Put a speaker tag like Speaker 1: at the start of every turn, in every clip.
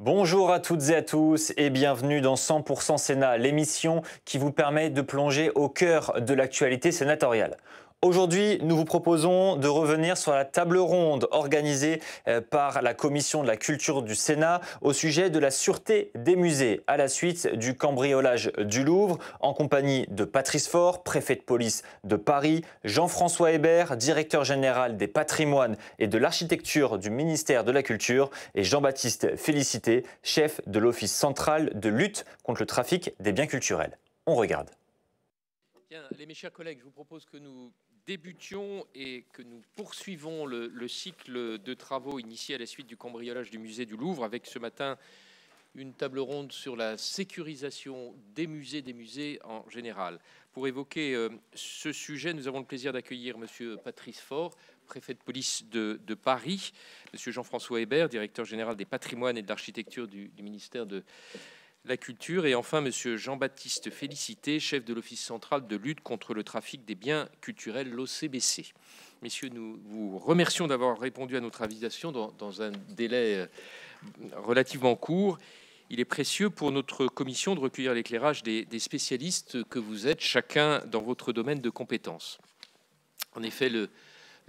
Speaker 1: Bonjour à toutes et à tous et bienvenue dans 100% Sénat, l'émission qui vous permet de plonger au cœur de l'actualité sénatoriale. Aujourd'hui, nous vous proposons de revenir sur la table ronde organisée par la Commission de la Culture du Sénat au sujet de la sûreté des musées à la suite du cambriolage du Louvre en compagnie de Patrice Faure, préfet de police de Paris, Jean-François Hébert, directeur général des patrimoines et de l'architecture du ministère de la Culture et Jean-Baptiste Félicité, chef de l'Office central de lutte contre le trafic des biens culturels. On regarde.
Speaker 2: Bien, mes chers collègues, je vous propose que nous débutions et que nous poursuivons le cycle de travaux initiés à la suite du cambriolage du musée du Louvre avec ce matin une table ronde sur la sécurisation des musées en général. Pour évoquer ce sujet, nous avons le plaisir d'accueillir Monsieur Patrice Faure, préfet de police de Paris, Monsieur Jean-François Hébert, directeur général des patrimoines et de l'architecture du ministère de la Culture, et enfin Monsieur Jean-Baptiste Félicité, chef de l'Office central de lutte contre le trafic des biens culturels, l'OCBC. Messieurs, nous vous remercions d'avoir répondu à notre invitation dans un délai relativement court. Il est précieux pour notre commission de recueillir l'éclairage des spécialistes que vous êtes, chacun dans votre domaine de compétences. En effet, le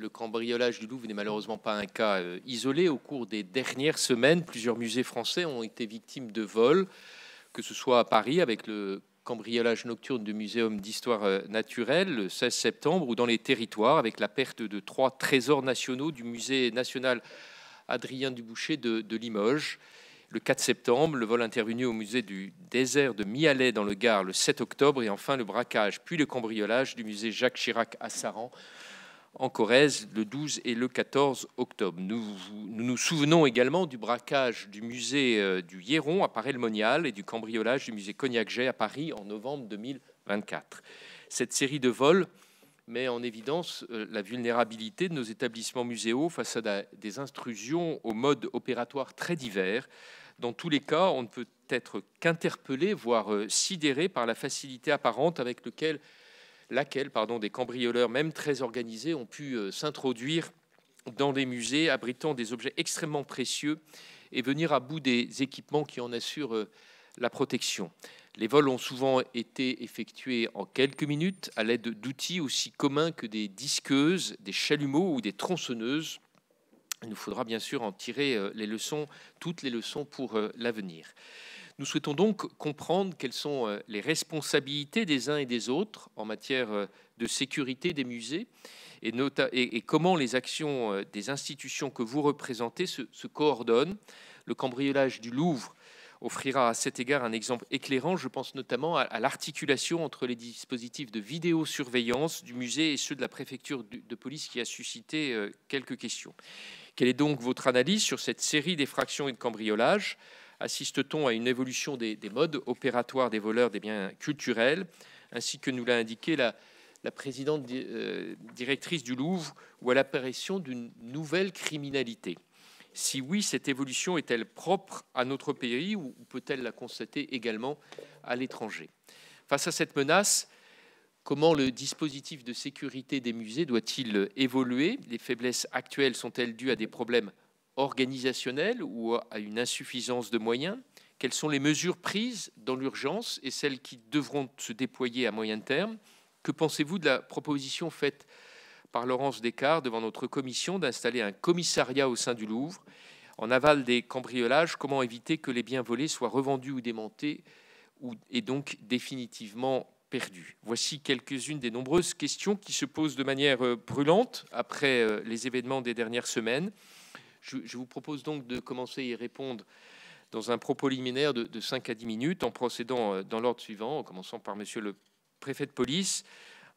Speaker 2: cambriolage du Louvre n'est malheureusement pas un cas isolé. Au cours des dernières semaines, plusieurs musées français ont été victimes de vols, que ce soit à Paris avec le cambriolage nocturne du Muséum d'histoire naturelle le 16 septembre ou dans les territoires avec la perte de 3 trésors nationaux du musée national Adrien Dubouché de Limoges. Le 4 septembre, le vol intervenu au musée du désert de Mialet dans le Gard le 7 octobre et enfin le braquage puis le cambriolage du musée Jacques Chirac à Saran en Corrèze le 12 et le 14 octobre. Nous nous souvenons également du braquage du musée du Hieron à Paray-le-Monial et du cambriolage du musée Cognac-Jay à Paris en novembre 2024. Cette série de vols met en évidence la vulnérabilité de nos établissements muséaux face à des intrusions aux modes opératoires très divers. Dans tous les cas, on ne peut être qu'interpellé, voire sidéré par la facilité apparente avec laquelle des cambrioleurs, même très organisés, ont pu s'introduire dans des musées abritant des objets extrêmement précieux et venir à bout des équipements qui en assurent la protection. Les vols ont souvent été effectués en quelques minutes à l'aide d'outils aussi communs que des disqueuses, des chalumeaux ou des tronçonneuses. Il nous faudra bien sûr en tirer toutes les leçons pour l'avenir. Nous souhaitons donc comprendre quelles sont les responsabilités des uns et des autres en matière de sécurité des musées et comment les actions des institutions que vous représentez se coordonnent. Le cambriolage du Louvre offrira à cet égard un exemple éclairant. Je pense notamment à l'articulation entre les dispositifs de vidéosurveillance du musée et ceux de la préfecture de police qui a suscité quelques questions. Quelle est donc votre analyse sur cette série d'effractions et de cambriolages ? Assiste-t-on à une évolution des modes opératoires des voleurs des biens culturels, ainsi que nous l'a indiqué la présidente directrice du Louvre, ou à l'apparition d'une nouvelle criminalité? Si oui, cette évolution est-elle propre à notre pays ou peut-elle la constater également à l'étranger? Face à cette menace, comment le dispositif de sécurité des musées doit-il évoluer? Les faiblesses actuelles sont-elles dues à des problèmes organisationnels ou à une insuffisance de moyens? Quelles sont les mesures prises dans l'urgence et celles qui devront se déployer à moyen terme? Que pensez-vous de la proposition faite par Laurence Descartes devant notre commission d'installer un commissariat au sein du Louvre? En aval des cambriolages, comment éviter que les biens volés soient revendus ou démontés et donc définitivement perdus? Voici quelques-unes des nombreuses questions qui se posent de manière brûlante après les événements des dernières semaines. Je vous propose donc de commencer à y répondre dans un propos liminaire de 5 à 10 minutes en procédant dans l'ordre suivant, en commençant par Monsieur le préfet de police.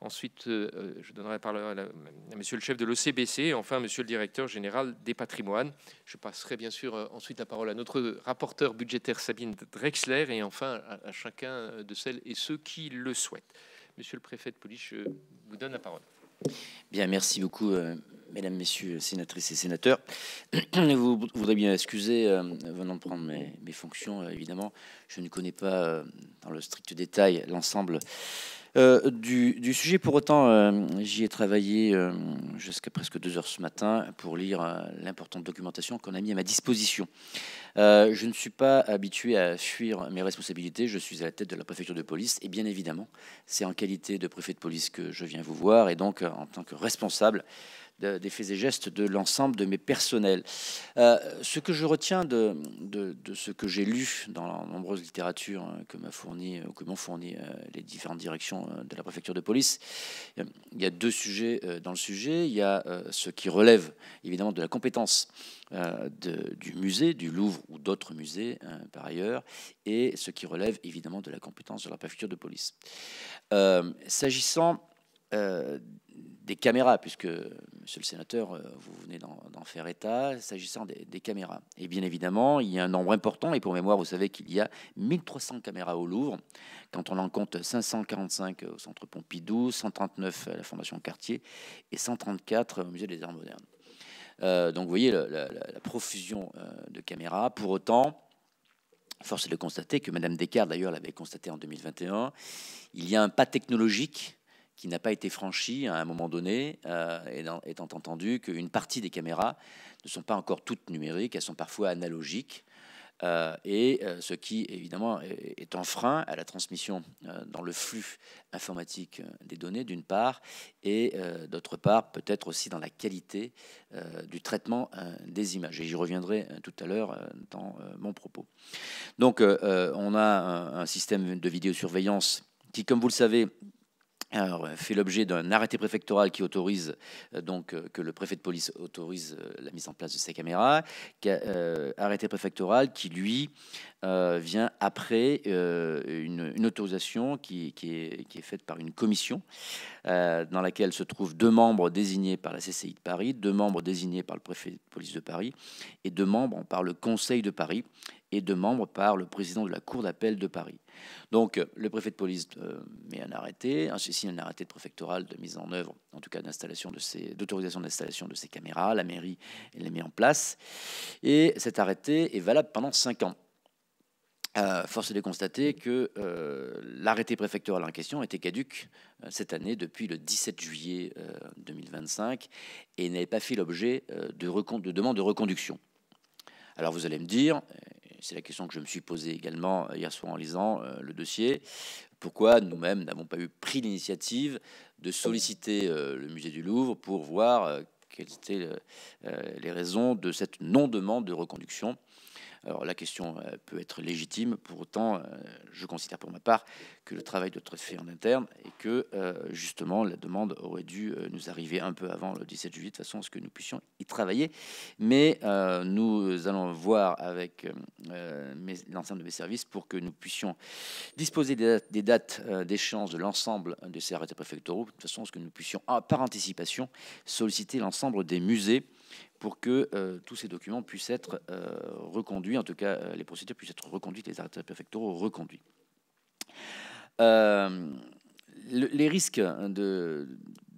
Speaker 2: Ensuite, je donnerai la parole à Monsieur le chef de l'OCBC et enfin Monsieur le directeur général des patrimoines. Je passerai bien sûr ensuite la parole à notre rapporteur budgétaire Sabine Drexler et enfin à chacun de celles et ceux qui le souhaitent. Monsieur le préfet de police, je vous donne la parole.
Speaker 3: Bien, merci beaucoup, mesdames, messieurs, sénatrices et sénateurs. Vous voudrez bien excuser, venant de prendre mes fonctions, évidemment, je ne connais pas dans le strict détail l'ensemble Du sujet, pour autant, j'y ai travaillé jusqu'à presque 2 heures ce matin pour lire l'importante documentation qu'on a mis à ma disposition. Je ne suis pas habitué à fuir mes responsabilités. Je suis à la tête de la préfecture de police et bien évidemment, c'est en qualité de préfet de police que je viens vous voir et donc en tant que responsable des faits et gestes de l'ensemble de mes personnels. Ce que je retiens de ce que j'ai lu dans la nombreuse littérature que m'ont fourni les différentes directions de la préfecture de police, il y a 2 sujets dans le sujet. Il y a ce qui relève évidemment de la compétence du musée, du Louvre ou d'autres musées par ailleurs, et ce qui relève évidemment de la compétence de la préfecture de police. S'agissant des caméras, puisque, monsieur le sénateur, vous venez d'en faire état, s'agissant des caméras. Et bien évidemment, il y a un nombre important, et pour mémoire, vous savez qu'il y a 1300 caméras au Louvre, quand on en compte 545 au Centre Pompidou, 139 à la Fondation Cartier et 134 au Musée des Arts modernes. Donc vous voyez la profusion de caméras. Pour autant, force est de constater que Madame Descartes, d'ailleurs, l'avait constaté en 2021, il y a un pas technologique qui n'a pas été franchi à un moment donné, étant entendu qu'une partie des caméras ne sont pas encore toutes numériques, elles sont parfois analogiques, ce qui évidemment est un frein à la transmission dans le flux informatique des données d'une part, et d'autre part peut-être aussi dans la qualité du traitement des images. Et j'y reviendrai tout à l'heure dans mon propos. Donc on a un système de vidéosurveillance qui, comme vous le savez, fait l'objet d'un arrêté préfectoral qui autorise que le préfet de police autorise la mise en place de ces caméras. Arrêté préfectoral qui, lui, vient après une autorisation qui est faite par une commission dans laquelle se trouvent 2 membres désignés par la CCI de Paris, 2 membres désignés par le préfet de police de Paris et 2 membres par le Conseil de Paris et 2 membres par le président de la Cour d'appel de Paris. Donc, le préfet de police met un arrêté, signe un arrêté préfectoral de mise en œuvre, en tout cas d'autorisation d'installation de ces caméras. La mairie les met en place et cet arrêté est valable pendant 5 ans. Force est de constater que l'arrêté préfectoral en question était caduc cette année depuis le 17 juillet 2025 et n'avait pas fait l'objet de demande de reconduction. Alors vous allez me dire, c'est la question que je me suis posée également hier soir en lisant le dossier, pourquoi nous-mêmes n'avons pas pris l'initiative de solliciter le musée du Louvre pour voir quelles étaient les raisons de cette non-demande de reconduction. Alors la question peut être légitime, pour autant je considère pour ma part que le travail doit être fait en interne et que justement la demande aurait dû nous arriver un peu avant le 17 juillet de façon à ce que nous puissions y travailler. Mais nous allons voir avec l'ensemble de mes services pour que nous puissions disposer des dates d'échéance de l'ensemble de ces arrêtés préfectoraux, de façon à ce que nous puissions par anticipation solliciter l'ensemble des musées pour que tous ces documents puissent être reconduits, en tout cas les procédures puissent être reconduites, les arrêtés préfectoraux reconduits. Les risques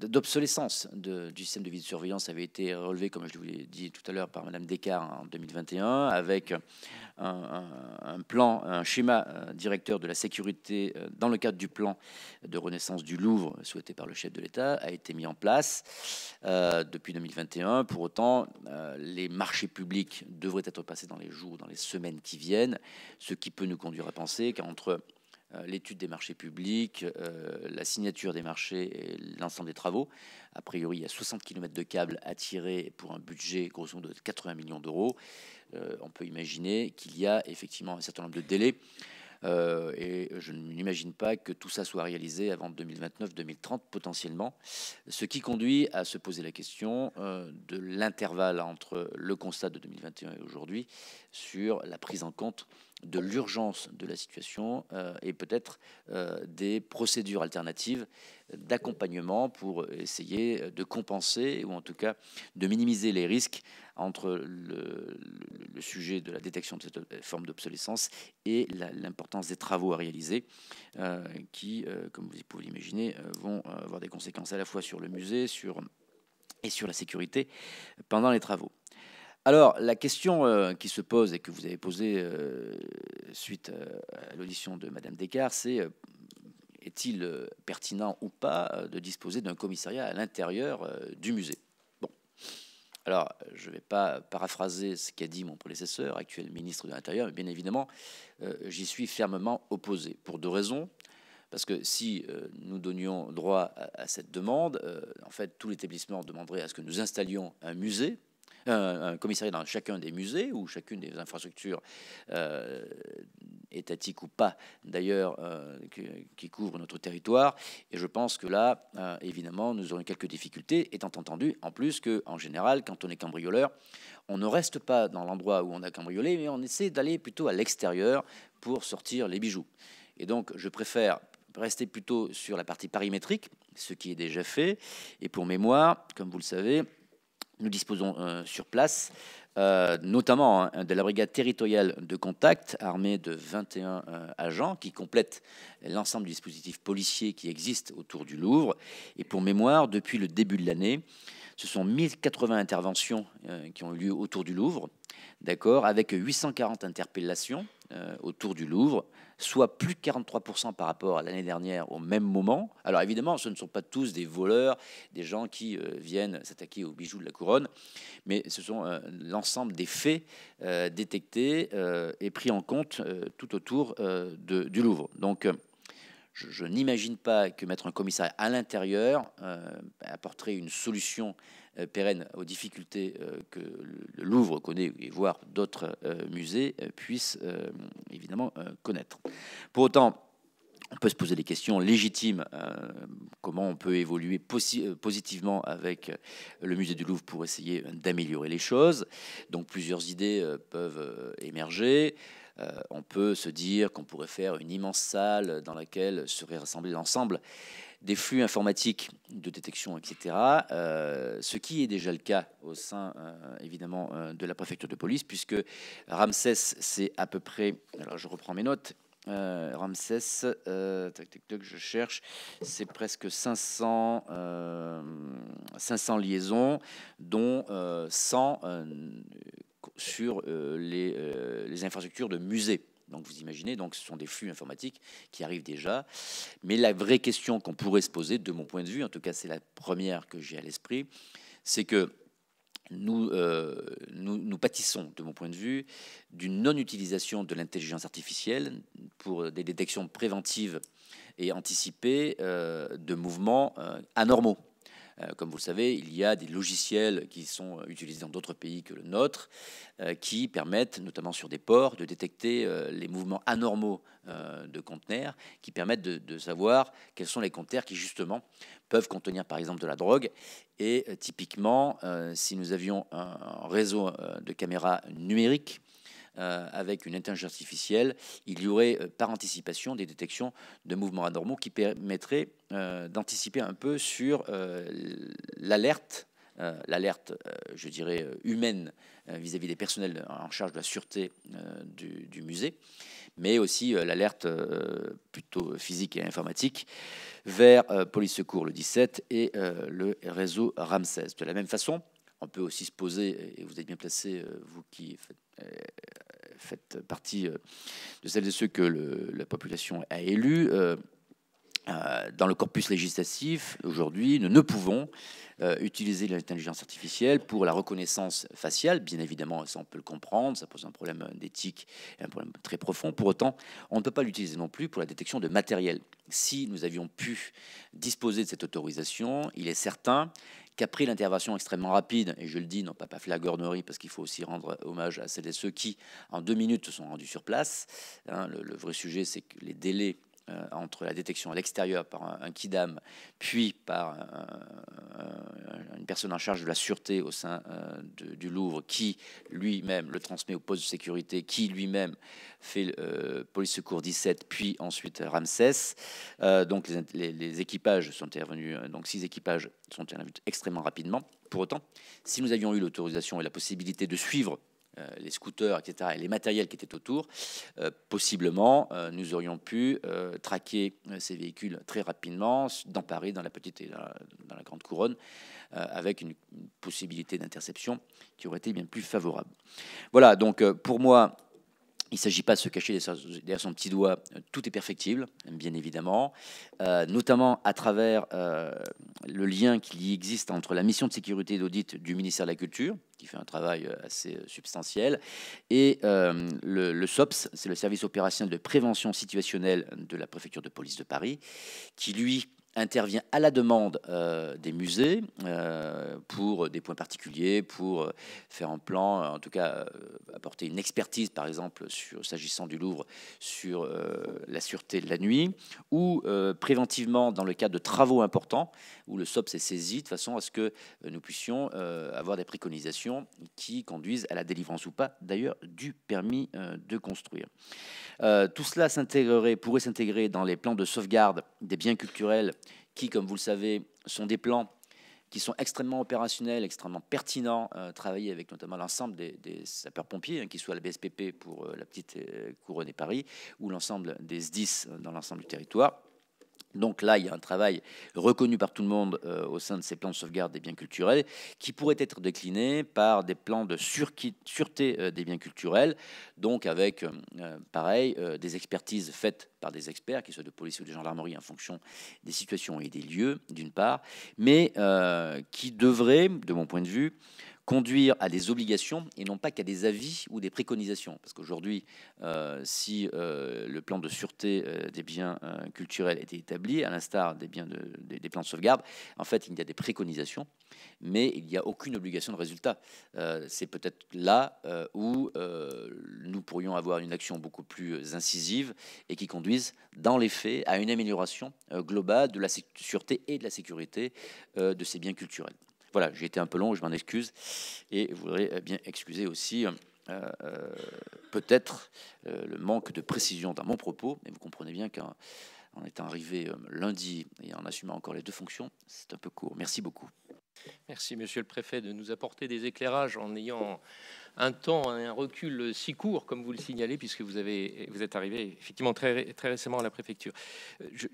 Speaker 3: d'obsolescence du système de vidéosurveillance avaient été relevés, comme je vous l'ai dit tout à l'heure, par Madame Descartes en 2021, avec un schéma directeur de la sécurité dans le cadre du plan de renaissance du Louvre souhaité par le chef de l'État a été mis en place depuis 2021. Pour autant, les marchés publics devraient être passés dans les jours, dans les semaines qui viennent, ce qui peut nous conduire à penser qu'entre l'étude des marchés publics, la signature des marchés et l'ensemble des travaux. A priori, il y a 60 km de câbles à tirer pour un budget grosso modo de 80 millions d'euros. On peut imaginer qu'il y a effectivement un certain nombre de délais et je n'imagine pas que tout ça soit réalisé avant 2029-2030 potentiellement, ce qui conduit à se poser la question de l'intervalle entre le constat de 2021 et aujourd'hui sur la prise en compte de l'urgence de la situation et peut-être des procédures alternatives d'accompagnement pour essayer de compenser ou en tout cas de minimiser les risques entre le sujet de la détection de cette forme d'obsolescence et l'importance des travaux à réaliser qui, comme vous pouvez l'imaginer, vont avoir des conséquences à la fois sur le musée et sur la sécurité pendant les travaux. Alors, la question qui se pose et que vous avez posée suite à l'audition de Madame Descartes, c'est est-il pertinent ou pas de disposer d'un commissariat à l'intérieur du musée? Bon, alors je ne vais pas paraphraser ce qu'a dit mon prédécesseur, actuel ministre de l'Intérieur, mais bien évidemment, j'y suis fermement opposé pour deux raisons. Parce que si nous donnions droit à cette demande, en fait, tout l'établissement demanderait à ce que nous installions un musée, un commissariat dans chacun des musées ou chacune des infrastructures étatiques ou pas, d'ailleurs, qui couvrent notre territoire. Et je pense que là, évidemment, nous aurons quelques difficultés, étant entendu, en plus, qu'en général, quand on est cambrioleur, on ne reste pas dans l'endroit où on a cambriolé, mais on essaie d'aller plutôt à l'extérieur pour sortir les bijoux. Et donc, je préfère rester plutôt sur la partie parimétrique, ce qui est déjà fait. Et pour mémoire, comme vous le savez, nous disposons sur place, notamment de la brigade territoriale de contact, armée de 21 agents, qui complètent l'ensemble du dispositif policier qui existe autour du Louvre. Et pour mémoire, depuis le début de l'année, ce sont 1080 interventions qui ont eu lieu autour du Louvre, d'accord, avec 840 interpellations autour du Louvre, soit plus de 43% par rapport à l'année dernière au même moment. Alors évidemment, ce ne sont pas tous des voleurs, des gens qui viennent s'attaquer aux bijoux de la couronne, mais ce sont l'ensemble des faits détectés et pris en compte tout autour du Louvre. Donc, je n'imagine pas que mettre un commissariat à l'intérieur apporterait une solution pérenne aux difficultés que le Louvre connaît, et voire d'autres musées puissent évidemment connaître. Pour autant, on peut se poser des questions légitimes. Comment on peut évoluer positivement avec le musée du Louvre pour essayer d'améliorer les choses. Donc plusieurs idées peuvent émerger. On peut se dire qu'on pourrait faire une immense salle dans laquelle serait rassemblé l'ensemble des flux informatiques de détection, etc. Ce qui est déjà le cas au sein, évidemment, de la préfecture de police, puisque Ramsès, c'est à peu près... Alors, je reprends mes notes. Ramsès, je cherche, c'est presque 500 liaisons, dont 100 sur les infrastructures de musées. Donc vous imaginez, donc ce sont des flux informatiques qui arrivent déjà. Mais la vraie question qu'on pourrait se poser, de mon point de vue, en tout cas c'est la première que j'ai à l'esprit, c'est que nous pâtissons, de mon point de vue, d'une non-utilisation de l'intelligence artificielle pour des détections préventives et anticipées de mouvements anormaux. Comme vous le savez, il y a des logiciels qui sont utilisés dans d'autres pays que le nôtre, qui permettent, notamment sur des ports, de détecter les mouvements anormaux de conteneurs, qui permettent de savoir quels sont les conteneurs qui, justement, peuvent contenir, par exemple, de la drogue. Et typiquement, si nous avions un réseau de caméras numériques, avec une intelligence artificielle, il y aurait par anticipation des détections de mouvements anormaux qui permettraient d'anticiper un peu sur l'alerte, je dirais, humaine vis-à-vis des personnels en charge de la sûreté du musée, mais aussi l'alerte plutôt physique et informatique vers Police Secours le 17 et le réseau Ramsès. De la même façon, on peut aussi se poser, et vous êtes bien placé, vous qui faites partie de celles et ceux que la population a élus, dans le corpus législatif, aujourd'hui, nous ne pouvons utiliser l'intelligence artificielle pour la reconnaissance faciale. Bien évidemment, ça on peut le comprendre, ça pose un problème d'éthique, un problème très profond. Pour autant, on ne peut pas l'utiliser non plus pour la détection de matériel. Si nous avions pu disposer de cette autorisation, il est certain qu'après l'intervention extrêmement rapide, et je le dis, non pas flagornerie, parce qu'il faut aussi rendre hommage à celles et ceux qui, en 2 minutes, se sont rendus sur place. Le vrai sujet, c'est que les délais entre la détection à l'extérieur par un kidam, puis par une personne en charge de la sûreté au sein du Louvre, qui lui-même le transmet au poste de sécurité, qui lui-même fait Police Secours 17, puis ensuite Ramsès. Donc les équipages sont intervenus, donc 6 équipages sont intervenus extrêmement rapidement. Pour autant, si nous avions eu l'autorisation et la possibilité de suivre les scooters, etc., et les matériels qui étaient autour, possiblement, nous aurions pu traquer ces véhicules très rapidement dans Paris, dans la petite et dans la grande couronne, avec une possibilité d'interception qui aurait été bien plus favorable. Voilà, donc pour moi, Il ne s'agit pas de se cacher derrière son petit doigt. Tout est perfectible, bien évidemment, notamment à travers le lien qui existe entre la mission de sécurité et d'audit du ministère de la Culture, qui fait un travail assez substantiel, et le SOPS, c'est le service opérationnel de prévention situationnelle de la préfecture de police de Paris, qui, lui, intervient à la demande des musées pour des points particuliers, pour faire un plan, en tout cas apporter une expertise, par exemple, s'agissant du Louvre, sur la sûreté de la nuit, ou préventivement dans le cadre de travaux importants, où le SOPS est saisi, de façon à ce que nous puissions avoir des préconisations qui conduisent à la délivrance ou pas, d'ailleurs, du permis de construire. Tout cela pourrait s'intégrer dans les plans de sauvegarde des biens culturels qui, comme vous le savez, sont des plans qui sont extrêmement opérationnels, extrêmement pertinents, travailler avec notamment l'ensemble des sapeurs-pompiers, qu'ils soient la BSPP pour la petite couronne et Paris, ou l'ensemble des SDIS dans l'ensemble du territoire. Donc là, il y a un travail reconnu par tout le monde au sein de ces plans de sauvegarde des biens culturels qui pourraient être déclinés par des plans de sûreté des biens culturels, donc avec, pareil, des expertises faites par des experts, qu'ils soient de police ou de gendarmerie, en fonction des situations et des lieux, d'une part, mais qui devraient, de mon point de vue, conduire à des obligations et non pas qu'à des avis ou des préconisations. Parce qu'aujourd'hui, si le plan de sûreté des biens culturels était établi, à l'instar des plans de sauvegarde, en fait, il y a des préconisations, mais il n'y a aucune obligation de résultat. C'est peut-être là où nous pourrions avoir une action beaucoup plus incisive et qui conduise, dans les faits, à une amélioration globale de la sûreté et de la sécurité de ces biens culturels. Voilà, j'ai été un peu long, je m'en excuse, et je voudrais bien excuser aussi peut-être le manque de précision dans mon propos, mais vous comprenez bien qu'en étant arrivé lundi et en assumant encore les deux fonctions, c'est un peu court. Merci beaucoup.
Speaker 2: Merci, Monsieur le Préfet, de nous apporter des éclairages en ayant un temps, un recul si court, comme vous le signalez, puisque vous êtes arrivé effectivement très récemment à la préfecture.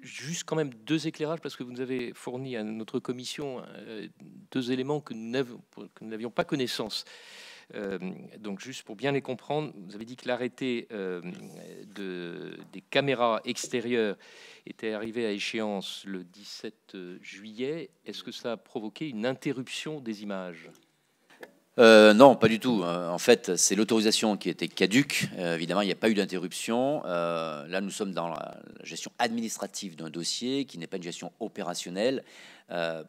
Speaker 2: Juste quand même deux éclairages, parce que vous nous avez fourni à notre commission deux éléments que nous n'avions pas connaissance. Donc juste pour bien les comprendre, vous avez dit que l'arrêté des caméras extérieures était arrivé à échéance le 17 juillet. Est-ce que ça a provoqué une interruption des images ?
Speaker 3: Non, pas du tout. En fait, c'est l'autorisation qui était caduque. Évidemment, il n'y a pas eu d'interruption. Là, nous sommes dans la gestion administrative d'un dossier qui n'est pas une gestion opérationnelle.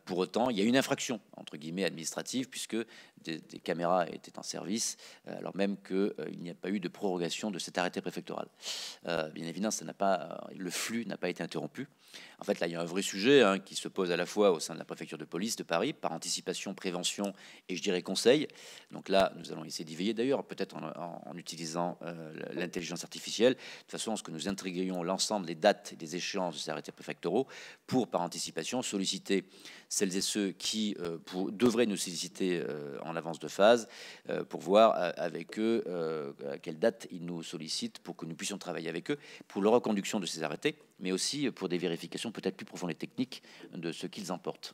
Speaker 3: Pour autant, il y a une infraction, entre guillemets, administrative, puisque des caméras étaient en service, alors même qu'il n'y a pas eu de prorogation de cet arrêté préfectoral. Bien évidemment, le flux n'a pas été interrompu. En fait, là, il y a un vrai sujet qui se pose à la fois au sein de la préfecture de police de Paris, par anticipation, prévention et, je dirais, conseil. Donc là, nous allons essayer d'y veiller, d'ailleurs, peut-être en utilisant l'intelligence artificielle, de façon à ce que nous intégrions l'ensemble des dates et des échéances de ces arrêtés préfectoraux pour, par anticipation, solliciter celles et ceux qui devraient nous solliciter en avance de phase pour voir avec eux à quelle date ils nous sollicitent pour que nous puissions travailler avec eux pour la reconduction de ces arrêtés, mais aussi pour des vérifications peut-être plus profondes et techniques de ce qu'ils emportent.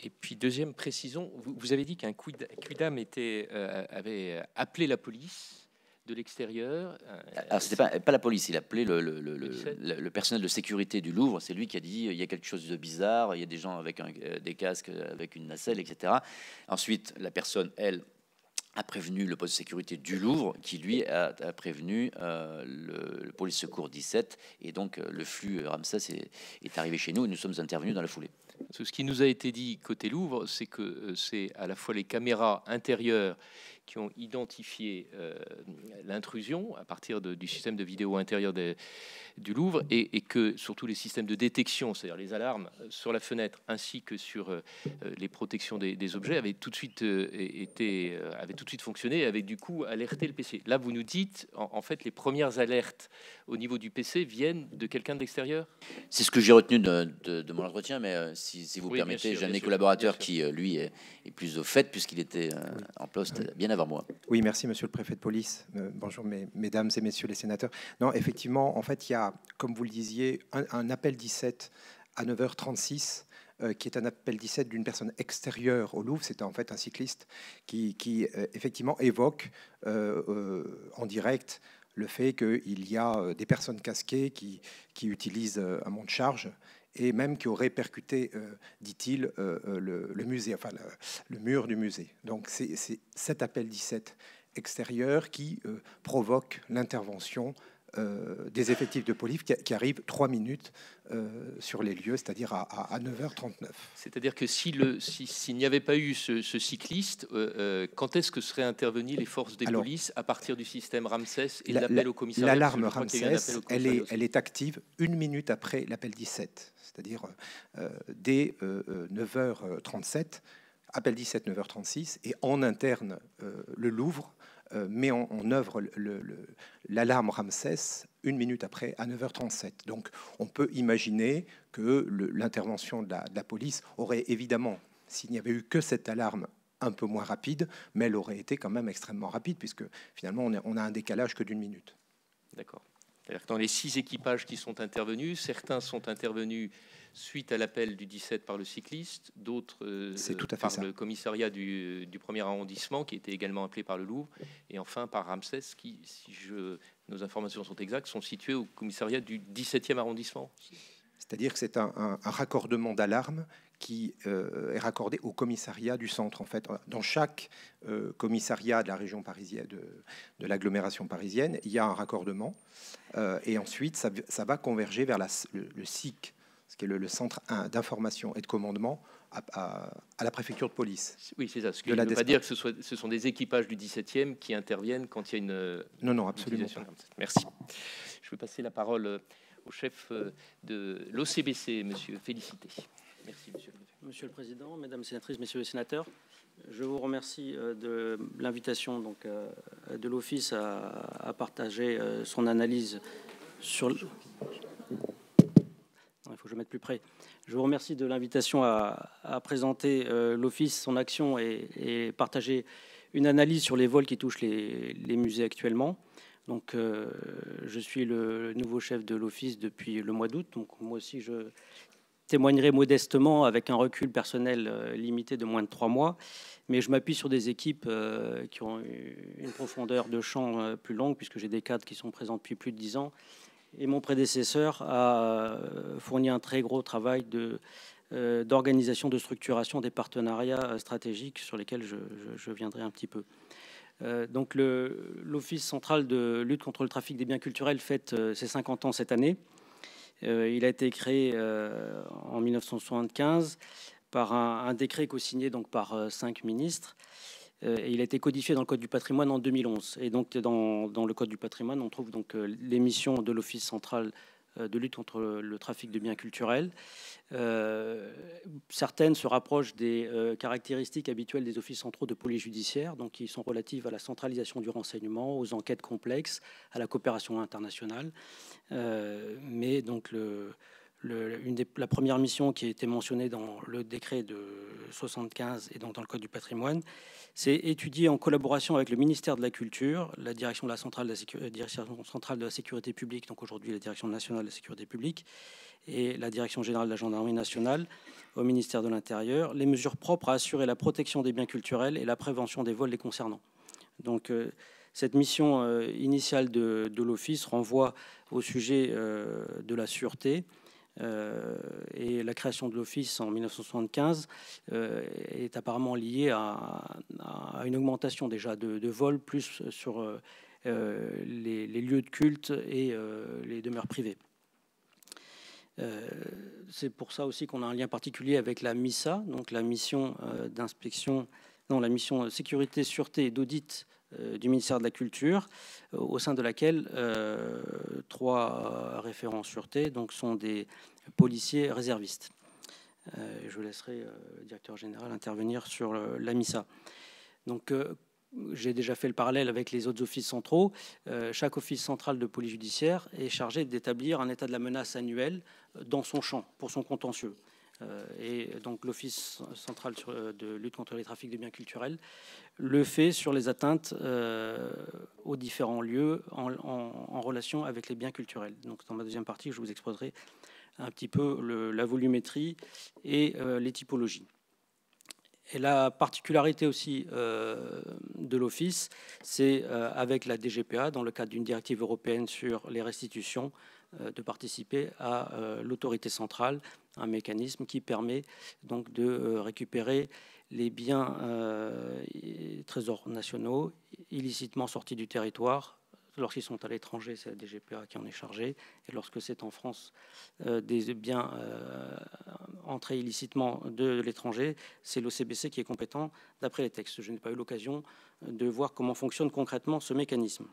Speaker 2: Et puis, deuxième précision, vous avez dit qu'un quidam avait appelé la police de l'extérieur.
Speaker 3: Alors, c'était pas la police, il a appelé le personnel de sécurité du Louvre. C'est lui qui a dit il y a quelque chose de bizarre, il y a des gens avec des casques, avec une nacelle, etc. Ensuite, la personne, elle, a prévenu le poste de sécurité du Louvre, qui lui a prévenu le police secours 17, et donc le flux Ramsès est arrivé chez nous et nous sommes intervenus dans la foulée.
Speaker 2: Ce qui nous a été dit côté Louvre, c'est que c'est à la fois les caméras intérieures qui ont identifié l'intrusion à partir du système de vidéo intérieur du Louvre et que surtout les systèmes de détection, c'est-à-dire les alarmes sur la fenêtre ainsi que sur les protections des objets avaient tout de suite fonctionné, avec du coup alerté le PC. Là, vous nous dites, en fait, les premières alertes au niveau du PC viennent de quelqu'un de l'extérieur ?
Speaker 3: C'est ce que j'ai retenu de mon entretien, mais si vous permettez, j'ai un de mes collaborateurs qui, lui, est plus au fait, puisqu'il était en poste bien avant moi.
Speaker 4: Oui, merci, monsieur le préfet de police. Bonjour, mesdames et messieurs les sénateurs. Non, effectivement, en fait, il y a, comme vous le disiez, un appel 17 à 9h36, qui est un appel 17 d'une personne extérieure au Louvre. C'était en fait un cycliste qui effectivement évoque en direct le fait qu'il y a des personnes casquées qui utilisent un monte charge et même qui auraient percuté, dit-il, le musée, enfin le mur du musée. Donc c'est cet appel 17 extérieur qui provoque l'intervention des effectifs de police qui arrivent 3 minutes sur les lieux, c'est-à-dire à 9h39.
Speaker 2: C'est-à-dire que s'il n'y avait pas eu ce cycliste, quand est-ce que seraient intervenues les forces des polices à partir du système Ramsès et de l'appel au commissariat?
Speaker 4: L'alarme Ramsès, elle est active 1 minute après l'appel 17, c'est-à-dire dès 9h37, appel 17, 9h36, et en interne, le Louvre met en œuvre l'alarme Ramsès 1 minute après, à 9h37. Donc on peut imaginer que l'intervention de la police aurait évidemment, s'il n'y avait eu que cette alarme, un peu moins rapide, mais elle aurait été quand même extrêmement rapide, puisque finalement on a un décalage que d'1 minute.
Speaker 2: D'accord. C'est-à-dire que dans les 6 équipages qui sont intervenus, certains sont intervenus suite à l'appel du 17 par le cycliste, d'autres par le commissariat du 1er arrondissement, qui était également appelé par le Louvre, et enfin par Ramsès, qui, si nos informations sont exactes, sont situés au commissariat du 17e arrondissement.
Speaker 4: C'est-à-dire que c'est un raccordement d'alarme qui est raccordé au commissariat du centre. En fait, dans chaque commissariat de la région parisienne, de l'agglomération parisienne, il y a un raccordement, et ensuite ça va converger vers le SIC, ce qui est le centre d'information et de commandement à la préfecture de police.
Speaker 2: Oui, c'est ça. Ce qui ne veut pas dire que ce sont des équipages du 17e qui interviennent quand il y a une...
Speaker 4: Non, absolument pas.
Speaker 2: Merci. Je vais passer la parole au chef de l'OCBC, Monsieur Félicité. Merci, Monsieur.
Speaker 5: Monsieur le Président, Mesdames les sénatrices, Messieurs les sénateurs, je vous remercie de l'invitation de l'Office à partager son analyse sur... Il faut que je mette plus près. Je vous remercie de l'invitation à présenter l'Office, son action et partager une analyse sur les vols qui touchent les musées actuellement. Donc, je suis le nouveau chef de l'Office depuis le mois d'août. Donc, moi aussi, je témoignerai modestement avec un recul personnel limité de moins de 3 mois. Mais je m'appuie sur des équipes qui ont une profondeur de champ plus longue, puisque j'ai des cadres qui sont présents depuis plus de 10 ans. Et mon prédécesseur a fourni un très gros travail d'organisation, de structuration des partenariats stratégiques sur lesquels je viendrai un petit peu. Donc l'Office central de lutte contre le trafic des biens culturels fête ses 50 ans cette année. Il a été créé en 1975 par un décret co-signé donc par 5 ministres. Et il a été codifié dans le Code du patrimoine en 2011. Et donc, dans le Code du patrimoine, on trouve donc les missions de l'Office central de lutte contre le trafic de biens culturels. Certaines se rapprochent des caractéristiques habituelles des offices centraux de police judiciaire, donc qui sont relatives à la centralisation du renseignement, aux enquêtes complexes, à la coopération internationale. Mais donc, la première mission qui a été mentionnée dans le décret de 75 et donc dans le Code du patrimoine, c'est étudier en collaboration avec le ministère de la Culture, la direction centrale de la sécurité publique, donc aujourd'hui la direction nationale de la sécurité publique, et la direction générale de la gendarmerie nationale au ministère de l'Intérieur, les mesures propres à assurer la protection des biens culturels et la prévention des vols les concernant. Donc cette mission initiale de l'Office renvoie au sujet de la sûreté. Et la création de l'Office en 1975 est apparemment liée à une augmentation déjà de vols, plus sur les lieux de culte et les demeures privées. C'est pour ça aussi qu'on a un lien particulier avec la MISA, donc la mission d'inspection, la mission sécurité, sûreté et d'audit du ministère de la Culture, au sein de laquelle 3 référents sûreté donc, sont des policiers réservistes. Je laisserai le directeur général intervenir sur la MISA. Donc, j'ai déjà fait le parallèle avec les autres offices centraux. Chaque office central de police judiciaire est chargé d'établir un état de la menace annuel dans son champ, pour son contentieux. Et donc l'Office central de lutte contre les trafics de biens culturels le fait sur les atteintes aux différents lieux en relation avec les biens culturels. Donc dans ma deuxième partie, je vous exposerai un petit peu la volumétrie et les typologies. Et la particularité aussi de l'Office, c'est avec la DGPA, dans le cadre d'une directive européenne sur les restitutions, de participer à l'autorité centrale, un mécanisme qui permet donc de récupérer les biens trésors nationaux illicitement sortis du territoire. Lorsqu'ils sont à l'étranger, c'est la DGPA qui en est chargée. Et lorsque c'est en France, des biens entrés illicitement de l'étranger, c'est l'OCBC qui est compétent d'après les textes. Je n'ai pas eu l'occasion de voir comment fonctionne concrètement ce mécanisme.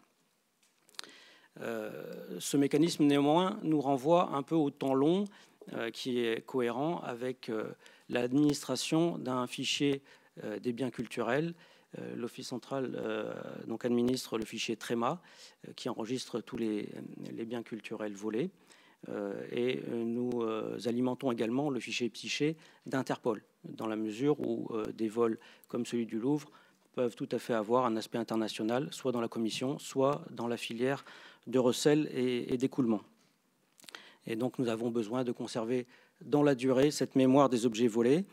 Speaker 5: Ce mécanisme, néanmoins, nous renvoie un peu au temps long, qui est cohérent avec l'administration d'un fichier des biens culturels. L'Office central donc administre le fichier TREMA, qui enregistre tous les biens culturels volés. Et nous alimentons également le fichier Psyché d'Interpol, dans la mesure où des vols comme celui du Louvre peuvent tout à fait avoir un aspect international, soit dans la commission, soit dans la filière de recel et d'écoulement. Et donc nous avons besoin de conserver dans la durée cette mémoire des objets volés.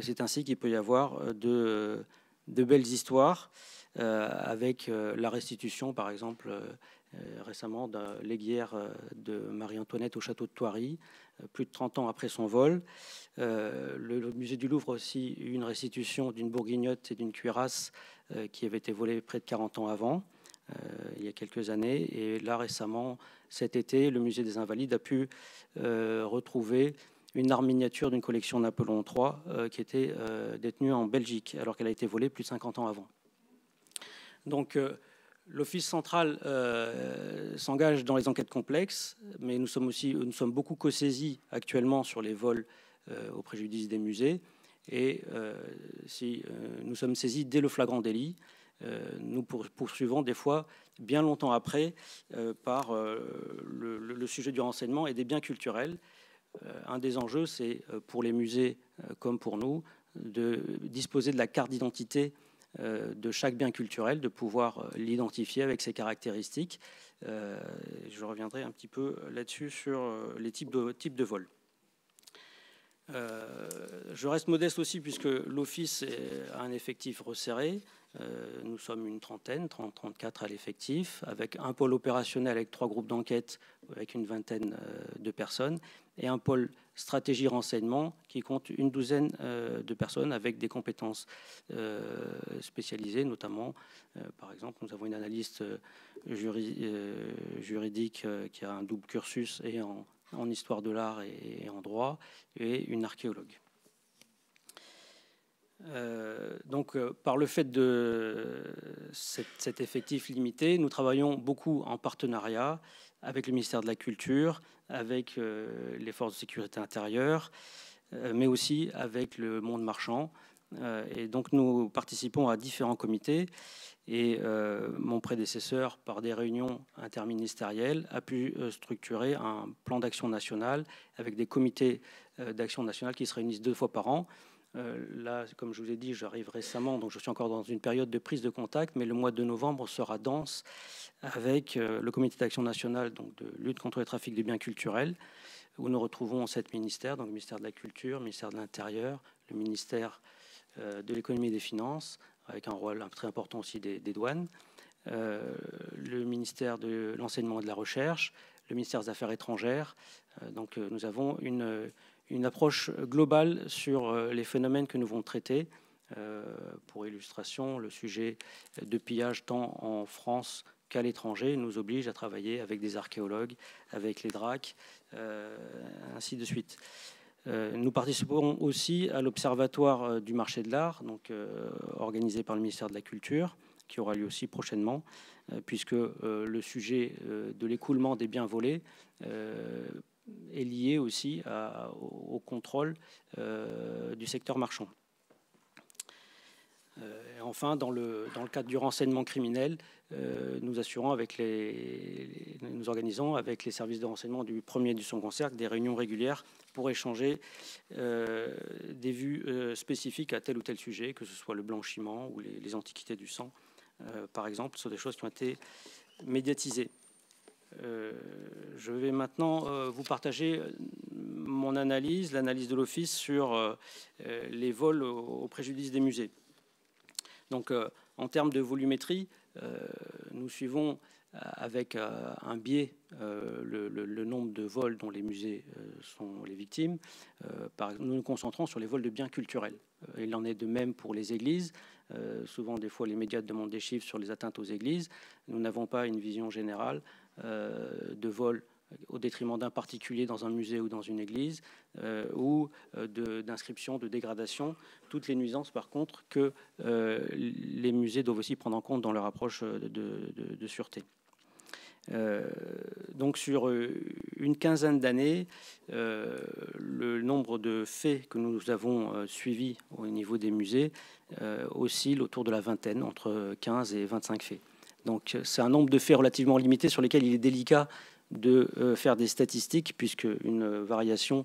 Speaker 5: C'est ainsi qu'il peut y avoir de belles histoires avec la restitution, par exemple, récemment de l'aiguière de Marie-Antoinette au château de Thoiry, plus de 30 ans après son vol. Le musée du Louvre a aussi eu une restitution d'une bourguignotte et d'une cuirasse qui avaient été volées près de 40 ans avant, il y a quelques années. Et là, récemment, cet été, le musée des Invalides a pu retrouver une arme miniature d'une collection Napoléon III qui était détenue en Belgique, alors qu'elle a été volée plus de 50 ans avant. Donc, l'Office central s'engage dans les enquêtes complexes, mais nous sommes beaucoup co-saisis actuellement sur les vols au préjudice des musées. Et si nous sommes saisis dès le flagrant délit, nous poursuivons des fois bien longtemps après par le sujet du renseignement et des biens culturels. Un des enjeux, c'est pour les musées comme pour nous de disposer de la carte d'identité de chaque bien culturel, de pouvoir l'identifier avec ses caractéristiques. Je reviendrai un petit peu là-dessus sur les types de vols. Je reste modeste aussi puisque l'Office a un effectif resserré. Nous sommes une trentaine, 34 à l'effectif, avec un pôle opérationnel avec 3 groupes d'enquête avec une vingtaine de personnes et un pôle stratégie renseignement qui compte une douzaine de personnes avec des compétences spécialisées, notamment, par exemple, nous avons une analyste juridique qui a un double cursus et en histoire de l'art et en droit, et une archéologue. Donc, par le fait de cet effectif limité, nous travaillons beaucoup en partenariat avec le ministère de la Culture, avec les forces de sécurité intérieure, mais aussi avec le monde marchand. Et donc, nous participons à différents comités. Et mon prédécesseur, par des réunions interministérielles, a pu structurer un plan d'action national avec des comités d'action nationale qui se réunissent 2 fois par an. Là, comme je vous ai dit, j'arrive récemment, donc je suis encore dans une période de prise de contact, mais le mois de novembre sera dense avec le comité d'action nationale donc de lutte contre le trafic des biens culturels, où nous retrouvons 7 ministères, donc le ministère de la Culture, le ministère de l'Intérieur, le ministère de l'Économie et des Finances, avec un rôle très important aussi des douanes, le ministère de l'Enseignement et de la Recherche, le ministère des Affaires étrangères. Donc nous avons une approche globale sur les phénomènes que nous voulons traiter. Pour illustration, le sujet de pillage tant en France qu'à l'étranger nous oblige à travailler avec des archéologues, avec les DRAC, ainsi de suite. Nous participons aussi à l'Observatoire du marché de l'art, donc organisé par le ministère de la Culture, qui aura lieu aussi prochainement, puisque le sujet de l'écoulement des biens volés est lié aussi au contrôle du secteur marchand. Et enfin, dans le cadre du renseignement criminel, nous organisons avec les services de renseignement du premier et du second cercle des réunions régulières pour échanger des vues spécifiques à tel ou tel sujet, que ce soit le blanchiment ou les antiquités du sang, par exemple. Ce sont des choses qui ont été médiatisées. Je vais maintenant vous partager mon analyse, l'analyse de l'Office sur les vols au préjudice des musées. Donc, en termes de volumétrie, nous suivons avec un biais le nombre de vols dont les musées sont les victimes. Nous nous concentrons sur les vols de biens culturels. Il en est de même pour les églises. Souvent, des fois, les médias demandent des chiffres sur les atteintes aux églises. Nous n'avons pas une vision générale de vol au détriment d'un particulier dans un musée ou dans une église, ou d'inscription, de dégradation. Toutes les nuisances, par contre, que les musées doivent aussi prendre en compte dans leur approche de sûreté. Donc sur une quinzaine d'années, le nombre de faits que nous avons suivis au niveau des musées oscille autour de la vingtaine, entre 15 et 25 faits. Donc c'est un nombre de faits relativement limité sur lesquels il est délicat de faire des statistiques, puisque une variation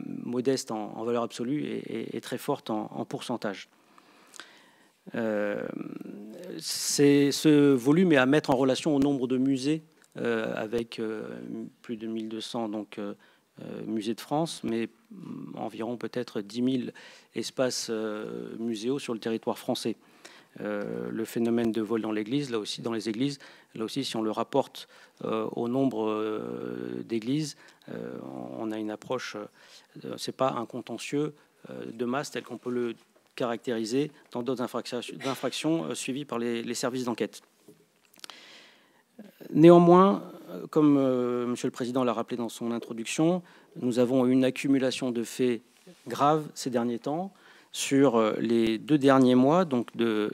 Speaker 5: modeste en valeur absolue est très forte en pourcentage. Ce volume est à mettre en relation au nombre de musées, avec plus de 1200 musées de France, mais environ peut-être 10 000 espaces muséaux sur le territoire français. Le phénomène de vol dans l'église, là aussi, dans les églises, là aussi, si on le rapporte au nombre d'églises, on a une approche. C'est pas un contentieux de masse tel qu'on peut le caractérisé dans d'autres infractions suivies par les services d'enquête. Néanmoins, comme Monsieur le Président l'a rappelé dans son introduction, nous avons une accumulation de faits graves ces derniers temps. Sur les 2 derniers mois, donc de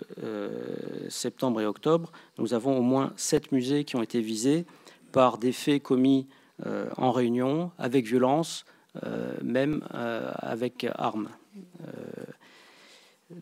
Speaker 5: septembre et octobre, nous avons au moins 7 musées qui ont été visés par des faits commis en réunion, avec violence, même avec armes.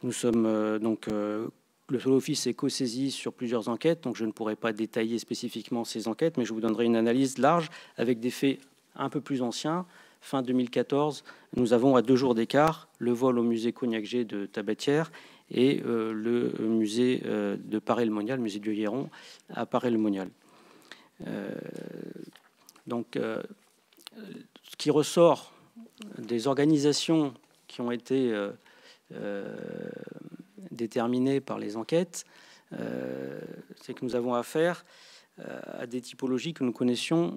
Speaker 5: Nous sommes le seul office est co-saisi sur plusieurs enquêtes, donc je ne pourrai pas détailler spécifiquement ces enquêtes, mais je vous donnerai une analyse large avec des faits un peu plus anciens. Fin 2014, nous avons à 2 jours d'écart le vol au musée Cognac-G de Tabatière et le musée de Paray-le-Monial, le musée du Héron à Paray-le-Monial. Donc, ce qui ressort des organisations qui ont été déterminées par les enquêtes, c'est que nous avons affaire à des typologies que nous connaissions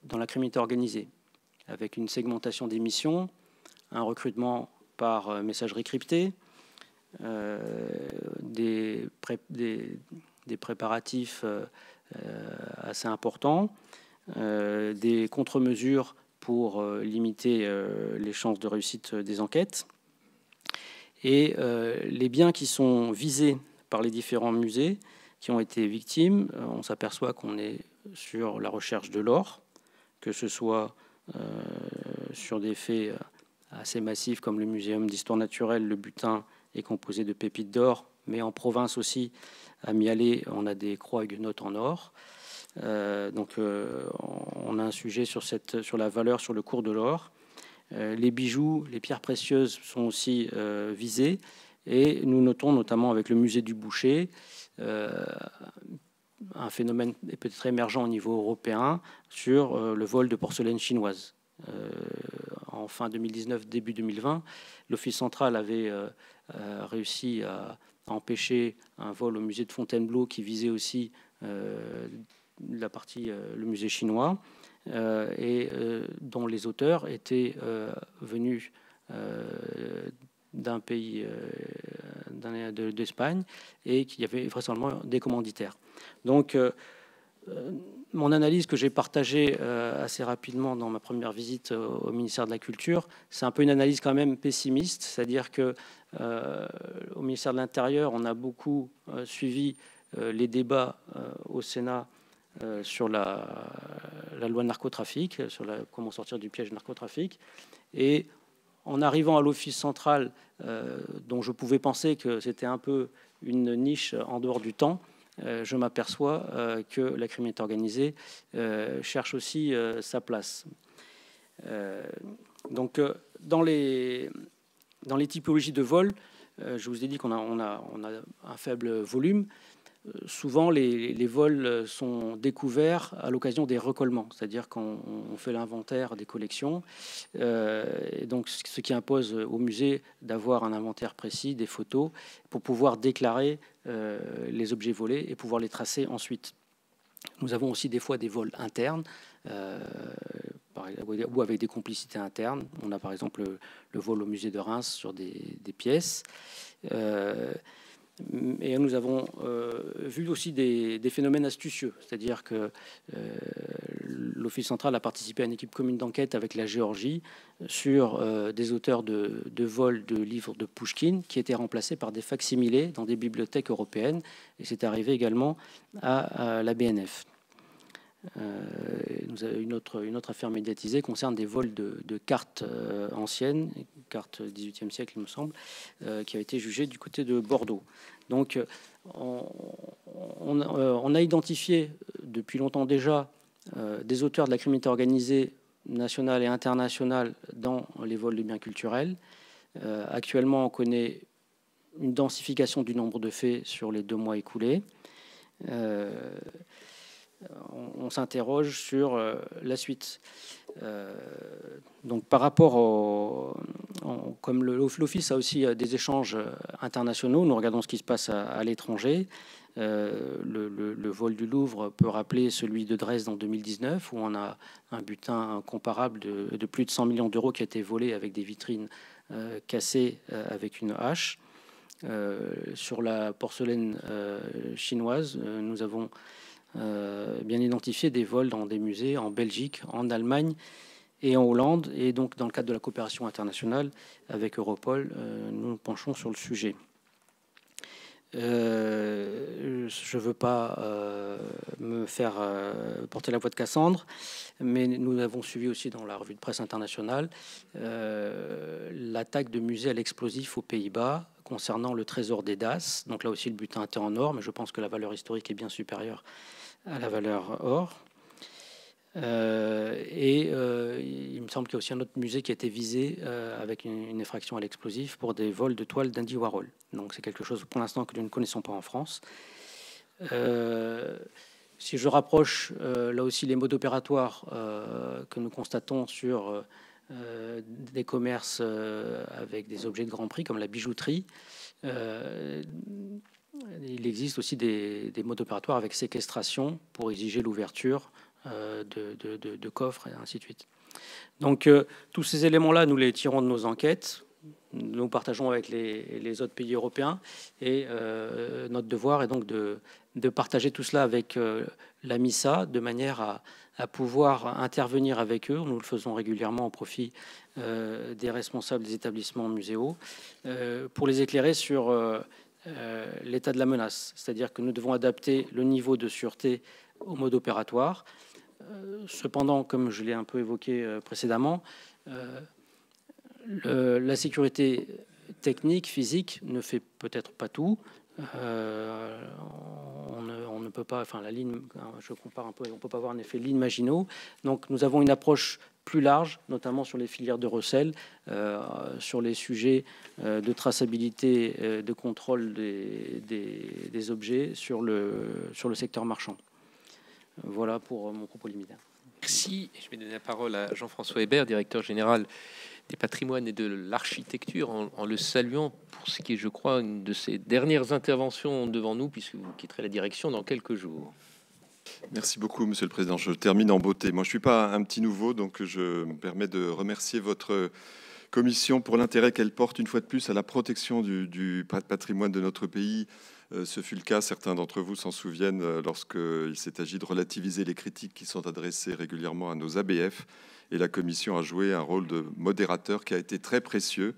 Speaker 5: dans la criminalité organisée, avec une segmentation des missions, un recrutement par messagerie cryptée, des préparatifs assez importants, des contre-mesures pour limiter les chances de réussite des enquêtes. Et les biens qui sont visés par les différents musées qui ont été victimes, on s'aperçoit qu'on est sur la recherche de l'or, que ce soit sur des faits assez massifs comme le Muséum d'histoire naturelle. Le butin est composé de pépites d'or, mais en province aussi, à Mialet, on a des croix huguenotes en or. Donc on a un sujet sur la valeur, sur le cours de l'or. Les bijoux, les pierres précieuses sont aussi visées, et nous notons notamment avec le musée du Boucher un phénomène peut-être émergent au niveau européen sur le vol de porcelaine chinoise. En fin 2019, début 2020, l'Office central avait réussi à empêcher un vol au musée de Fontainebleau qui visait aussi la partie, le musée chinois, et dont les auteurs étaient venus d'un pays d'Espagne, et qu'il y avait vraisemblablement des commanditaires. Donc, mon analyse que j'ai partagée assez rapidement dans ma première visite au ministère de la Culture, c'est un peu une analyse quand même pessimiste, c'est-à-dire que au ministère de l'Intérieur, on a beaucoup suivi les débats au Sénat sur la loi de narcotrafic, sur comment sortir du piège du narcotrafic. Et en arrivant à l'Office central, dont je pouvais penser que c'était un peu une niche en dehors du temps, je m'aperçois que la criminalité organisée cherche aussi sa place. Donc, dans les typologies de vol, je vous ai dit qu'on a un faible volume. souvent, les vols sont découverts à l'occasion des recollements, c'est-à-dire quand on fait l'inventaire des collections. Et donc, ce qui impose au musée d'avoir un inventaire précis, des photos, pour pouvoir déclarer les objets volés et pouvoir les tracer ensuite. Nous avons aussi des fois des vols internes, ou avec des complicités internes. On a par exemple le vol au musée de Reims sur des pièces. Et nous avons vu aussi des phénomènes astucieux, c'est-à-dire que l'Office central a participé à une équipe commune d'enquête avec la Géorgie sur des auteurs de vols de livres de Pouchkine qui étaient remplacés par des facsimilés dans des bibliothèques européennes. Et c'est arrivé également à la BNF. Nous avons une autre affaire médiatisée concerne des vols de cartes anciennes, cartes 18e siècle, il me semble, qui a été jugée du côté de Bordeaux. Donc, on a identifié depuis longtemps déjà des auteurs de la criminalité organisée nationale et internationale dans les vols de biens culturels. Actuellement, on connaît une densification du nombre de faits sur les 2 mois écoulés. On s'interroge sur la suite. Donc, par rapport comme l'Office a aussi des échanges internationaux, nous regardons ce qui se passe à l'étranger. Le vol du Louvre peut rappeler celui de Dresde en 2019, où on a un butin comparable de plus de 100 millions d'euros qui a été volé avec des vitrines cassées avec une hache. Sur la porcelaine chinoise, nous avons bien identifié des vols dans des musées en Belgique, en Allemagne et en Hollande. Et donc, dans le cadre de la coopération internationale avec Europol, nous nous penchons sur le sujet. Je ne veux pas me faire porter la voix de Cassandre, mais nous avons suivi aussi dans la revue de presse internationale l'attaque de musées à l'explosif aux Pays-Bas concernant le trésor des DAS. Donc là aussi, le butin était en or, mais je pense que la valeur historique est bien supérieure à la valeur or. Il me semble qu'il y a aussi un autre musée qui a été visé avec une effraction à l'explosif pour des vols de toiles d'Andy Warhol. Donc c'est quelque chose pour l'instant que nous ne connaissons pas en France. Si je rapproche là aussi les modes opératoires que nous constatons sur des commerces avec des objets de grand prix comme la bijouterie, il existe aussi des modes opératoires avec séquestration pour exiger l'ouverture de coffres et ainsi de suite. Donc tous ces éléments-là, nous les tirons de nos enquêtes, nous partageons avec les autres pays européens et notre devoir est donc de partager tout cela avec la MISA de manière à pouvoir intervenir avec eux. Nous le faisons régulièrement au profit des responsables des établissements muséaux pour les éclairer sur l'état de la menace. C'est-à-dire que nous devons adapter le niveau de sûreté au mode opératoire. Cependant, comme je l'ai un peu évoqué précédemment, la sécurité technique, physique, ne fait peut-être pas tout. On ne peut pas, enfin la ligne, je compare un peu, on ne peut pas avoir un effet ligne Maginot. Donc nous avons une approche plus large, notamment sur les filières de recel, sur les sujets de traçabilité, de contrôle des objets sur le secteur marchand. Voilà pour mon propos liminaire.
Speaker 2: Merci. Je vais donner la parole à Jean-François Hébert, directeur général des patrimoines et de l'architecture, en le saluant pour ce qui est, je crois, une de ses dernières interventions devant nous, puisque vous quitterez la direction dans quelques jours.
Speaker 6: Merci beaucoup, Monsieur le Président. Je termine en beauté. Moi, je ne suis pas un petit nouveau, donc je me permets de remercier votre commission pour l'intérêt qu'elle porte une fois de plus à la protection du patrimoine de notre pays. Ce fut le cas, certains d'entre vous s'en souviennent, lorsqu'il s'est agi de relativiser les critiques qui sont adressées régulièrement à nos ABF. Et la commission a joué un rôle de modérateur qui a été très précieux.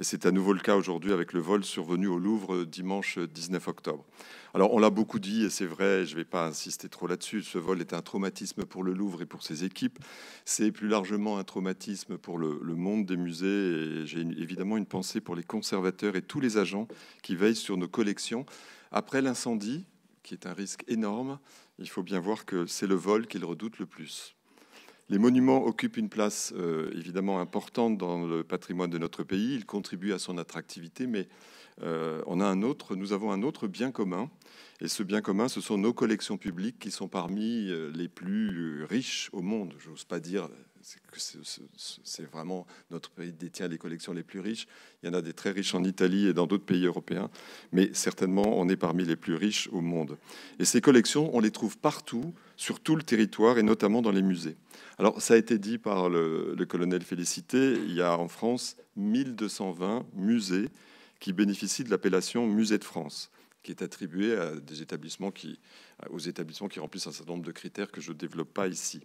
Speaker 6: Et c'est à nouveau le cas aujourd'hui avec le vol survenu au Louvre dimanche 19 octobre. Alors, on l'a beaucoup dit, et c'est vrai, je ne vais pas insister trop là-dessus, ce vol est un traumatisme pour le Louvre et pour ses équipes. C'est plus largement un traumatisme pour le monde des musées. Et j'ai évidemment une pensée pour les conservateurs et tous les agents qui veillent sur nos collections. Après l'incendie, qui est un risque énorme, il faut bien voir que c'est le vol qu'ils redoutent le plus. Les monuments occupent une place évidemment importante dans le patrimoine de notre pays. Ils contribuent à son attractivité, mais nous avons un autre bien commun. Et ce bien commun, ce sont nos collections publiques qui sont parmi les plus riches au monde. Je n'ose pas dire que c'est vraiment notre pays détient les collections les plus riches. Il y en a des très riches en Italie et dans d'autres pays européens, mais certainement on est parmi les plus riches au monde. Et ces collections, on les trouve partout, sur tout le territoire et notamment dans les musées. Alors ça a été dit par le colonel Félicité, il y a en France 1220 musées qui bénéficient de l'appellation Musée de France, qui est attribuée à aux établissements qui remplissent un certain nombre de critères que je ne développe pas ici.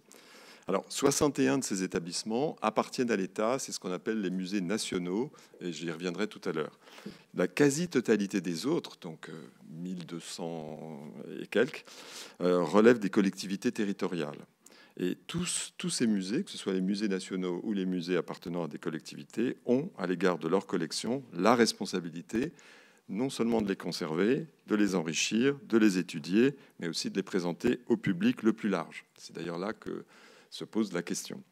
Speaker 6: Alors, 61 de ces établissements appartiennent à l'État, c'est ce qu'on appelle les musées nationaux, et j'y reviendrai tout à l'heure. La quasi-totalité des autres, donc 1200 et quelques, relèvent des collectivités territoriales. Et tous ces musées, que ce soit les musées nationaux ou les musées appartenant à des collectivités, ont, à l'égard de leur collection, la responsabilité non seulement de les conserver, de les enrichir, de les étudier, mais aussi de les présenter au public le plus large. C'est d'ailleurs là que se pose la question.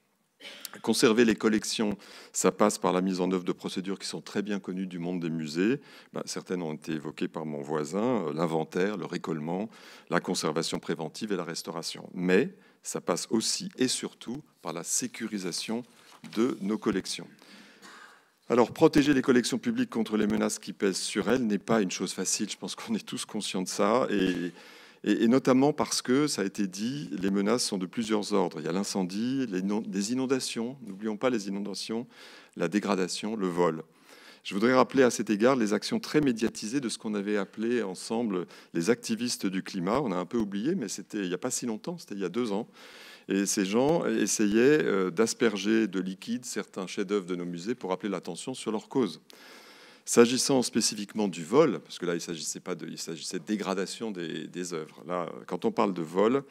Speaker 6: Conserver les collections, ça passe par la mise en œuvre de procédures qui sont très bien connues du monde des musées. Certaines ont été évoquées par mon voisin, l'inventaire, le récolement, la conservation préventive et la restauration. Mais ça passe aussi et surtout par la sécurisation de nos collections. Alors, protéger les collections publiques contre les menaces qui pèsent sur elles n'est pas une chose facile. Je pense qu'on est tous conscients de ça. Et notamment parce que, ça a été dit, les menaces sont de plusieurs ordres. Il y a l'incendie, des inondations, n'oublions pas les inondations, la dégradation, le vol. Je voudrais rappeler à cet égard les actions très médiatisées de ce qu'on avait appelé ensemble les activistes du climat. On a un peu oublié, mais c'était il n'y a pas si longtemps, c'était il y a 2 ans. Et ces gens essayaient d'asperger de liquide certains chefs-d'œuvre de nos musées pour appeler l'attention sur leur cause. S'agissant spécifiquement du vol, parce que là, il s'agissait de dégradation des œuvres. Là, quand on parle de vol,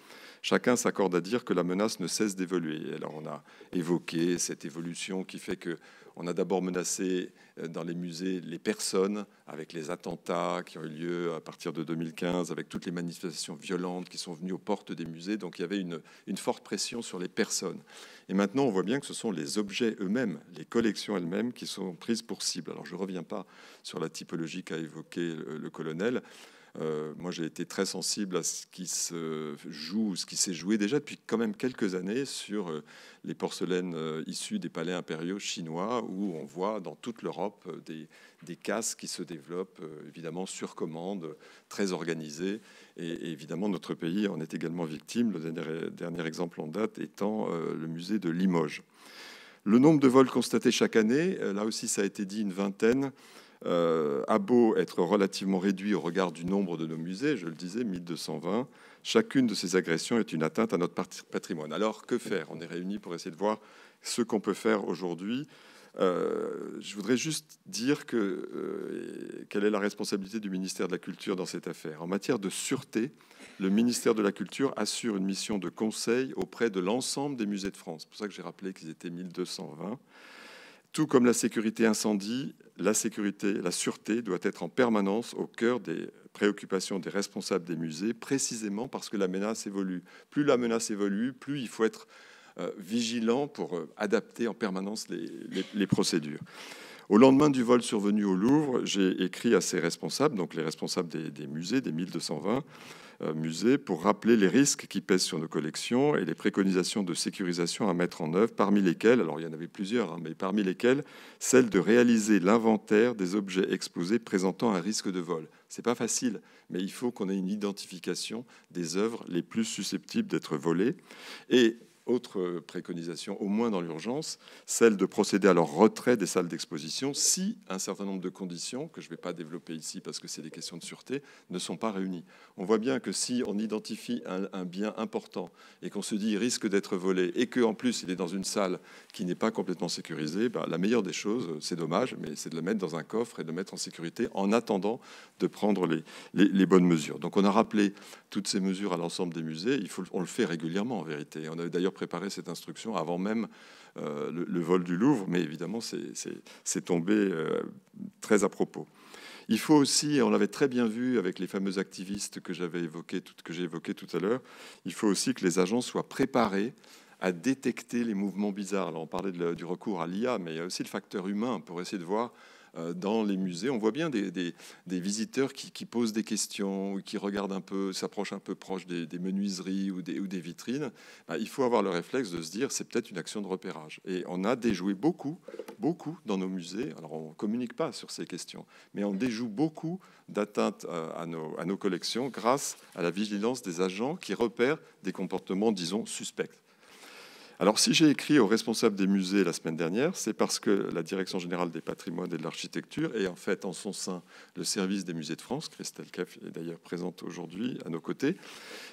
Speaker 6: chacun s'accorde à dire que la menace ne cesse d'évoluer. Alors, on a évoqué cette évolution qui fait que on a d'abord menacé dans les musées les personnes avec les attentats qui ont eu lieu à partir de 2015, avec toutes les manifestations violentes qui sont venues aux portes des musées. Donc il y avait une forte pression sur les personnes. Et maintenant, on voit bien que ce sont les objets eux-mêmes, les collections elles-mêmes qui sont prises pour cible. Alors je ne reviens pas sur la typologie qu'a évoqué le colonel. Moi, j'ai été très sensible à ce qui se joue, ce qui s'est joué déjà depuis quand même quelques années sur les porcelaines issues des palais impériaux chinois, où on voit dans toute l'Europe des casses qui se développent, évidemment sur commande, très organisées. Et évidemment, notre pays en est également victime, le dernier exemple en date étant le musée de Limoges. Le nombre de vols constatés chaque année, là aussi ça a été dit, une vingtaine, a beau être relativement réduit au regard du nombre de nos musées, je le disais, 1220, chacune de ces agressions est une atteinte à notre patrimoine. Alors, que faire? On est réunis pour essayer de voir ce qu'on peut faire aujourd'hui. Je voudrais juste dire quelle est la responsabilité du ministère de la Culture dans cette affaire. En matière de sûreté, le ministère de la Culture assure une mission de conseil auprès de l'ensemble des musées de France. C'est pour ça que j'ai rappelé qu'ils étaient 1220. Tout comme la sécurité incendie, la sûreté doit être en permanence au cœur des préoccupations des responsables des musées, précisément parce que la menace évolue. Plus la menace évolue, plus il faut être vigilant pour adapter en permanence les procédures. Au lendemain du vol survenu au Louvre, j'ai écrit à ces responsables, donc les responsables des musées, des 1220 musées, pour rappeler les risques qui pèsent sur nos collections et les préconisations de sécurisation à mettre en œuvre, parmi lesquelles, alors il y en avait plusieurs, mais parmi lesquelles, celle de réaliser l'inventaire des objets exposés présentant un risque de vol. C'est pas facile, mais il faut qu'on ait une identification des œuvres les plus susceptibles d'être volées. Et autre préconisation, au moins dans l'urgence, celle de procéder à leur retrait des salles d'exposition si un certain nombre de conditions, que je ne vais pas développer ici parce que c'est des questions de sûreté, ne sont pas réunies. On voit bien que si on identifie un bien important et qu'on se dit il risque d'être volé et qu'en plus il est dans une salle qui n'est pas complètement sécurisée, la meilleure des choses, c'est dommage, mais c'est de le mettre dans un coffre et de le mettre en sécurité en attendant de prendre les bonnes mesures. Donc on a rappelé toutes ces mesures à l'ensemble des musées. On le fait régulièrement en vérité. On avait d'ailleurs préparé cette instruction avant même le vol du Louvre, mais évidemment c'est tombé très à propos. Il faut aussi, et on l'avait très bien vu avec les fameux activistes que j'ai évoqués tout à l'heure, il faut aussi que les agents soient préparés à détecter les mouvements bizarres. Alors on parlait du recours à l'IA, mais il y a aussi le facteur humain pour essayer de voir dans les musées. On voit bien des visiteurs qui posent des questions, ou qui regardent un peu, s'approchent un peu proche des menuiseries ou des vitrines. Il faut avoir le réflexe de se dire c'est peut-être une action de repérage. Et on a déjoué beaucoup dans nos musées. Alors on ne communique pas sur ces questions, mais on déjoue beaucoup d'atteintes à nos collections grâce à la vigilance des agents qui repèrent des comportements, disons, suspects. Alors, si j'ai écrit aux responsables des musées la semaine dernière, c'est parce que la Direction générale des patrimoines et de l'architecture et en fait en son sein le service des musées de France, Christelle Keff est d'ailleurs présente aujourd'hui à nos côtés,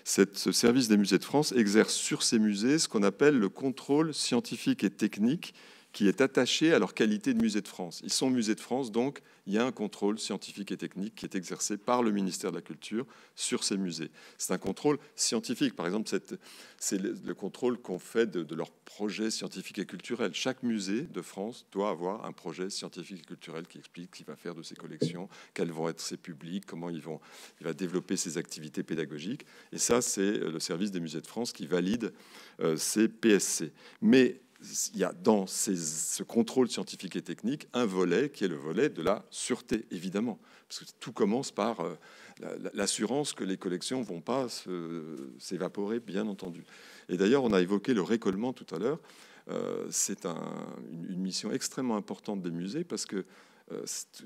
Speaker 6: ce service des musées de France exerce sur ces musées ce qu'on appelle le contrôle scientifique et technique qui est attaché à leur qualité de musée de France. Ils sont musées de France, donc il y a un contrôle scientifique et technique qui est exercé par le ministère de la Culture sur ces musées. C'est un contrôle scientifique. Par exemple, c'est le contrôle qu'on fait de leurs projets scientifiques et culturels. Chaque musée de France doit avoir un projet scientifique et culturel qui explique ce qu'il va faire de ses collections, quels vont être ses publics, comment il va développer ses activités pédagogiques. Et ça, c'est le service des musées de France qui valide ces PSC. Mais il y a dans ce contrôle scientifique et technique un volet qui est le volet de la sûreté, évidemment. Parce que tout commence par l'assurance que les collections ne vont pas s'évaporer, bien entendu. Et d'ailleurs, on a évoqué le récollement tout à l'heure. C'est une mission extrêmement importante des musées parce que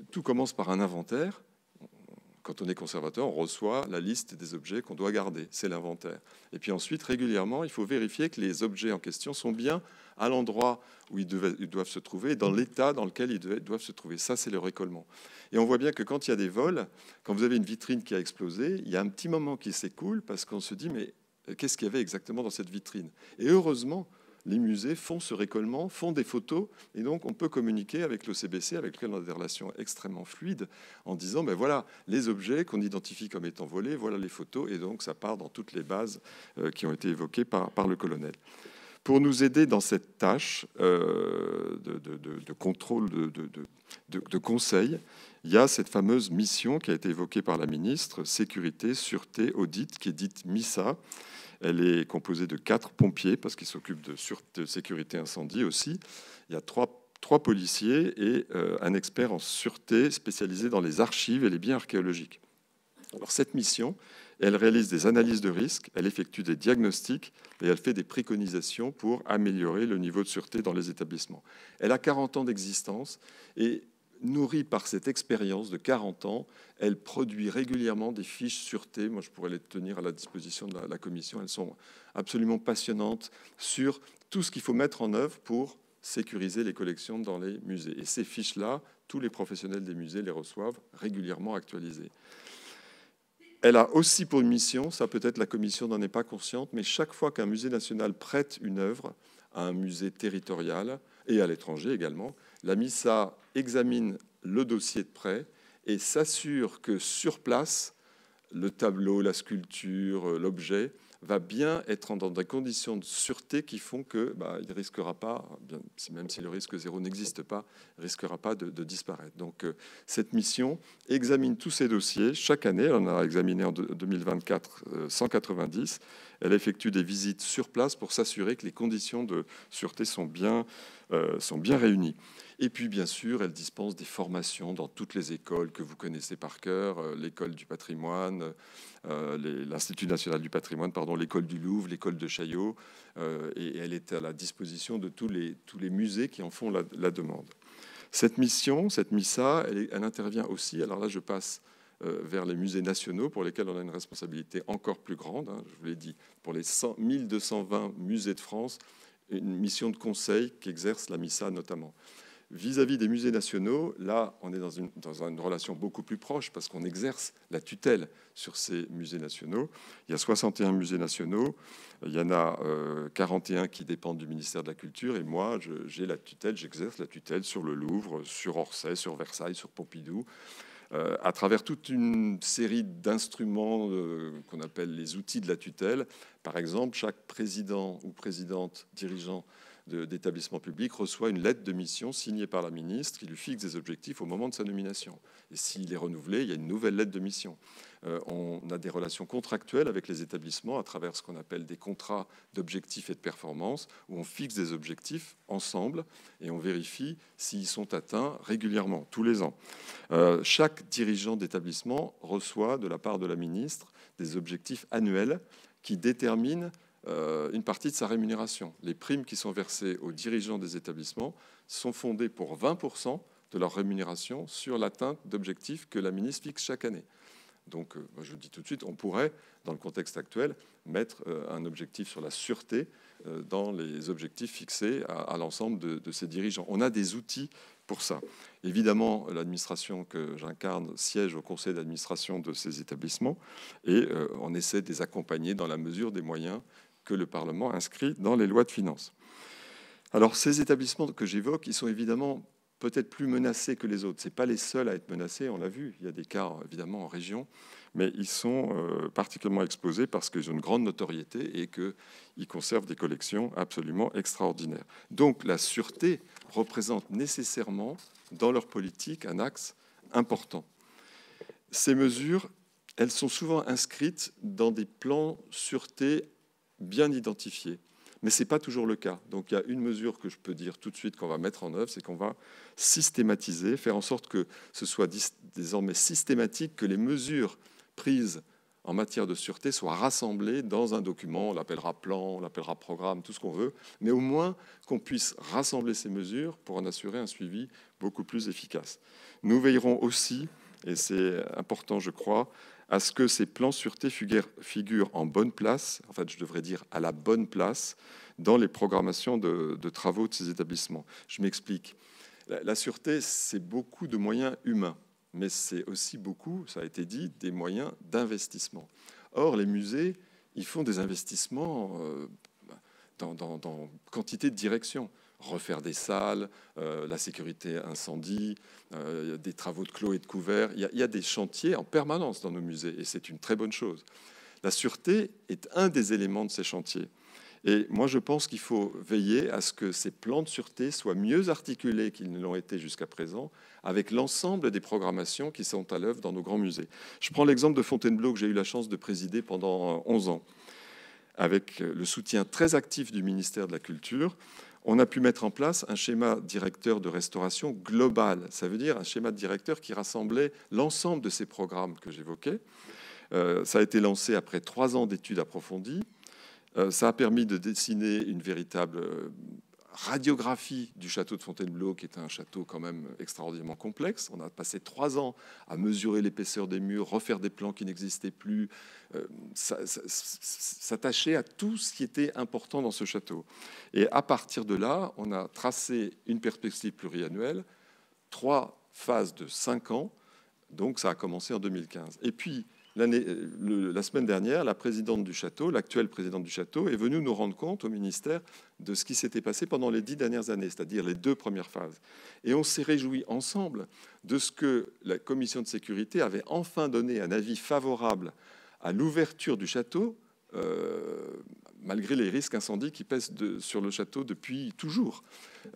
Speaker 6: tout commence par un inventaire. Quand on est conservateur, on reçoit la liste des objets qu'on doit garder. C'est l'inventaire. Et puis ensuite, régulièrement, il faut vérifier que les objets en question sont bien à l'endroit où ils doivent se trouver, dans l'état dans lequel ils doivent se trouver. Ça, c'est le récollement. Et on voit bien que quand il y a des vols, quand vous avez une vitrine qui a explosé, il y a un petit moment qui s'écoule parce qu'on se dit, mais qu'est-ce qu'il y avait exactement dans cette vitrine? Et heureusement, les musées font ce récollement, font des photos, et donc on peut communiquer avec l'OCBC, avec lequel on a des relations extrêmement fluides, en disant, ben voilà, les objets qu'on identifie comme étant volés, voilà les photos, et donc ça part dans toutes les bases qui ont été évoquées par le colonel. Pour nous aider dans cette tâche de contrôle, de conseil, il y a cette fameuse mission qui a été évoquée par la ministre, sécurité, sûreté, audit, qui est dite MISA. Elle est composée de 4 pompiers, parce qu'ils s'occupent de sécurité incendie aussi. Il y a 3 policiers et un expert en sûreté spécialisé dans les archives et les biens archéologiques. Alors, cette mission, elle réalise des analyses de risque, elle effectue des diagnostics et elle fait des préconisations pour améliorer le niveau de sûreté dans les établissements. Elle a 40 ans d'existence et nourrie par cette expérience de 40 ans, elle produit régulièrement des fiches sûreté. Moi, je pourrais les tenir à la disposition de la commission. Elles sont absolument passionnantes sur tout ce qu'il faut mettre en œuvre pour sécuriser les collections dans les musées. Et ces fiches-là, tous les professionnels des musées les reçoivent régulièrement actualisées. Elle a aussi pour mission, ça peut-être la commission n'en est pas consciente, mais chaque fois qu'un musée national prête une œuvre à un musée territorial et à l'étranger également, la MISA examine le dossier de prêt et s'assure que sur place, le tableau, la sculpture, l'objet va bien être dans des conditions de sûreté qui font qu'il ne risquera pas, même si le risque zéro n'existe pas, il ne risquera pas de disparaître. Donc cette mission examine tous ces dossiers. Chaque année, elle en a examiné en 2024 190. Elle effectue des visites sur place pour s'assurer que les conditions de sûreté sont bien réunies. Et puis, bien sûr, elle dispense des formations dans toutes les écoles que vous connaissez par cœur, l'école du patrimoine, l'Institut national du patrimoine, l'école du Louvre, l'école de Chaillot, et elle est à la disposition de tous les musées qui en font la demande. Cette mission, cette MISA, elle intervient aussi, alors là je passe vers les musées nationaux pour lesquels on a une responsabilité encore plus grande, je vous l'ai dit, pour les 1220 musées de France, une mission de conseil qu'exerce la MISA notamment. Vis-à-vis des musées nationaux, là, on est dans une relation beaucoup plus proche parce qu'on exerce la tutelle sur ces musées nationaux. Il y a 61 musées nationaux, il y en a 41 qui dépendent du ministère de la Culture et moi, j'exerce la tutelle sur le Louvre, sur Orsay, sur Versailles, sur Pompidou, à travers toute une série d'instruments qu'on appelle les outils de la tutelle. Par exemple, chaque président ou présidente dirigeant d'établissement public reçoit une lettre de mission signée par la ministre qui lui fixe des objectifs au moment de sa nomination. Et s'il est renouvelé, il y a une nouvelle lettre de mission. On a des relations contractuelles avec les établissements à travers ce qu'on appelle des contrats d'objectifs et de performance, où on fixe des objectifs ensemble et on vérifie s'ils sont atteints régulièrement, tous les ans. Chaque dirigeant d'établissement reçoit de la part de la ministre des objectifs annuels qui déterminent une partie de sa rémunération. Les primes qui sont versées aux dirigeants des établissements sont fondées pour 20% de leur rémunération sur l'atteinte d'objectifs que la ministre fixe chaque année. Donc, je dis tout de suite, on pourrait, dans le contexte actuel, mettre un objectif sur la sûreté dans les objectifs fixés à l'ensemble de ces dirigeants. On a des outils pour ça. Évidemment, l'administration que j'incarne siège au conseil d'administration de ces établissements et on essaie de les accompagner dans la mesure des moyens que le Parlement inscrit dans les lois de finances. Alors, ces établissements que j'évoque, ils sont évidemment peut-être plus menacés que les autres. Ce n'est pas les seuls à être menacés, on l'a vu, il y a des cas évidemment en région, mais ils sont particulièrement exposés parce qu'ils ont une grande notoriété et qu'ils conservent des collections absolument extraordinaires. Donc la sûreté représente nécessairement dans leur politique un axe important. Ces mesures, elles sont souvent inscrites dans des plans sûreté bien identifiés. Mais ce n'est pas toujours le cas. Donc il y a une mesure que je peux dire tout de suite qu'on va mettre en œuvre, c'est qu'on va systématiser, faire en sorte que ce soit désormais systématique, que les mesures prises en matière de sûreté soient rassemblées dans un document, on l'appellera plan, on l'appellera programme, tout ce qu'on veut, mais au moins qu'on puisse rassembler ces mesures pour en assurer un suivi beaucoup plus efficace. Nous veillerons aussi, et c'est important je crois, à ce que ces plans sûreté figurent en bonne place, en fait je devrais dire à la bonne place, dans les programmations de travaux de ces établissements. Je m'explique. La sûreté, c'est beaucoup de moyens humains, mais c'est aussi beaucoup, ça a été dit, des moyens d'investissement. Or, les musées, ils font des investissements dans quantité de directions. Refaire des salles, la sécurité incendie, des travaux de clos et de couverts. Il y a des chantiers en permanence dans nos musées et c'est une très bonne chose. La sûreté est un des éléments de ces chantiers. Et moi, je pense qu'il faut veiller à ce que ces plans de sûreté soient mieux articulés qu'ils ne l'ont été jusqu'à présent avec l'ensemble des programmations qui sont à l'œuvre dans nos grands musées. Je prends l'exemple de Fontainebleau que j'ai eu la chance de présider pendant 11 ans. Avec le soutien très actif du ministère de la Culture, on a pu mettre en place un schéma directeur de restauration global. Ça veut dire un schéma directeur qui rassemblait l'ensemble de ces programmes que j'évoquais. Ça a été lancé après 3 ans d'études approfondies. Ça a permis de dessiner une véritable radiographie du château de Fontainebleau, qui est un château quand même extraordinairement complexe. On a passé 3 ans à mesurer l'épaisseur des murs, refaire des plans qui n'existaient plus, s'attacher à tout ce qui était important dans ce château. Et à partir de là, on a tracé une perspective pluriannuelle, 3 phases de 5 ans, donc ça a commencé en 2015. Et puis, la semaine dernière, la présidente du château, l'actuelle présidente du château, est venue nous rendre compte au ministère de ce qui s'était passé pendant les 10 dernières années, c'est-à-dire les 2 premières phases. Et on s'est réjouis ensemble de ce que la commission de sécurité avait enfin donné un avis favorable à l'ouverture du château, malgré les risques incendies qui pèsent sur le château depuis toujours.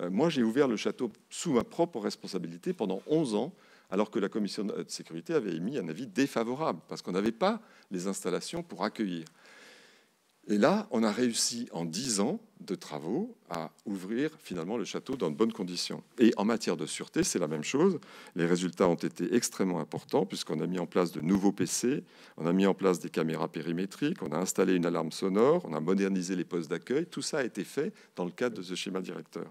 Speaker 6: Moi, j'ai ouvert le château sous ma propre responsabilité pendant 11 ans, alors que la commission de sécurité avait émis un avis défavorable, parce qu'on n'avait pas les installations pour accueillir. Et là, on a réussi en 10 ans de travaux à ouvrir finalement le château dans de bonnes conditions. Et en matière de sûreté, c'est la même chose. Les résultats ont été extrêmement importants, puisqu'on a mis en place de nouveaux PC, on a mis en place des caméras périmétriques, on a installé une alarme sonore, on a modernisé les postes d'accueil. Tout ça a été fait dans le cadre de ce schéma directeur.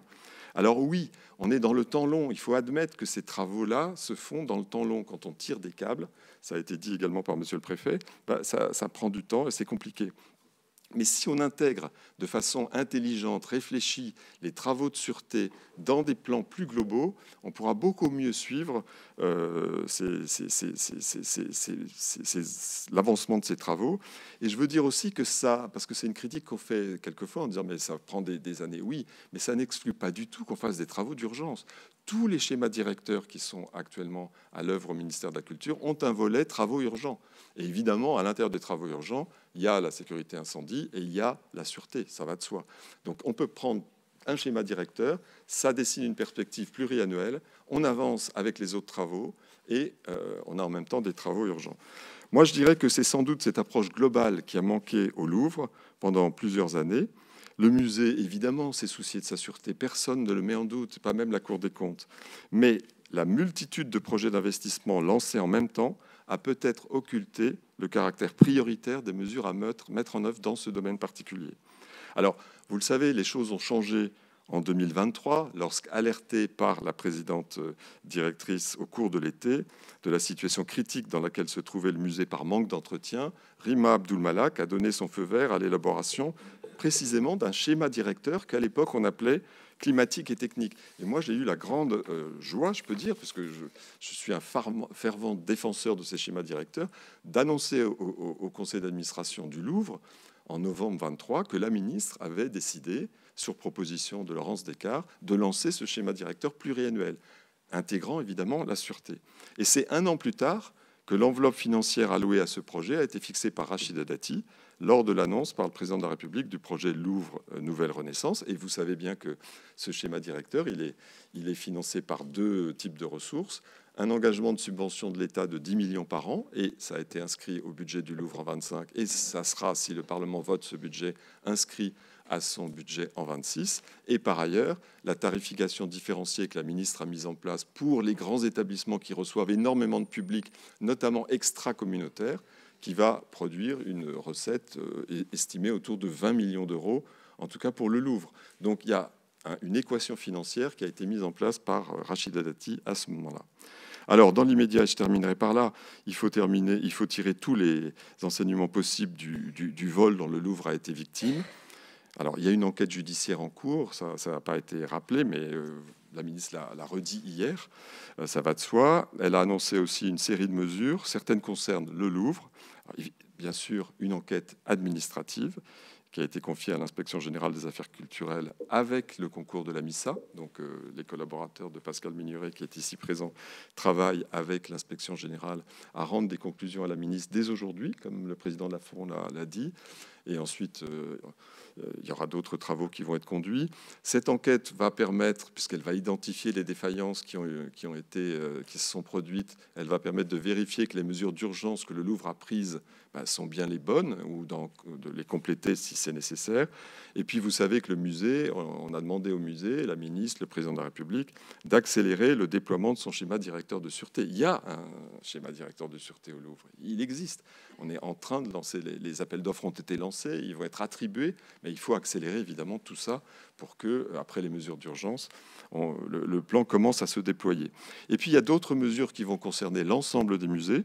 Speaker 6: Alors oui, on est dans le temps long. Il faut admettre que ces travaux-là se font dans le temps long. Quand on tire des câbles, ça a été dit également par monsieur le préfet, ça prend du temps et c'est compliqué. Mais si on intègre de façon intelligente, réfléchie, les travaux de sûreté dans des plans plus globaux, on pourra beaucoup mieux suivre l'avancement de ces travaux. Et je veux dire aussi que ça, parce que c'est une critique qu'on fait quelquefois en disant mais ça prend des années, oui, mais ça n'exclut pas du tout qu'on fasse des travaux d'urgence. Tous les schémas directeurs qui sont actuellement à l'œuvre au ministère de la Culture ont un volet travaux urgents. Et évidemment, à l'intérieur des travaux urgents, il y a la sécurité incendie et il y a la sûreté, ça va de soi. Donc on peut prendre un schéma directeur, ça dessine une perspective pluriannuelle, on avance avec les autres travaux et on a en même temps des travaux urgents. Moi, je dirais que c'est sans doute cette approche globale qui a manqué au Louvre pendant plusieurs années. Le musée, évidemment, s'est soucié de sa sûreté. Personne ne le met en doute, pas même la Cour des comptes. Mais la multitude de projets d'investissement lancés en même temps a peut-être occulté le caractère prioritaire des mesures à mettre en œuvre dans ce domaine particulier. Alors, vous le savez, les choses ont changé en 2023, lorsqu'alertée par la présidente directrice au cours de l'été de la situation critique dans laquelle se trouvait le musée par manque d'entretien, Rima Abdul-Malak a donné son feu vert à l'élaboration précisément d'un schéma directeur qu'à l'époque on appelait climatique et technique. Et moi, j'ai eu la grande joie, je peux dire, parce que je suis un fervent défenseur de ces schémas directeurs, d'annoncer au conseil d'administration du Louvre, en novembre 23, que la ministre avait décidé, sur proposition de Laurence Descartes, de lancer ce schéma directeur pluriannuel, intégrant évidemment la sûreté. Et c'est un an plus tard que l'enveloppe financière allouée à ce projet a été fixée par Rachida Dati lors de l'annonce par le président de la République du projet Louvre Nouvelle Renaissance. Et vous savez bien que ce schéma directeur, il est financé par deux types de ressources. Un engagement de subvention de l'État de 10 millions par an, et ça a été inscrit au budget du Louvre en 25, et ça sera, si le Parlement vote ce budget, inscrit à son budget en 26. Et par ailleurs, la tarification différenciée que la ministre a mise en place pour les grands établissements qui reçoivent énormément de public, notamment extra-communautaire, qui va produire une recette estimée autour de 20 millions d'euros, en tout cas pour le Louvre. Donc il y a une équation financière qui a été mise en place par Rachida Dati à ce moment-là. Alors, dans l'immédiat, je terminerai par là, il faut tirer tous les enseignements possibles du vol dont le Louvre a été victime. Alors, il y a une enquête judiciaire en cours, ça n'a pas été rappelé, mais la ministre l'a redit hier, ça va de soi. Elle a annoncé aussi une série de mesures, certaines concernent le Louvre, alors, bien sûr une enquête administrative, qui a été confiée à l'Inspection générale des affaires culturelles avec le concours de la MISA. Donc les collaborateurs de Pascal Mignoret, qui est ici présent, travaillent avec l'Inspection générale à rendre des conclusions à la ministre dès aujourd'hui, comme le président de la FON l'a dit. Et ensuite, il y aura d'autres travaux qui vont être conduits. Cette enquête va permettre, puisqu'elle va identifier les défaillances qui se sont produites, elle va permettre de vérifier que les mesures d'urgence que le Louvre a prises sont bien les bonnes, ou de les compléter si c'est nécessaire. Et puis, vous savez que le musée, on a demandé au musée, la ministre, le président de la République, d'accélérer le déploiement de son schéma directeur de sûreté. Il y a un schéma directeur de sûreté au Louvre. Il existe. On est en train de lancer, les appels d'offres ont été lancés, ils vont être attribués, mais il faut accélérer évidemment tout ça pour que, après les mesures d'urgence, le plan commence à se déployer. Et puis, il y a d'autres mesures qui vont concerner l'ensemble des musées.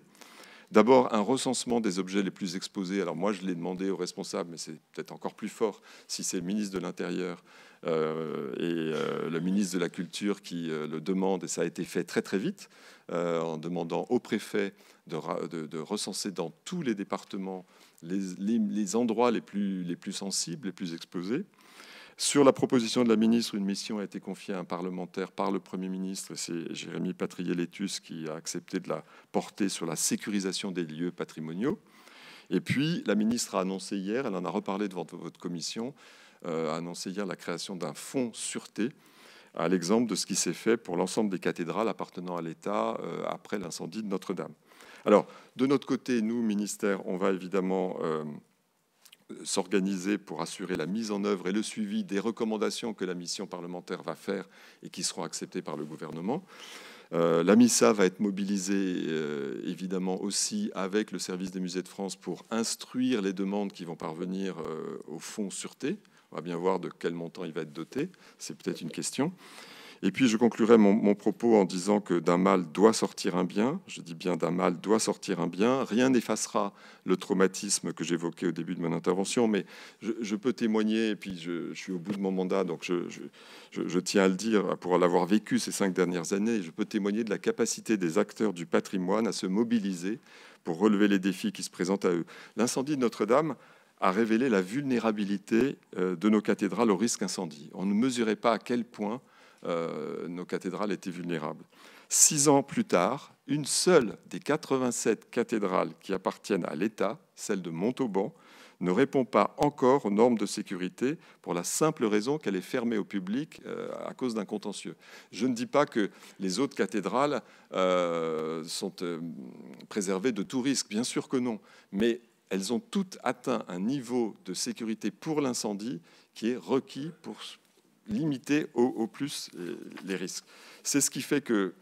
Speaker 6: D'abord, un recensement des objets les plus exposés. Alors moi, je l'ai demandé aux responsables, mais c'est peut-être encore plus fort si c'est le ministre de l'Intérieur et le ministre de la Culture qui le demandent. Et ça a été fait très très vite, en demandant au préfet de recenser dans tous les départements les endroits les plus sensibles, les plus exposés. Sur la proposition de la ministre, une mission a été confiée à un parlementaire par le Premier ministre. C'est Jérémy Patrier-Létus qui a accepté de la porter sur la sécurisation des lieux patrimoniaux. Et puis, la ministre a annoncé hier, elle en a reparlé devant votre commission, a annoncé hier la création d'un fonds sûreté, à l'exemple de ce qui s'est fait pour l'ensemble des cathédrales appartenant à l'État après l'incendie de Notre-Dame. Alors, de notre côté, nous, ministère, on va évidemment s'organiser pour assurer la mise en œuvre et le suivi des recommandations que la mission parlementaire va faire et qui seront acceptées par le gouvernement. La MISA va être mobilisée évidemment aussi avec le service des musées de France pour instruire les demandes qui vont parvenir au fonds sûreté. On va bien voir de quel montant il va être doté, c'est peut-être une question. Et puis je conclurai mon propos en disant que d'un mal doit sortir un bien. Je dis bien d'un mal doit sortir un bien. Rien n'effacera le traumatisme que j'évoquais au début de mon intervention, mais je peux témoigner, et puis je suis au bout de mon mandat, donc je tiens à le dire, pour l'avoir vécu ces 5 dernières années, je peux témoigner de la capacité des acteurs du patrimoine à se mobiliser pour relever les défis qui se présentent à eux. L'incendie de Notre-Dame a révélé la vulnérabilité de nos cathédrales au risque incendie. On ne mesurait pas à quel point nos cathédrales étaient vulnérables. 6 ans plus tard, une seule des 87 cathédrales qui appartiennent à l'État, celle de Montauban, ne répond pas encore aux normes de sécurité pour la simple raison qu'elle est fermée au public à cause d'un contentieux. Je ne dis pas que les autres cathédrales sont préservées de tout risque, bien sûr que non, mais elles ont toutes atteint un niveau de sécurité pour l'incendie qui est requis pour limiter au plus les risques. C'est ce qui fait que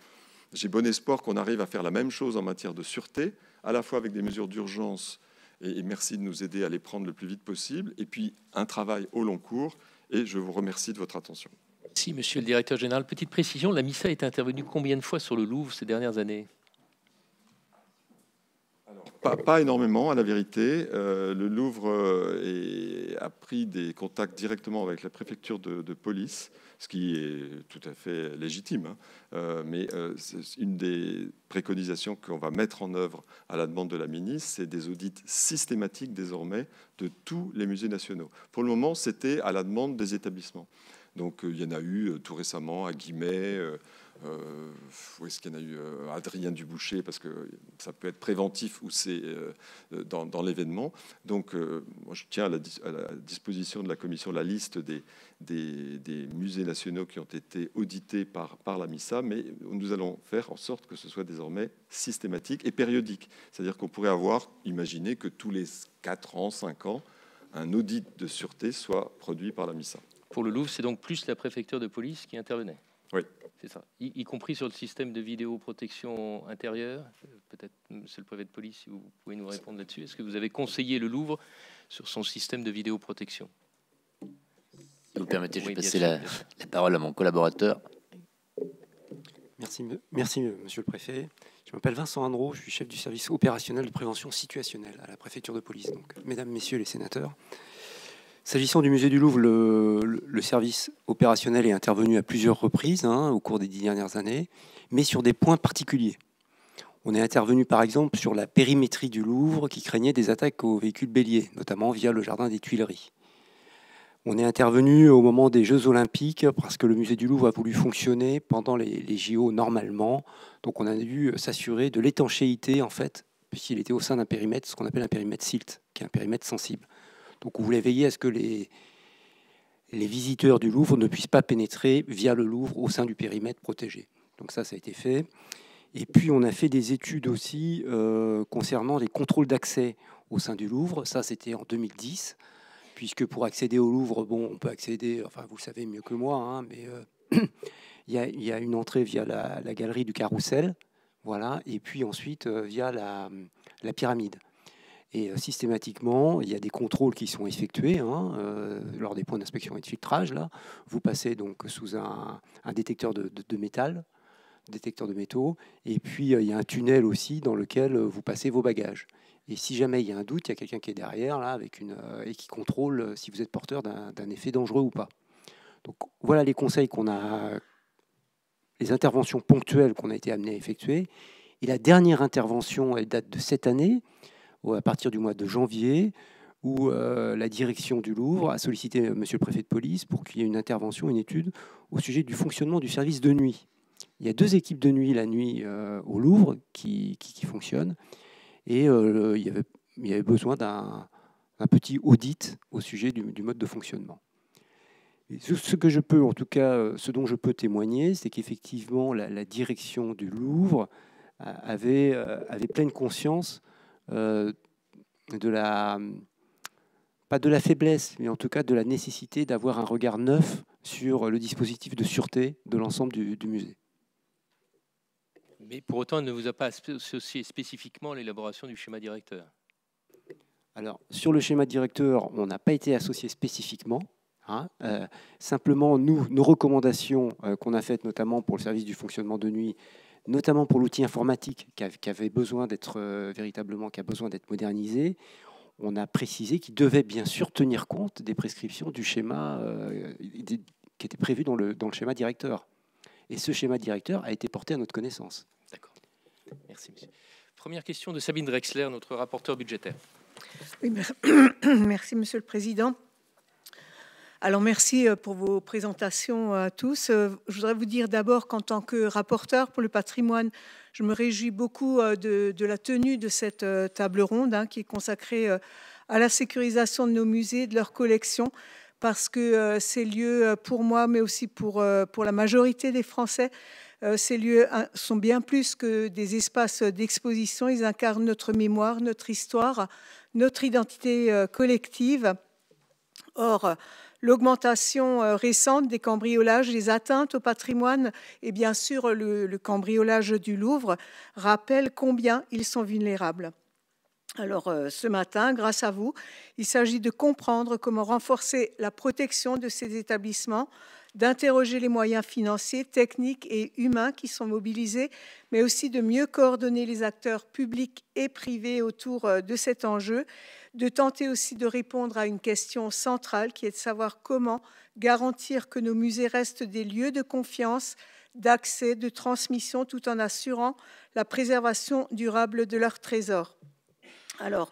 Speaker 6: j'ai bon espoir qu'on arrive à faire la même chose en matière de sûreté, à la fois avec des mesures d'urgence, et merci de nous aider à les prendre le plus vite possible, et puis un travail au long cours, et je vous remercie de votre attention.
Speaker 2: Merci, monsieur le directeur général. Petite précision, la MISA est intervenue combien de fois sur le Louvre ces dernières années?
Speaker 6: Pas énormément, à la vérité. Le Louvre a pris des contacts directement avec la préfecture de police, ce qui est tout à fait légitime. Mais c'est une des préconisations qu'on va mettre en œuvre à la demande de la ministre, c'est des audits systématiques désormais de tous les musées nationaux. Pour le moment, c'était à la demande des établissements. Donc il y en a eu tout récemment à Guimet, où est-ce qu'il y en a eu Adrien Duboucher, parce que ça peut être préventif ou c'est dans l'événement. Donc moi, je tiens à la disposition de la commission la liste des musées nationaux qui ont été audités par la MISA, mais nous allons faire en sorte que ce soit désormais systématique et périodique. C'est-à-dire qu'on pourrait imaginer que tous les 4 ans, 5 ans, un audit de sûreté soit produit par la MISA.
Speaker 2: Pour le Louvre, c'est donc plus la préfecture de police qui intervenait.
Speaker 6: Oui.
Speaker 2: C'est ça, y compris sur le système de vidéoprotection intérieure. Peut-être, monsieur le préfet de police, si vous pouvez nous répondre là-dessus. Est-ce que vous avez conseillé le Louvre sur son système de vidéoprotection?
Speaker 3: Si vous le permettez, je vais passer
Speaker 2: la
Speaker 3: parole à mon collaborateur.
Speaker 7: Merci, monsieur le préfet. Je m'appelle Vincent Andreau, je suis chef du service opérationnel de prévention situationnelle à la préfecture de police. Donc, mesdames, messieurs les sénateurs, s'agissant du musée du Louvre, le service opérationnel est intervenu à plusieurs reprises au cours des 10 dernières années, mais sur des points particuliers. On est intervenu par exemple sur la périmétrie du Louvre qui craignait des attaques aux véhicules béliers, notamment via le jardin des Tuileries. On est intervenu au moment des Jeux Olympiques parce que le musée du Louvre a voulu fonctionner pendant les JO normalement. Donc on a dû s'assurer de l'étanchéité en fait, puisqu'il était au sein d'un périmètre, ce qu'on appelle un périmètre SILT, qui est un périmètre sensible. Donc on voulait veiller à ce que les visiteurs du Louvre ne puissent pas pénétrer via le Louvre au sein du périmètre protégé. Donc ça a été fait. Et puis on a fait des études aussi concernant les contrôles d'accès au sein du Louvre. Ça c'était en 2010, puisque pour accéder au Louvre, bon, on peut accéder, enfin vous le savez mieux que moi, mais il y a une entrée via la galerie du Carrousel, voilà, et puis ensuite via la pyramide. Et systématiquement, il y a des contrôles qui sont effectués lors des points d'inspection et de filtrage. Là, vous passez donc sous un détecteur de métal, détecteur de métaux, et puis il y a un tunnel aussi dans lequel vous passez vos bagages. Et si jamais il y a un doute, il y a quelqu'un qui est derrière là et qui contrôle si vous êtes porteur d'un effet dangereux ou pas. Donc voilà les conseils les interventions ponctuelles qu'on a été amené à effectuer. Et la dernière intervention, elle date de cette année, à partir du mois de janvier, où la direction du Louvre a sollicité monsieur le préfet de police pour qu'il y ait une intervention, une étude au sujet du fonctionnement du service de nuit. Il y a 2 équipes de nuit la nuit au Louvre qui fonctionnent, et il y avait besoin d'un petit audit au sujet du mode de fonctionnement. Et ce que je peux, en tout cas, ce dont je peux témoigner, c'est qu'effectivement la direction du Louvre avait pleine conscience pas de la faiblesse, mais en tout cas de la nécessité d'avoir un regard neuf sur le dispositif de sûreté de l'ensemble du musée.
Speaker 2: Mais pour autant, elle ne vous a pas associé spécifiquement à l'élaboration du schéma directeur?
Speaker 7: Alors, sur le schéma directeur, on n'a pas été associé spécifiquement. Simplement, nos recommandations qu'on a faites, notamment pour le service du fonctionnement de nuit, notamment pour l'outil informatique qui avait besoin d'être véritablement, qui a besoin d'être modernisé, on a précisé qu'il devait bien sûr tenir compte des prescriptions du schéma qui était prévu dans le schéma directeur. Et ce schéma directeur a été porté à notre connaissance.
Speaker 2: D'accord. Merci, monsieur. Première question de Sabine Drexler, notre rapporteur budgétaire.
Speaker 8: Oui, merci, monsieur le président. Alors, merci pour vos présentations à tous. Je voudrais vous dire d'abord qu'en tant que rapporteur pour le patrimoine, je me réjouis beaucoup de la tenue de cette table ronde qui est consacrée à la sécurisation de nos musées et de leurs collections, parce que ces lieux, pour moi, mais aussi pour la majorité des Français, ces lieux sont bien plus que des espaces d'exposition. Ils incarnent notre mémoire, notre histoire, notre identité collective. Or, l'augmentation récente des cambriolages, des atteintes au patrimoine et bien sûr le cambriolage du Louvre rappellent combien ils sont vulnérables. Alors ce matin, grâce à vous, il s'agit de comprendre comment renforcer la protection de ces établissements, d'interroger les moyens financiers, techniques et humains qui sont mobilisés, mais aussi de mieux coordonner les acteurs publics et privés autour de cet enjeu, de tenter aussi de répondre à une question centrale qui est de savoir comment garantir que nos musées restent des lieux de confiance, d'accès, de transmission, tout en assurant la préservation durable de leurs trésors. Alors,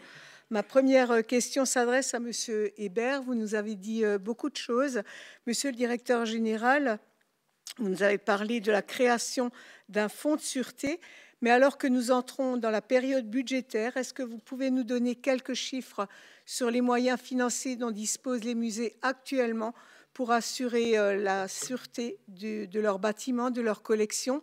Speaker 8: ma première question s'adresse à Monsieur Hébert. Vous nous avez dit beaucoup de choses. Monsieur le directeur général, vous nous avez parlé de la création d'un fonds de sûreté. Mais alors que nous entrons dans la période budgétaire, est-ce que vous pouvez nous donner quelques chiffres sur les moyens financiers dont disposent les musées actuellement pour assurer la sûreté de leurs bâtiments, de leurs collections ?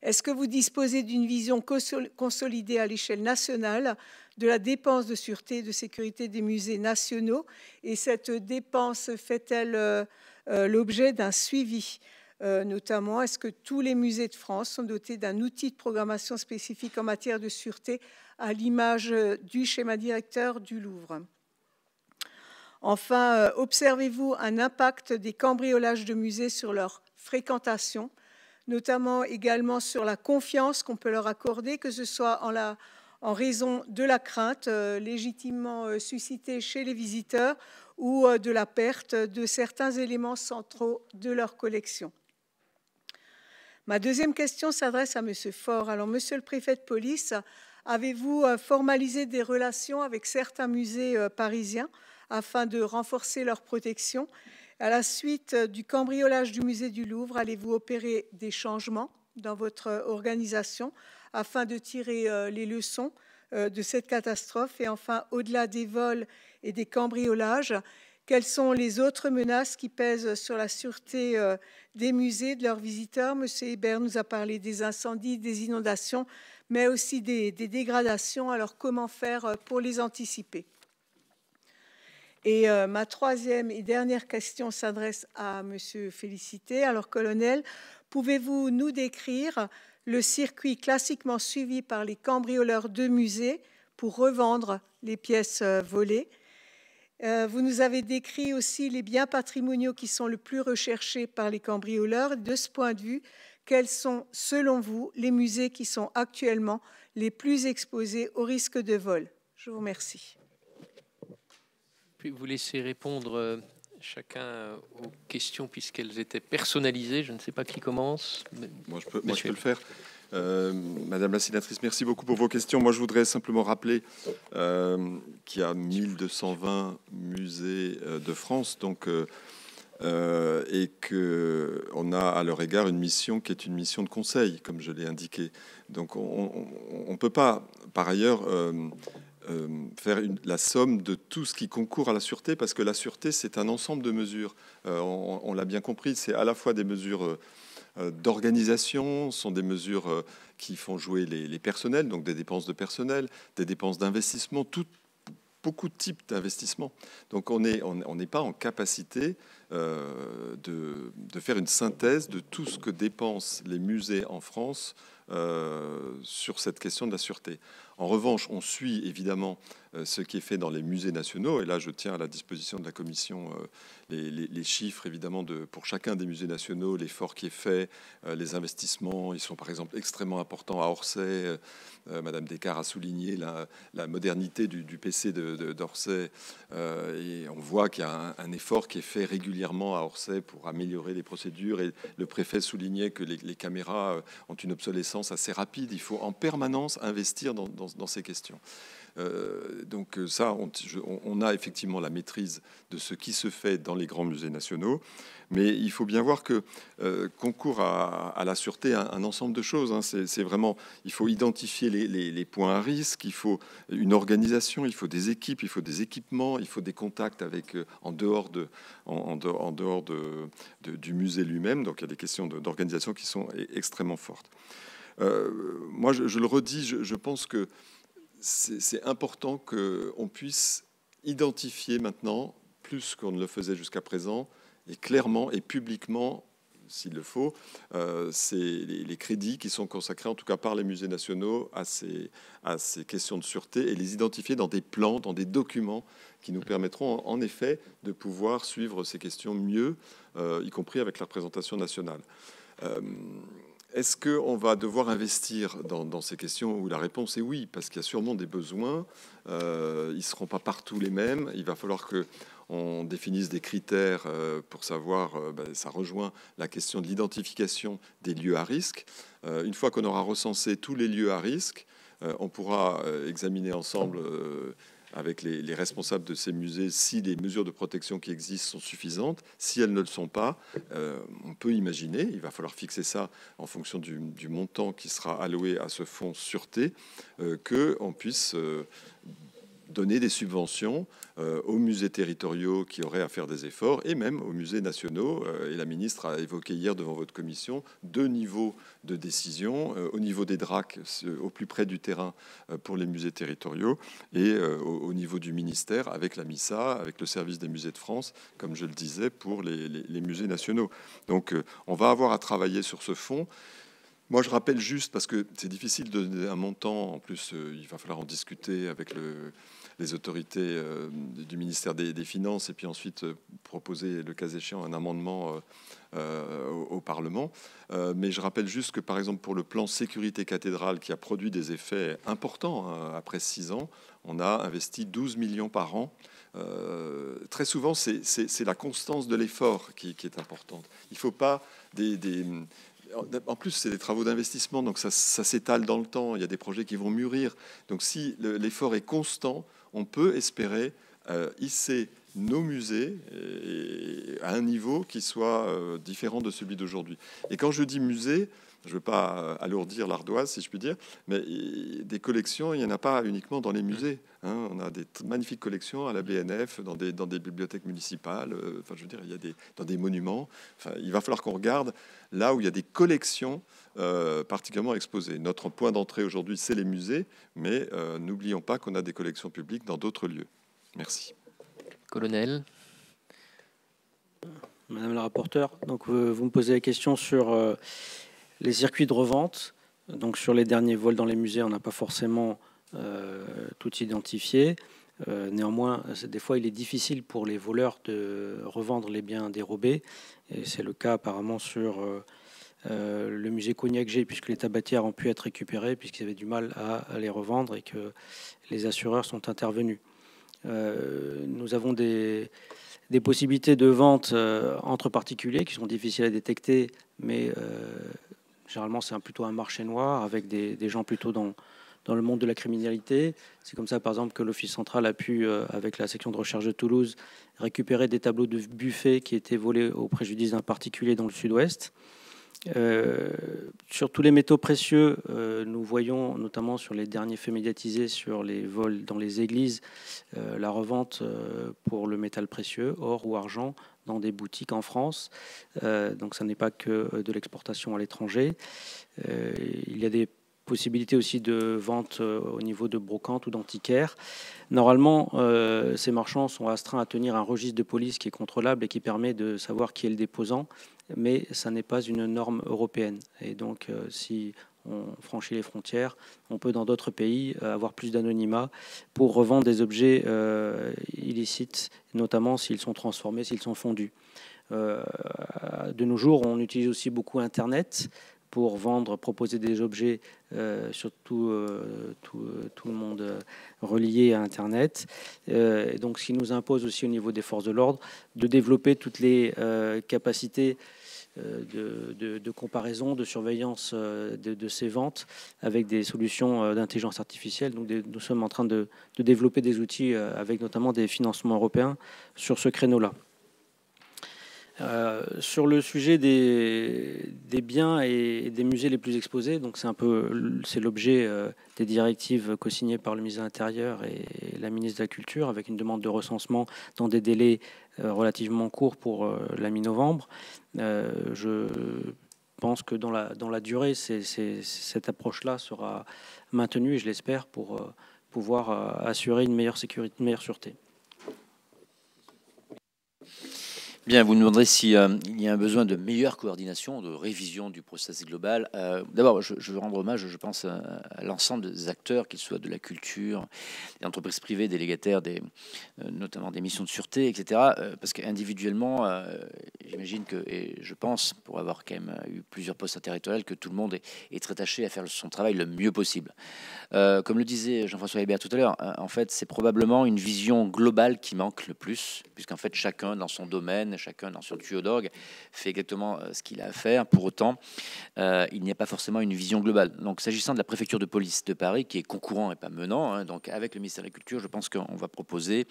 Speaker 8: Est-ce que vous disposez d'une vision consolidée à l'échelle nationale de la dépense de sûreté et de sécurité des musées nationaux? Et cette dépense fait-elle l'objet d'un suivi ? Notamment, est-ce que tous les musées de France sont dotés d'un outil de programmation spécifique en matière de sûreté à l'image du schéma directeur du Louvre? Enfin, observez-vous un impact des cambriolages de musées sur leur fréquentation, notamment également sur la confiance qu'on peut leur accorder, que ce soit en raison de la crainte légitimement suscitée chez les visiteurs ou de la perte de certains éléments centraux de leur collection. Ma deuxième question s'adresse à Monsieur Faure. Alors, Monsieur le préfet de police, avez-vous formalisé des relations avec certains musées parisiens afin de renforcer leur protection? À la suite du cambriolage du musée du Louvre, allez-vous opérer des changements dans votre organisation afin de tirer les leçons de cette catastrophe? Et enfin, au-delà des vols et des cambriolages, quelles sont les autres menaces qui pèsent sur la sûreté des musées, de leurs visiteurs? Monsieur Hébert nous a parlé des incendies, des inondations, mais aussi des dégradations. Alors, comment faire pour les anticiper? Et ma troisième et dernière question s'adresse à Monsieur Félicité. Alors, colonel, pouvez-vous nous décrire le circuit classiquement suivi par les cambrioleurs de musées pour revendre les pièces volées? Vous nous avez décrit aussi les biens patrimoniaux qui sont le plus recherchés par les cambrioleurs. De ce point de vue, quels sont, selon vous, les musées qui sont actuellement les plus exposés au risque de vol? Je vous remercie.
Speaker 2: Puis vous laissez répondre chacun aux questions puisqu'elles étaient personnalisées. Je ne sais pas qui commence.
Speaker 6: Moi, je peux le faire. Madame la sénatrice, merci beaucoup pour vos questions. Moi, je voudrais simplement rappeler qu'il y a 1220 musées de France, donc, et qu'on a à leur égard une mission qui est une mission de conseil, comme je l'ai indiqué. Donc, on ne peut pas, par ailleurs, faire la somme de tout ce qui concourt à la sûreté, parce que la sûreté, c'est un ensemble de mesures. On l'a bien compris, c'est à la fois des mesures d'organisation, sont des mesures qui font jouer les personnels, donc des dépenses de personnel, des dépenses d'investissement, beaucoup de types d'investissements. Donc on n'est pas en capacité de faire une synthèse de tout ce que dépensent les musées en France sur cette question de la sûreté. En revanche, on suit évidemment ce qui est fait dans les musées nationaux, et là je tiens à la disposition de la commission les chiffres évidemment pour chacun des musées nationaux, l'effort qui est fait, les investissements, ils sont par exemple extrêmement importants à Orsay. Madame Descartes a souligné la modernité du PC d'Orsay, et on voit qu'il y a un effort qui est fait régulièrement régulièrement à Orsay pour améliorer les procédures, et le préfet soulignait que les caméras ont une obsolescence assez rapide. Il faut en permanence investir dans ces questions. Donc ça, on a effectivement la maîtrise de ce qui se fait dans les grands musées nationaux, mais il faut bien voir que concourt à la sûreté un ensemble de choses. Hein. C'est vraiment, il faut identifier les points à risque, il faut une organisation, il faut des équipes, il faut des équipements, il faut des contacts avec en dehors du musée lui-même. Donc il y a des questions d'organisation qui sont extrêmement fortes. Moi, je le redis, je pense que c'est important qu'on puisse identifier maintenant, plus qu'on ne le faisait jusqu'à présent, et clairement et publiquement, s'il le faut, c'est les crédits qui sont consacrés, en tout cas par les musées nationaux, à ces questions de sûreté, et les identifier dans des plans, dans des documents qui nous permettront en effet de pouvoir suivre ces questions mieux, y compris avec la représentation nationale. Est-ce qu'on va devoir investir dans ces questions où la réponse est oui, parce qu'il y a sûrement des besoins, ils ne seront pas partout les mêmes, il va falloir qu'on définisse des critères pour savoir, ça rejoint la question de l'identification des lieux à risque. Une fois qu'on aura recensé tous les lieux à risque, on pourra examiner ensemble avec les responsables de ces musées si les mesures de protection qui existent sont suffisantes. Si elles ne le sont pas, on peut imaginer, il va falloir fixer ça en fonction du montant qui sera alloué à ce fonds sûreté, qu'on puisse donner des subventions aux musées territoriaux qui auraient à faire des efforts, et même aux musées nationaux. Et la ministre a évoqué hier devant votre commission 2 niveaux de décision, au niveau des DRAC, au plus près du terrain pour les musées territoriaux, et au niveau du ministère avec la MISA, avec le service des musées de France, comme je le disais, pour les musées nationaux. Donc on va avoir à travailler sur ce fonds. Moi, je rappelle juste, parce que c'est difficile de donner un montant, en plus, il va falloir en discuter avec les autorités du ministère des Finances, et puis ensuite proposer, le cas échéant, un amendement au Parlement. Mais je rappelle juste que, par exemple, pour le plan sécurité cathédrale, qui a produit des effets importants, hein, après 6 ans, on a investi 12 millions par an. Très souvent, c'est la constance de l'effort qui est importante. Il ne faut pas En plus, c'est des travaux d'investissement, donc ça s'étale dans le temps. Il y a des projets qui vont mûrir. Donc si l'effort est constant, on peut espérer hisser nos musées à un niveau qui soit différent de celui d'aujourd'hui. Et quand je dis musée, je ne veux pas alourdir l'ardoise, si je puis dire, mais des collections, il n'y en a pas uniquement dans les musées. Hein. On a des magnifiques collections à la BNF, dans des bibliothèques municipales, enfin, je veux dire, il y a dans des monuments. Enfin, il va falloir qu'on regarde là où il y a des collections particulièrement exposées. Notre point d'entrée aujourd'hui, c'est les musées, mais n'oublions pas qu'on a des collections publiques dans d'autres lieux. Merci.
Speaker 2: Colonel.
Speaker 5: Madame la rapporteure, donc vous me posez la question sur les circuits de revente. Donc sur les derniers vols dans les musées, on n'a pas forcément tout identifié. Néanmoins, des fois, il est difficile pour les voleurs de revendre les biens dérobés. Et c'est le cas apparemment sur le musée Cognac-G, puisque les tabatières ont pu être récupérées, puisqu'ils avaient du mal à les revendre et que les assureurs sont intervenus. Nous avons des possibilités de vente entre particuliers qui sont difficiles à détecter, mais généralement c'est plutôt un marché noir avec des gens plutôt dans le monde de la criminalité. C'est comme ça, par exemple, que l'Office central a pu, avec la section de recherche de Toulouse, récupérer des tableaux de buffet qui étaient volés au préjudice d'un particulier dans le sud-ouest. Sur tous les métaux précieux, nous voyons notamment sur les derniers faits médiatisés sur les vols dans les églises, la revente pour le métal précieux, or ou argent, dans des boutiques en France. Donc ça n'est pas que de l'exportation à l'étranger. Il y a des possibilités aussi de vente au niveau de brocante ou d'antiquaire. Normalement, ces marchands sont astreints à tenir un registre de police qui est contrôlable et qui permet de savoir qui est le déposant, mais ça n'est pas une norme européenne. Et donc, si on franchit les frontières, on peut dans d'autres pays avoir plus d'anonymat pour revendre des objets illicites, notamment s'ils sont transformés, s'ils sont fondus. De nos jours, on utilise aussi beaucoup Internet pour vendre, proposer des objets, surtout tout le monde relié à Internet. Et donc, ce qui nous impose aussi au niveau des forces de l'ordre de développer toutes les capacités de comparaison, de surveillance de ces ventes avec des solutions d'intelligence artificielle. Donc, nous sommes en train de développer des outils avec notamment des financements européens sur ce créneau-là. Sur le sujet des biens et des musées les plus exposés, donc c'est l'objet des directives co-signées par le ministre de l'Intérieur et la ministre de la Culture, avec une demande de recensement dans des délais relativement courts pour la mi-novembre. Je pense que dans la durée, cette approche-là sera maintenue, et je l'espère, pour pouvoir assurer une meilleure sécurité, une meilleure sûreté.
Speaker 3: Bien, vous nous demanderez s'il y a un besoin de meilleure coordination, de révision du process global. D'abord, je veux rendre hommage, je pense, à l'ensemble des acteurs, qu'ils soient de la culture, des entreprises privées, délégataires, notamment des missions de sûreté, etc. Parce qu'individuellement, j'imagine que, et je pense, pour avoir quand même eu plusieurs postes interterritoriaux, que tout le monde est très attaché à faire son travail le mieux possible. Comme le disait Jean-François Hébert tout à l'heure, en fait, c'est probablement une vision globale qui manque le plus, puisqu'en fait, chacun dans son domaine, chacun dans son tuyau d'orgue fait exactement ce qu'il a à faire. Pour autant, il n'y a pas forcément une vision globale. Donc, s'agissant de la préfecture de police de Paris, qui est concurrent et pas menant, donc avec le ministère de la Culture, je pense qu'on va proposer,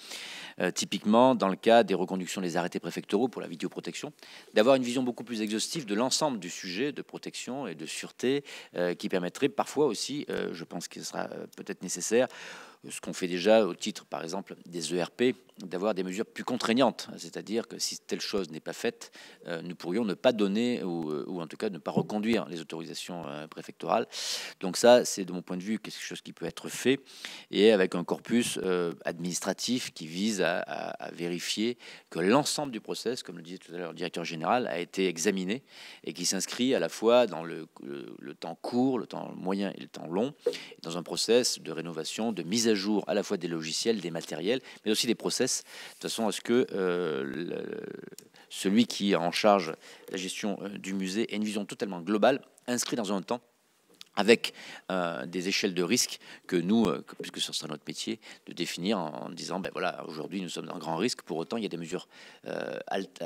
Speaker 3: typiquement, dans le cas des reconductions des arrêtés préfectoraux pour la vidéoprotection, d'avoir une vision beaucoup plus exhaustive de l'ensemble du sujet de protection et de sûreté, qui permettrait parfois aussi, je pense qu'il sera peut-être nécessaire, ce qu'on fait déjà au titre, par exemple, des ERP, d'avoir des mesures plus contraignantes. C'est-à-dire que si telle chose n'est pas faite, nous pourrions ne pas donner ou en tout cas ne pas reconduire les autorisations préfectorales. Donc ça, c'est de mon point de vue quelque chose qui peut être fait et avec un corpus administratif qui vise à vérifier que l'ensemble du process, comme le disait tout à l'heure le directeur général, a été examiné et qui s'inscrit à la fois dans le temps court, le temps moyen et le temps long, dans un process de rénovation, de mise à jour à la fois des logiciels, des matériels, mais aussi des process, de façon à ce que celui qui est en charge de la gestion du musée ait une vision totalement globale, inscrite dans un temps, avec des échelles de risque que nous, puisque ce sera notre métier, de définir en disant, ben voilà, aujourd'hui nous sommes dans un grand risque, pour autant il y a des mesures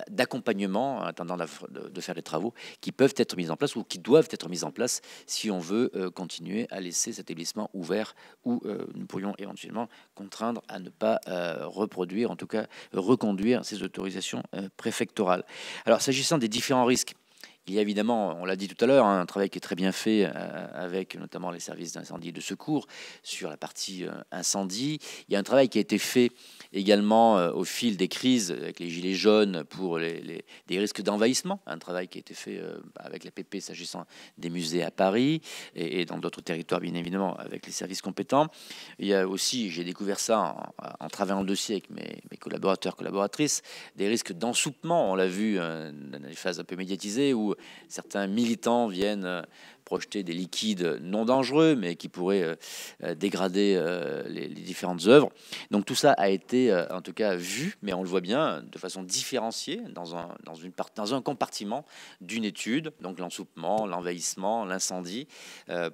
Speaker 3: d'accompagnement en attendant de faire les travaux qui peuvent être mises en place ou qui doivent être mises en place si on veut continuer à laisser cet établissement ouvert ou nous pourrions éventuellement contraindre à ne pas reproduire, en tout cas reconduire ces autorisations préfectorales. Alors s'agissant des différents risques, il y a évidemment, on l'a dit tout à l'heure, un travail qui est très bien fait avec notamment les services d'incendie et de secours sur la partie incendie. Il y a un travail qui a été fait également au fil des crises avec les gilets jaunes pour des risques d'envahissement. Un travail qui a été fait avec la PP s'agissant des musées à Paris et dans d'autres territoires, bien évidemment, avec les services compétents. Il y a aussi, j'ai découvert ça en travaillant le dossier avec mes collaborateurs, collaboratrices, des risques d'ensoupement. On l'a vu dans les phases un peu médiatisées où certains militants viennent projeter des liquides non dangereux, mais qui pourraient dégrader les différentes œuvres. Donc tout ça a été en tout cas vu, mais on le voit bien, de façon différenciée dans un compartiment d'une étude, donc l'ensoupement, l'envahissement, l'incendie.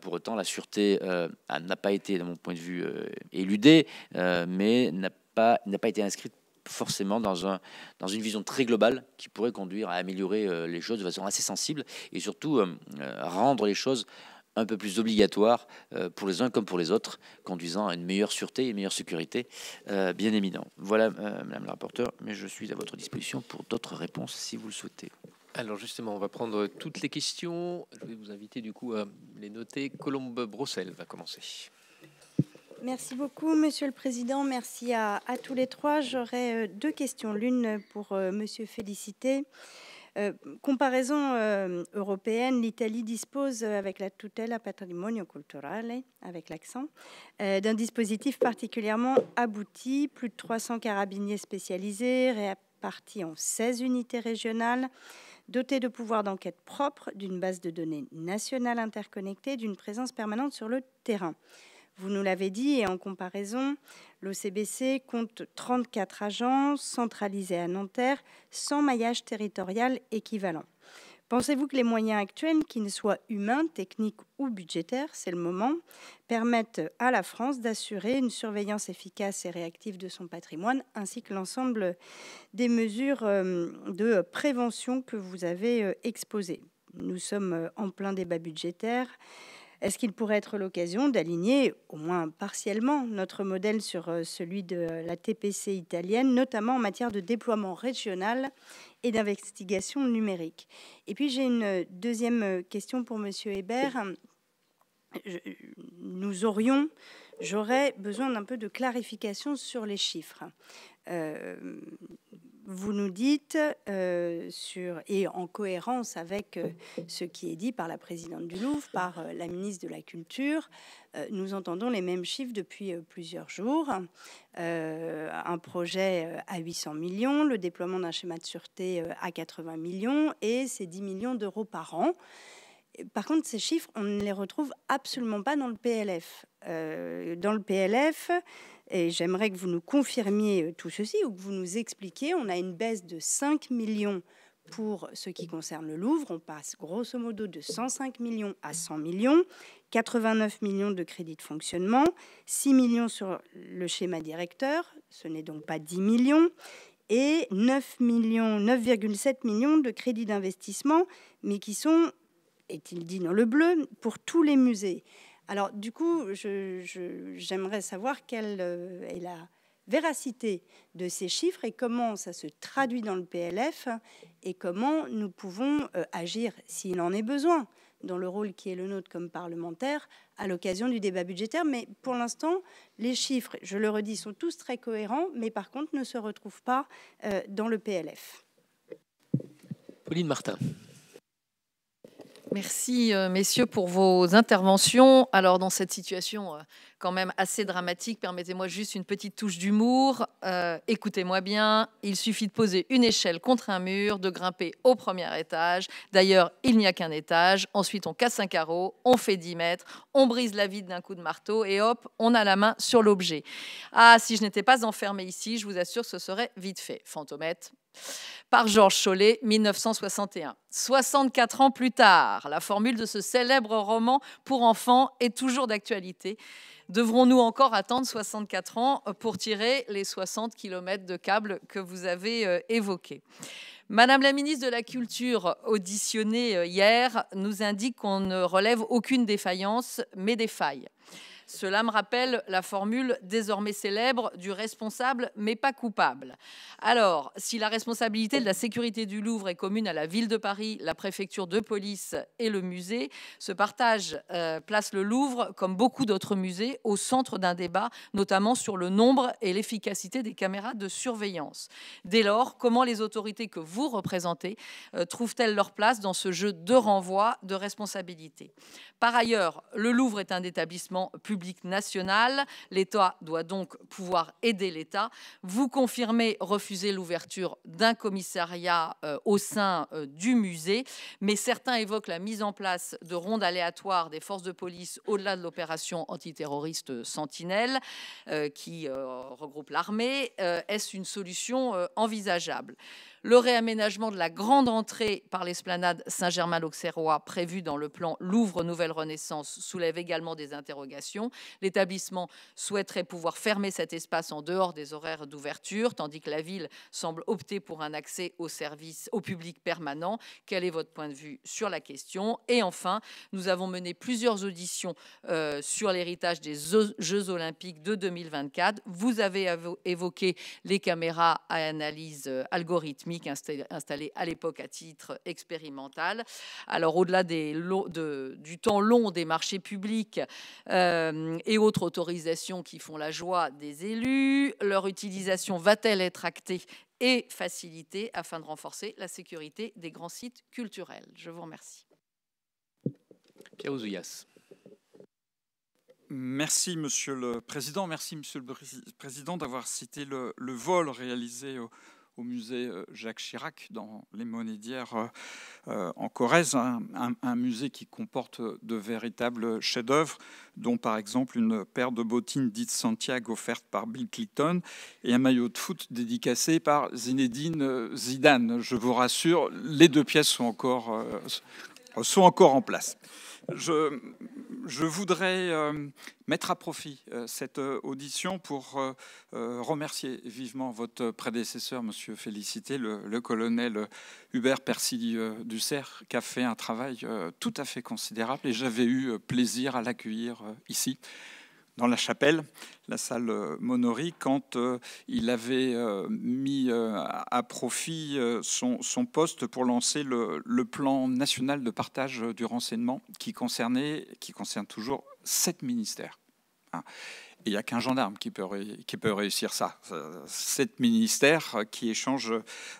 Speaker 3: Pour autant, la sûreté n'a pas été, de mon point de vue, éludée, mais n'a pas été inscrite forcément dans une vision très globale qui pourrait conduire à améliorer les choses de façon assez sensible et surtout rendre les choses un peu plus obligatoires pour les uns comme pour les autres, conduisant à une meilleure sûreté et une meilleure sécurité, bien évident. Voilà, Madame la rapporteure, mais je suis à votre disposition pour d'autres réponses si vous le souhaitez.
Speaker 2: Alors justement, on va prendre toutes les questions. Je vais vous inviter du coup à les noter. Colombe Brossel va commencer.
Speaker 9: Merci beaucoup, Monsieur le Président. Merci à tous les trois. J'aurais deux questions. L'une pour Monsieur Félicité. Comparaison européenne, l'Italie dispose, avec la tutela patrimonio culturale, avec l'accent, d'un dispositif particulièrement abouti. Plus de 300 carabiniers spécialisés, répartis en 16 unités régionales, dotés de pouvoirs d'enquête propres, d'une base de données nationale interconnectée, d'une présence permanente sur le terrain. Vous nous l'avez dit, et en comparaison, l'OCBC compte 34 agences centralisées à Nanterre, sans maillage territorial équivalent. Pensez-vous que les moyens actuels, qu'ils soient humains, techniques ou budgétaires, c'est le moment, permettent à la France d'assurer une surveillance efficace et réactive de son patrimoine, ainsi que l'ensemble des mesures de prévention que vous avez exposées? Nous sommes en plein débat budgétaire. Est-ce qu'il pourrait être l'occasion d'aligner, au moins partiellement, notre modèle sur celui de la TPC italienne, notamment en matière de déploiement régional et d'investigation numérique? Et puis j'ai une deuxième question pour Monsieur Hébert. J'aurais besoin d'un peu de clarification sur les chiffres. Vous nous dites, et en cohérence avec ce qui est dit par la présidente du Louvre, par la ministre de la Culture, nous entendons les mêmes chiffres depuis plusieurs jours. Un projet à 800 millions, le déploiement d'un schéma de sûreté à 80 millions, et c'est 10 millions d'euros par an. Par contre, ces chiffres, on ne les retrouve absolument pas dans le PLF. Dans le PLF, et j'aimerais que vous nous confirmiez tout ceci, ou que vous nous expliquiez, on a une baisse de 5 millions pour ce qui concerne le Louvre. On passe grosso modo de 105 millions à 100 millions, 89 millions de crédits de fonctionnement, 6 millions sur le schéma directeur, ce n'est donc pas 10 millions, et 9,7 millions de crédits d'investissement, mais qui sont, est-il dit dans le bleu, pour tous les musées. Alors, du coup, j'aimerais savoir quelle est la véracité de ces chiffres et comment ça se traduit dans le PLF et comment nous pouvons agir, s'il en est besoin, dans le rôle qui est le nôtre comme parlementaire, à l'occasion du débat budgétaire. Mais pour l'instant, les chiffres, je le redis, sont tous très cohérents, mais par contre ne se retrouvent pas dans le PLF.
Speaker 2: Pauline Martin.
Speaker 10: Merci, messieurs, pour vos interventions. Alors, dans cette situation quand même assez dramatique, permettez-moi juste une petite touche d'humour. Écoutez-moi bien, il suffit de poser une échelle contre un mur, de grimper au premier étage. D'ailleurs, il n'y a qu'un étage. Ensuite, on casse un carreau, on fait 10 mètres, on brise la vitre d'un coup de marteau et hop, on a la main sur l'objet. Ah, si je n'étais pas enfermée ici, je vous assure que ce serait vite fait. Fantomètre. Par Georges Chollet, 1961. 64 ans plus tard, la formule de ce célèbre roman pour enfants est toujours d'actualité. Devrons-nous encore attendre 64 ans pour tirer les 60 km de câbles que vous avez évoqués? Madame la ministre de la Culture, auditionnée hier, nous indique qu'on ne relève aucune défaillance, mais des failles. Cela me rappelle la formule désormais célèbre du responsable mais pas coupable. Alors, si la responsabilité de la sécurité du Louvre est commune à la ville de Paris, la préfecture de police et le musée, ce partage place le Louvre, comme beaucoup d'autres musées, au centre d'un débat, notamment sur le nombre et l'efficacité des caméras de surveillance. Dès lors, comment les autorités que vous représentez trouvent-elles leur place dans ce jeu de renvoi de responsabilité? Par ailleurs, le Louvre est un établissement public national. L'État doit donc pouvoir aider l'État. Vous confirmez refuser l'ouverture d'un commissariat au sein du musée, mais certains évoquent la mise en place de rondes aléatoires des forces de police au-delà de l'opération antiterroriste Sentinelle qui regroupe l'armée. Est-ce une solution envisageable? Le réaménagement de la grande entrée par l'esplanade Saint-Germain-l'Auxerrois prévu dans le plan Louvre Nouvelle Renaissance soulève également des interrogations. L'établissement souhaiterait pouvoir fermer cet espace en dehors des horaires d'ouverture, tandis que la ville semble opter pour un accès aux services au public permanent. Quel est votre point de vue sur la question? Et enfin, nous avons mené plusieurs auditions sur l'héritage des Jeux Olympiques de 2024. Vous avez évoqué les caméras à analyse algorithmique installé à l'époque à titre expérimental. Alors, au-delà du temps long des marchés publics et autres autorisations qui font la joie des élus, leur utilisation va-t-elle être actée et facilitée afin de renforcer la sécurité des grands sites culturels? Je vous remercie.
Speaker 2: Pierre Ouzoulias.
Speaker 11: Merci, Monsieur le Président. Merci, Monsieur le Président, d'avoir cité le vol réalisé au musée Jacques Chirac dans les Monédières en Corrèze, un musée qui comporte de véritables chefs-d'œuvre, dont par exemple une paire de bottines dites Santiago offerte par Bill Clinton et un maillot de foot dédicacé par Zinedine Zidane. Je vous rassure, les deux pièces sont encore en place. Je voudrais mettre à profit cette audition pour remercier vivement votre prédécesseur, Monsieur Félicité, le colonel Hubert Percy-Dussert, qui a fait un travail tout à fait considérable, et j'avais eu plaisir à l'accueillir ici, dans la chapelle, la salle Monory, quand il avait mis à profit son poste pour lancer le plan national de partage du renseignement qui concerne toujours 7 ministères. Et il n'y a qu'un gendarme qui peut réussir ça. 7 ministères qui échangent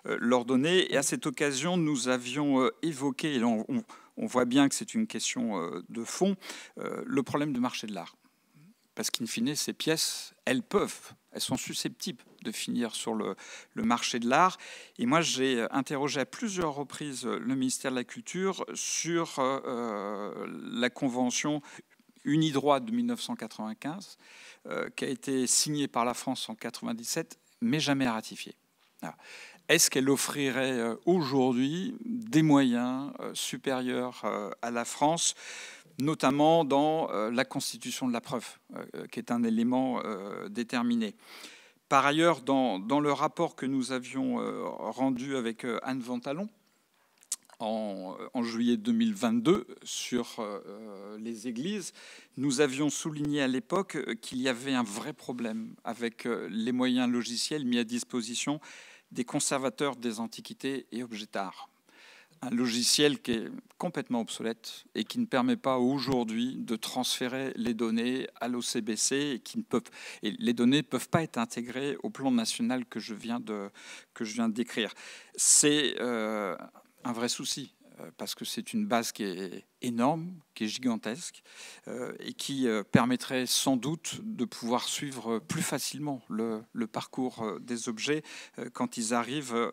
Speaker 11: leurs données. Et à cette occasion, nous avions évoqué, et on voit bien que c'est une question de fond, le problème du marché de l'art. Parce qu'in fine, ces pièces, elles sont susceptibles de finir sur le marché de l'art. Et moi, j'ai interrogé à plusieurs reprises le ministère de la Culture sur la convention Unidroit de 1995, qui a été signée par la France en 1997, mais jamais ratifiée. Est-ce qu'elle offrirait aujourd'hui des moyens supérieurs à la France, notamment dans la constitution de la preuve, qui est un élément déterminé. Par ailleurs, dans le rapport que nous avions rendu avec Anne Ventalon en juillet 2022 sur les églises, nous avions souligné à l'époque qu'il y avait un vrai problème avec les moyens logiciels mis à disposition des conservateurs des antiquités et objets d'art. Un logiciel qui est complètement obsolète et qui ne permet pas aujourd'hui de transférer les données à l'OCBC et les données ne peuvent pas être intégrées au plan national que je viens de décrire. C'est un vrai souci parce que c'est une base qui est énorme, qui est gigantesque et qui permettrait sans doute de pouvoir suivre plus facilement le parcours des objets quand ils arrivent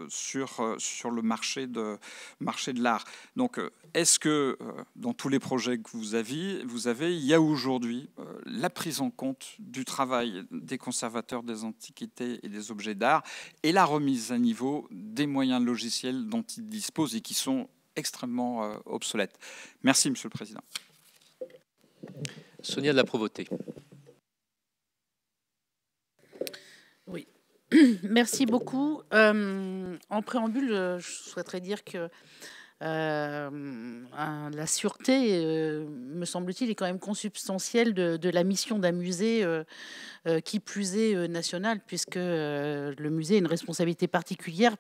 Speaker 11: sur le marché de l'art. Donc, est-ce que dans tous les projets que vous avez, il y a aujourd'hui la prise en compte du travail des conservateurs des antiquités et des objets d'art et la remise à niveau des moyens logiciels dont ils disposent et qui sont extrêmement obsolète. Merci, Monsieur le Président.
Speaker 2: Sonia de la Provoté.
Speaker 12: Oui, merci beaucoup. En préambule, je souhaiterais dire que la sûreté, me semble-t-il, est quand même consubstantielle de la mission d'un musée, qui plus est national, puisque le musée a une responsabilité particulière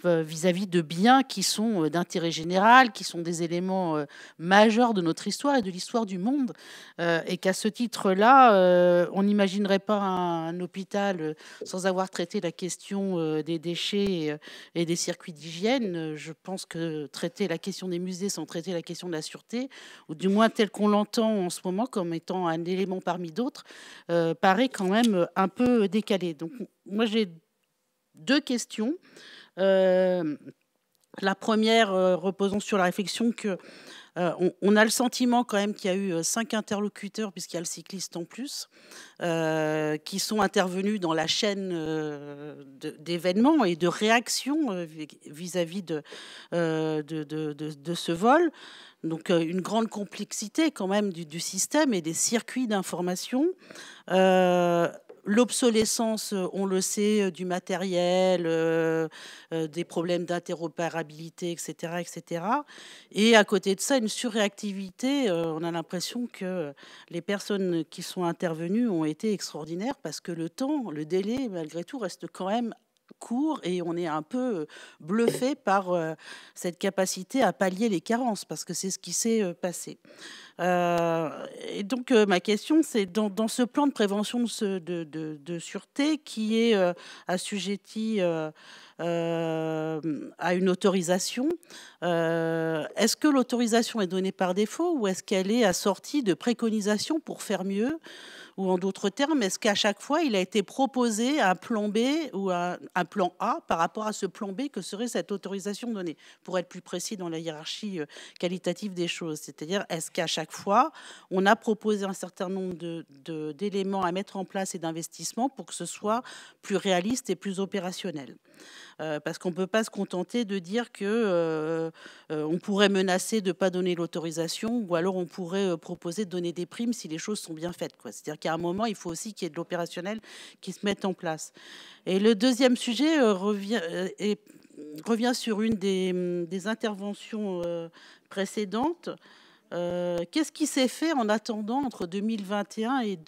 Speaker 12: vis-à-vis de biens qui sont d'intérêt général, qui sont des éléments majeurs de notre histoire et de l'histoire du monde, et qu'à ce titre-là, on n'imaginerait pas un hôpital sans avoir traité la question des déchets et des circuits d'hygiène. Je pense que traiter la question des musées sans traiter la question de la sûreté, ou du moins tel qu'on l'entend en ce moment comme étant un élément parmi d'autres, paraît quand même un peu décalé. Donc moi j'ai 2 questions. La première reposant sur la réflexion que on a le sentiment quand même qu'il y a eu 5 interlocuteurs, puisqu'il y a le cycliste en plus, qui sont intervenus dans la chaîne d'événements et de réactions vis-à-vis de ce vol. Donc une grande complexité quand même du système et des circuits d'information. L'obsolescence, on le sait, du matériel, des problèmes d'interopérabilité, etc., etc. Et à côté de ça, une surréactivité. On a l'impression que les personnes qui sont intervenues ont été extraordinaires parce que le temps, le délai, malgré tout, reste quand même court et on est un peu bluffé par cette capacité à pallier les carences parce que c'est ce qui s'est passé. Et donc, ma question, c'est dans ce plan de prévention de sûreté qui est assujetti à une autorisation, est-ce que l'autorisation est donnée par défaut ou est-ce qu'elle est assortie de préconisations pour faire mieux? Ou en d'autres termes, est-ce qu'à chaque fois, il a été proposé un plan B ou un plan A par rapport à ce plan B que serait cette autorisation donnée? Pour être plus précis dans la hiérarchie qualitative des choses. C'est-à-dire, est-ce qu'à chaque fois, on a proposé un certain nombre d'éléments à mettre en place et d'investissements pour que ce soit plus réaliste et plus opérationnel? Parce qu'on ne peut pas se contenter de dire que on pourrait menacer de ne pas donner l'autorisation ou alors on pourrait proposer de donner des primes si les choses sont bien faites. C'est-à-dire qu'à un moment, il faut aussi qu'il y ait de l'opérationnel qui se mette en place. Et le deuxième sujet revient sur une des interventions précédentes. Qu'est-ce qui s'est fait en attendant entre 2021 et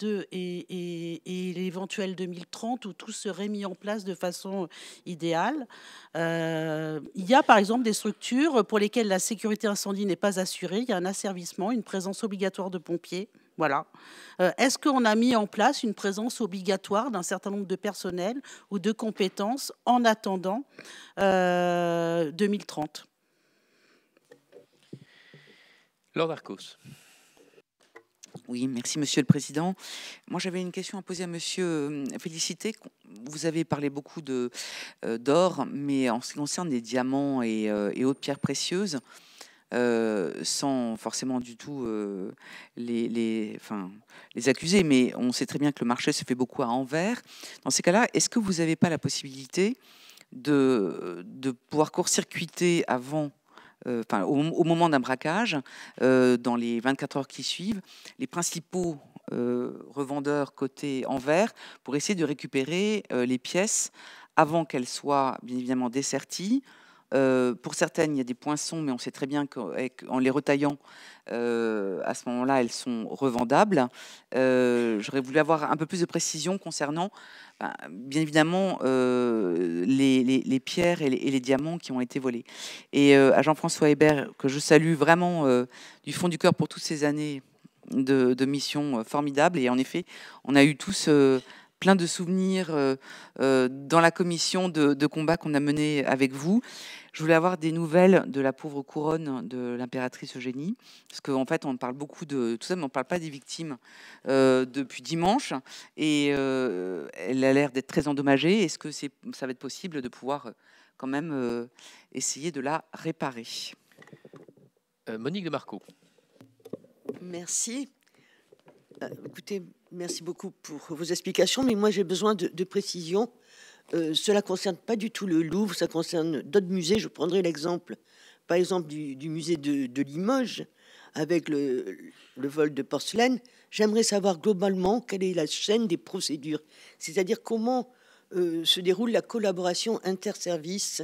Speaker 12: l'éventuel 2030 où tout serait mis en place de façon idéale? Il y a par exemple des structures pour lesquelles la sécurité incendie n'est pas assurée. Il y a un asservissement, une présence obligatoire de pompiers. Voilà. Est-ce qu'on a mis en place une présence obligatoire d'un certain nombre de personnels ou de compétences en attendant 2030?
Speaker 2: Laure Darcos.
Speaker 13: Oui, merci Monsieur le Président. Moi, j'avais une question à poser à Monsieur Félicité. Vous avez parlé beaucoup d'or, mais en ce qui concerne les diamants et autres pierres précieuses, sans forcément du tout les accuser, mais on sait très bien que le marché se fait beaucoup à Anvers. Dans ces cas-là, est-ce que vous n'avez pas la possibilité de pouvoir court-circuiter avant au moment d'un braquage, dans les 24 heures qui suivent, les principaux revendeurs côté Anvers pour essayer de récupérer les pièces avant qu'elles soient bien évidemment desserties. Pour certaines, il y a des poinçons, mais on sait très bien qu'en les retaillant, à ce moment-là, elles sont revendables. J'aurais voulu avoir un peu plus de précision concernant, bien évidemment, les pierres et les diamants qui ont été volés. Et à Jean-François Hébert, que je salue vraiment du fond du cœur pour toutes ces années de missions formidables. Et en effet, on a eu tous plein de souvenirs dans la commission de combat qu'on a menée avec vous. Je voulais avoir des nouvelles de la pauvre couronne de l'impératrice Eugénie, parce qu'en fait, on parle beaucoup de tout ça, mais on ne parle pas des victimes depuis dimanche. Et elle a l'air d'être très endommagée. Est-ce que ça va être possible de pouvoir quand même essayer de la réparer?
Speaker 2: Monique de Marco.
Speaker 14: Merci. Écoutez, merci beaucoup pour vos explications, mais moi j'ai besoin de précision. Cela ne concerne pas du tout le Louvre, ça concerne d'autres musées. Je prendrai l'exemple, par exemple, du musée de Limoges, avec le vol de porcelaine. J'aimerais savoir globalement quelle est la chaîne des procédures, c'est-à-dire comment se déroule la collaboration interservices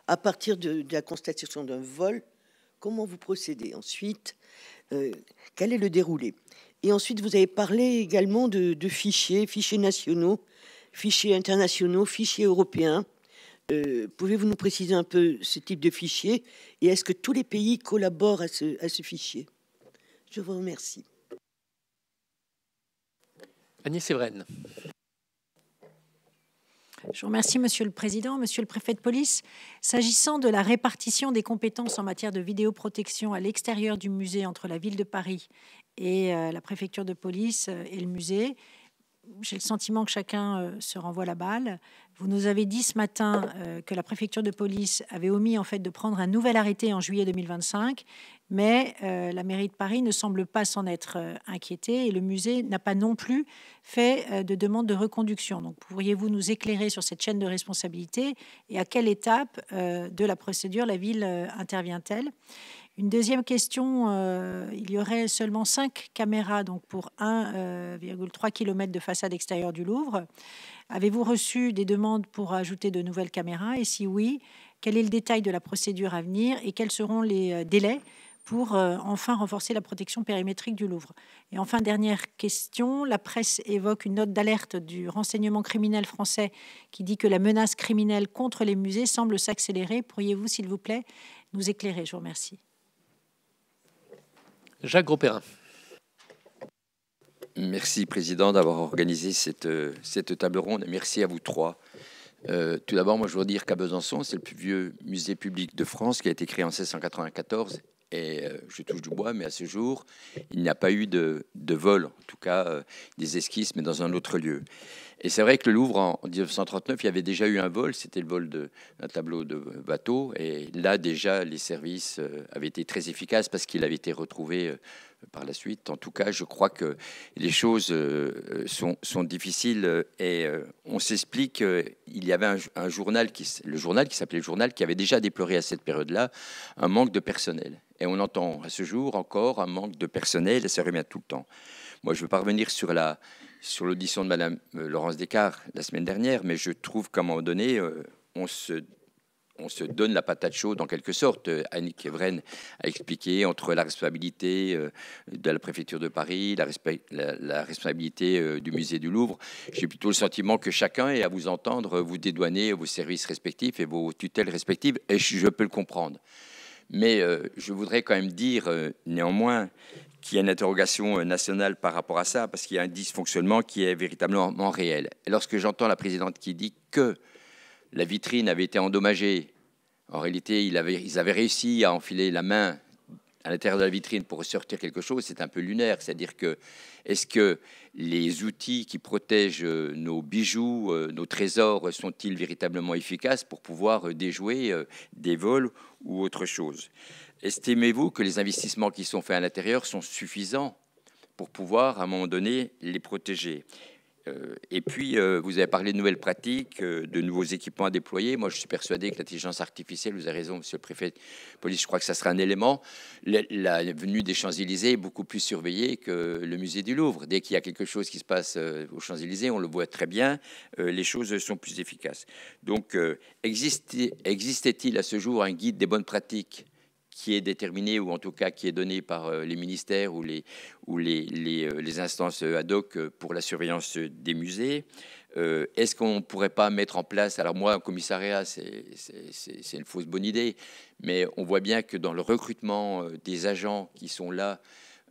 Speaker 14: à partir de la constatation d'un vol. Comment vous procédez ensuite? Quel est le déroulé? Et ensuite, vous avez parlé également de fichiers nationaux, fichiers internationaux, fichiers européens. Pouvez-vous nous préciser un peu ce type de fichier? Et est-ce que tous les pays collaborent à ce fichier? Je vous remercie.
Speaker 2: Agnès Séveraine.
Speaker 15: Je vous remercie, Monsieur le Président. Monsieur le Préfet de police, s'agissant de la répartition des compétences en matière de vidéoprotection à l'extérieur du musée entre la ville de Paris et la préfecture de police et le musée, j'ai le sentiment que chacun se renvoie la balle. Vous nous avez dit ce matin que la préfecture de police avait omis en fait de prendre un nouvel arrêté en juillet 2025, mais la mairie de Paris ne semble pas s'en être inquiétée et le musée n'a pas non plus fait de demande de reconduction. Donc pourriez-vous nous éclairer sur cette chaîne de responsabilité et à quelle étape de la procédure la ville intervient-elle? Une deuxième question, il y aurait seulement 5 caméras donc pour 1,3 km de façade extérieure du Louvre. Avez-vous reçu des demandes pour ajouter de nouvelles caméras? Et si oui, quel est le détail de la procédure à venir et quels seront les délais pour enfin renforcer la protection périmétrique du Louvre? Et enfin, dernière question, la presse évoque une note d'alerte du renseignement criminel français qui dit que la menace criminelle contre les musées semble s'accélérer. Pourriez-vous, s'il vous plaît, nous éclairer? Je vous remercie.
Speaker 2: Jacques Grosperrin.
Speaker 16: Merci, Président, d'avoir organisé cette table ronde. Et merci à vous trois. Tout d'abord, moi, je veux dire qu'à Besançon, c'est le plus vieux musée public de France qui a été créé en 1694. Et je touche du bois, mais à ce jour, il n'y a pas eu de vol, en tout cas des esquisses, mais dans un autre lieu. Et c'est vrai que le Louvre, en 1939, il y avait déjà eu un vol, c'était le vol d'un tableau de bateau. Et là, déjà, les services avaient été très efficaces parce qu'il avait été retrouvé par la suite. En tout cas, je crois que les choses sont difficiles et on s'explique qu'il y avait un journal, le journal qui s'appelait le Journal, qui avait déjà déploré à cette période-là un manque de personnel. Et on entend à ce jour encore un manque de personnel et ça revient tout le temps. Moi, je ne veux pas revenir sur l'audition de Madame Laurence Descartes la semaine dernière, mais je trouve qu'à un moment donné, on se donne la patate chaude en quelque sorte. Annick Evren a expliqué entre la responsabilité de la préfecture de Paris, la responsabilité du musée du Louvre. J'ai plutôt le sentiment que chacun est à vous entendre, vous dédouaner vos services respectifs et vos tutelles respectives, et je peux le comprendre. Mais je voudrais quand même dire néanmoins qu'il y a une interrogation nationale par rapport à ça, parce qu'il y a un dysfonctionnement qui est véritablement réel. Et lorsque j'entends la présidente qui dit que la vitrine avait été endommagée, en réalité, ils avaient réussi à enfiler la main à l'intérieur de la vitrine pour ressortir quelque chose, c'est un peu lunaire. C'est-à-dire que, est-ce que les outils qui protègent nos bijoux, nos trésors, sont-ils véritablement efficaces pour pouvoir déjouer des vols ou autre chose? Estimez-vous que les investissements qui sont faits à l'intérieur sont suffisants pour pouvoir, à un moment donné, les protéger? Et puis, vous avez parlé de nouvelles pratiques, de nouveaux équipements à déployer. Moi, je suis persuadé que l'intelligence artificielle, vous avez raison, monsieur le préfet de police, je crois que ça sera un élément. La venue des Champs-Élysées est beaucoup plus surveillée que le musée du Louvre. Dès qu'il y a quelque chose qui se passe aux Champs-Élysées, on le voit très bien, les choses sont plus efficaces. Donc, existait-il à ce jour un guide des bonnes pratiques qui est déterminé, ou en tout cas qui est donné par les ministères ou les instances ad hoc pour la surveillance des musées? Est-ce qu'on ne pourrait pas mettre en place, alors moi, un commissariat, c'est une fausse bonne idée, mais on voit bien que dans le recrutement des agents qui sont là,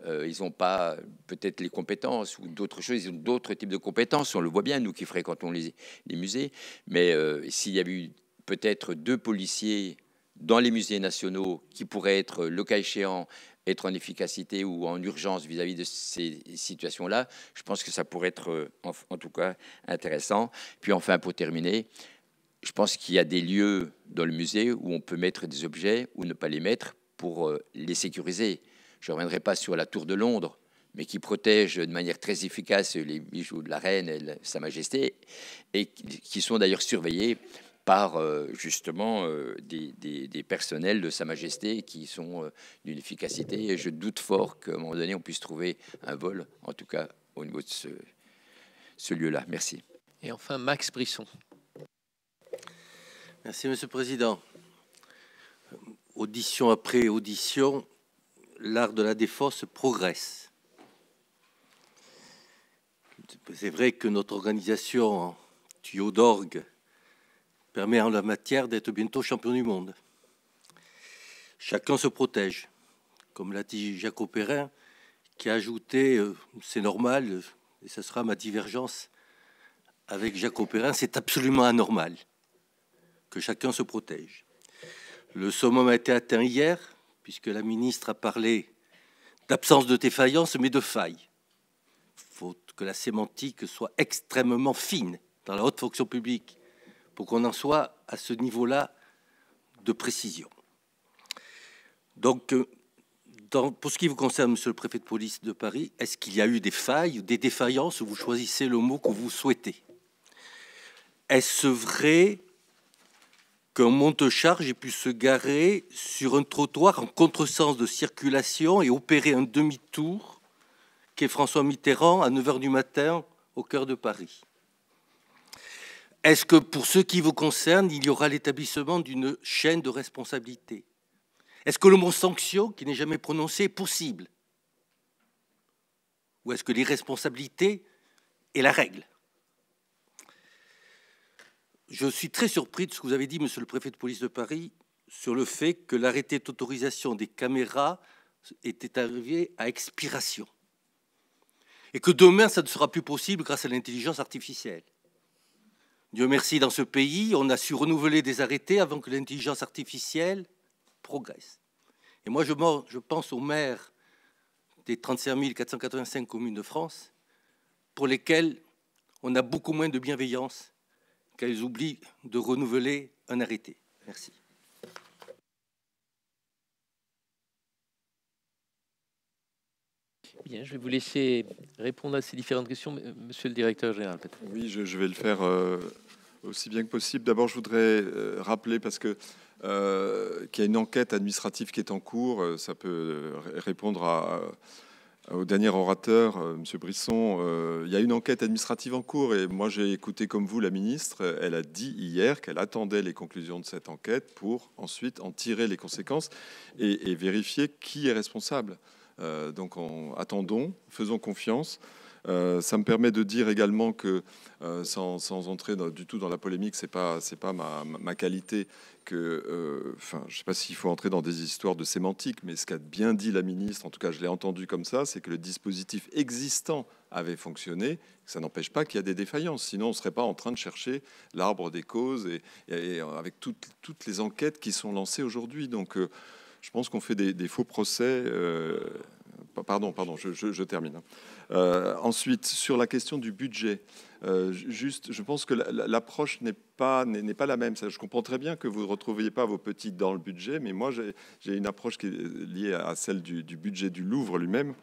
Speaker 16: ils n'ont pas peut-être les compétences ou d'autres choses, ils ont d'autres types de compétences, on le voit bien, nous qui fréquentons les musées, mais s'il y avait eu peut-être 2 policiers dans les musées nationaux qui pourraient être, le cas échéant, être en efficacité ou en urgence vis-à-vis de ces situations-là, je pense que ça pourrait être en tout cas intéressant. Puis enfin, pour terminer, je pense qu'il y a des lieux dans le musée où on peut mettre des objets ou ne pas les mettre pour les sécuriser. Je ne reviendrai pas sur la Tour de Londres, mais qui protège de manière très efficace les bijoux de la reine et de Sa Majesté, et qui sont d'ailleurs surveillés par justement des personnels de Sa Majesté qui sont d'une efficacité. Et je doute fort qu'à un moment donné, on puisse trouver un vol, en tout cas au niveau de ce lieu-là. Merci.
Speaker 2: Et enfin, Max Brisson.
Speaker 17: Merci, Monsieur le Président. Audition après audition, l'art de la défense progresse. C'est vrai que notre organisation tuyau d'orgue permet en la matière d'être bientôt champion du monde. Chacun se protège. Comme l'a dit Jacques Perrin, qui a ajouté, c'est normal, et ce sera ma divergence avec Jacques Perrin, c'est absolument anormal que chacun se protège. Le summum a été atteint hier, puisque la ministre a parlé d'absence de défaillance, mais de faille. Il faut que la sémantique soit extrêmement fine dans la haute fonction publique pour qu'on en soit à ce niveau-là de précision. Donc, pour ce qui vous concerne, monsieur le préfet de police de Paris, est-ce qu'il y a eu des failles, des défaillances? Vous choisissez le mot que vous souhaitez. Est-ce vrai qu'un monte-charge ait pu se garer sur un trottoir en contresens de circulation et opérer un demi-tour qu'est François Mitterrand à 9 h du matin au cœur de Paris? Est-ce que, pour ce qui vous concerne, il y aura l'établissement d'une chaîne de responsabilité? Est-ce que le mot sanction, qui n'est jamais prononcé, est possible? Ou est-ce que l'irresponsabilité est la règle? Je suis très surpris de ce que vous avez dit, monsieur le préfet de police de Paris, sur le fait que l'arrêté d'autorisation des caméras était arrivé à expiration. et que demain, ça ne sera plus possible grâce à l'intelligence artificielle. Dieu merci, dans ce pays, on a su renouveler des arrêtés avant que l'intelligence artificielle progresse. Et moi, je pense aux maires des 35 485 communes de France, pour lesquelles on a beaucoup moins de bienveillance quand ils oublient de renouveler un arrêté. Merci.
Speaker 2: Bien, je vais vous laisser répondre à ces différentes questions. Monsieur le directeur général, peut-être.
Speaker 6: Oui, je vais le faire aussi bien que possible. D'abord, je voudrais rappeler, parce que qu'il y a une enquête administrative qui est en cours. Ça peut répondre au dernier orateur, M. Brisson. Il y a une enquête administrative en cours et moi j'ai écouté comme vous la ministre. Elle a dit hier qu'elle attendait les conclusions de cette enquête pour ensuite en tirer les conséquences et vérifier qui est responsable. Donc attendons, faisons confiance. Ça me permet de dire également que, sans entrer du tout dans la polémique, c'est pas ma qualité, que, je ne sais pas s'il faut entrer dans des histoires de sémantique, mais ce qu'a bien dit la ministre, en tout cas je l'ai entendu comme ça, c'est que le dispositif existant avait fonctionné. Ça n'empêche pas qu'il y a des défaillances, sinon on ne serait pas en train de chercher l'arbre des causes et avec toutes les enquêtes qui sont lancées aujourd'hui. Donc je pense qu'on fait des faux procès. Pardon, je termine. Ensuite, sur la question du budget, je pense que l'approche n'est pas la même. Je comprends très bien que vous ne retrouviez pas vos petits dans le budget, mais moi, j'ai une approche qui est liée à celle du budget du Louvre lui-même.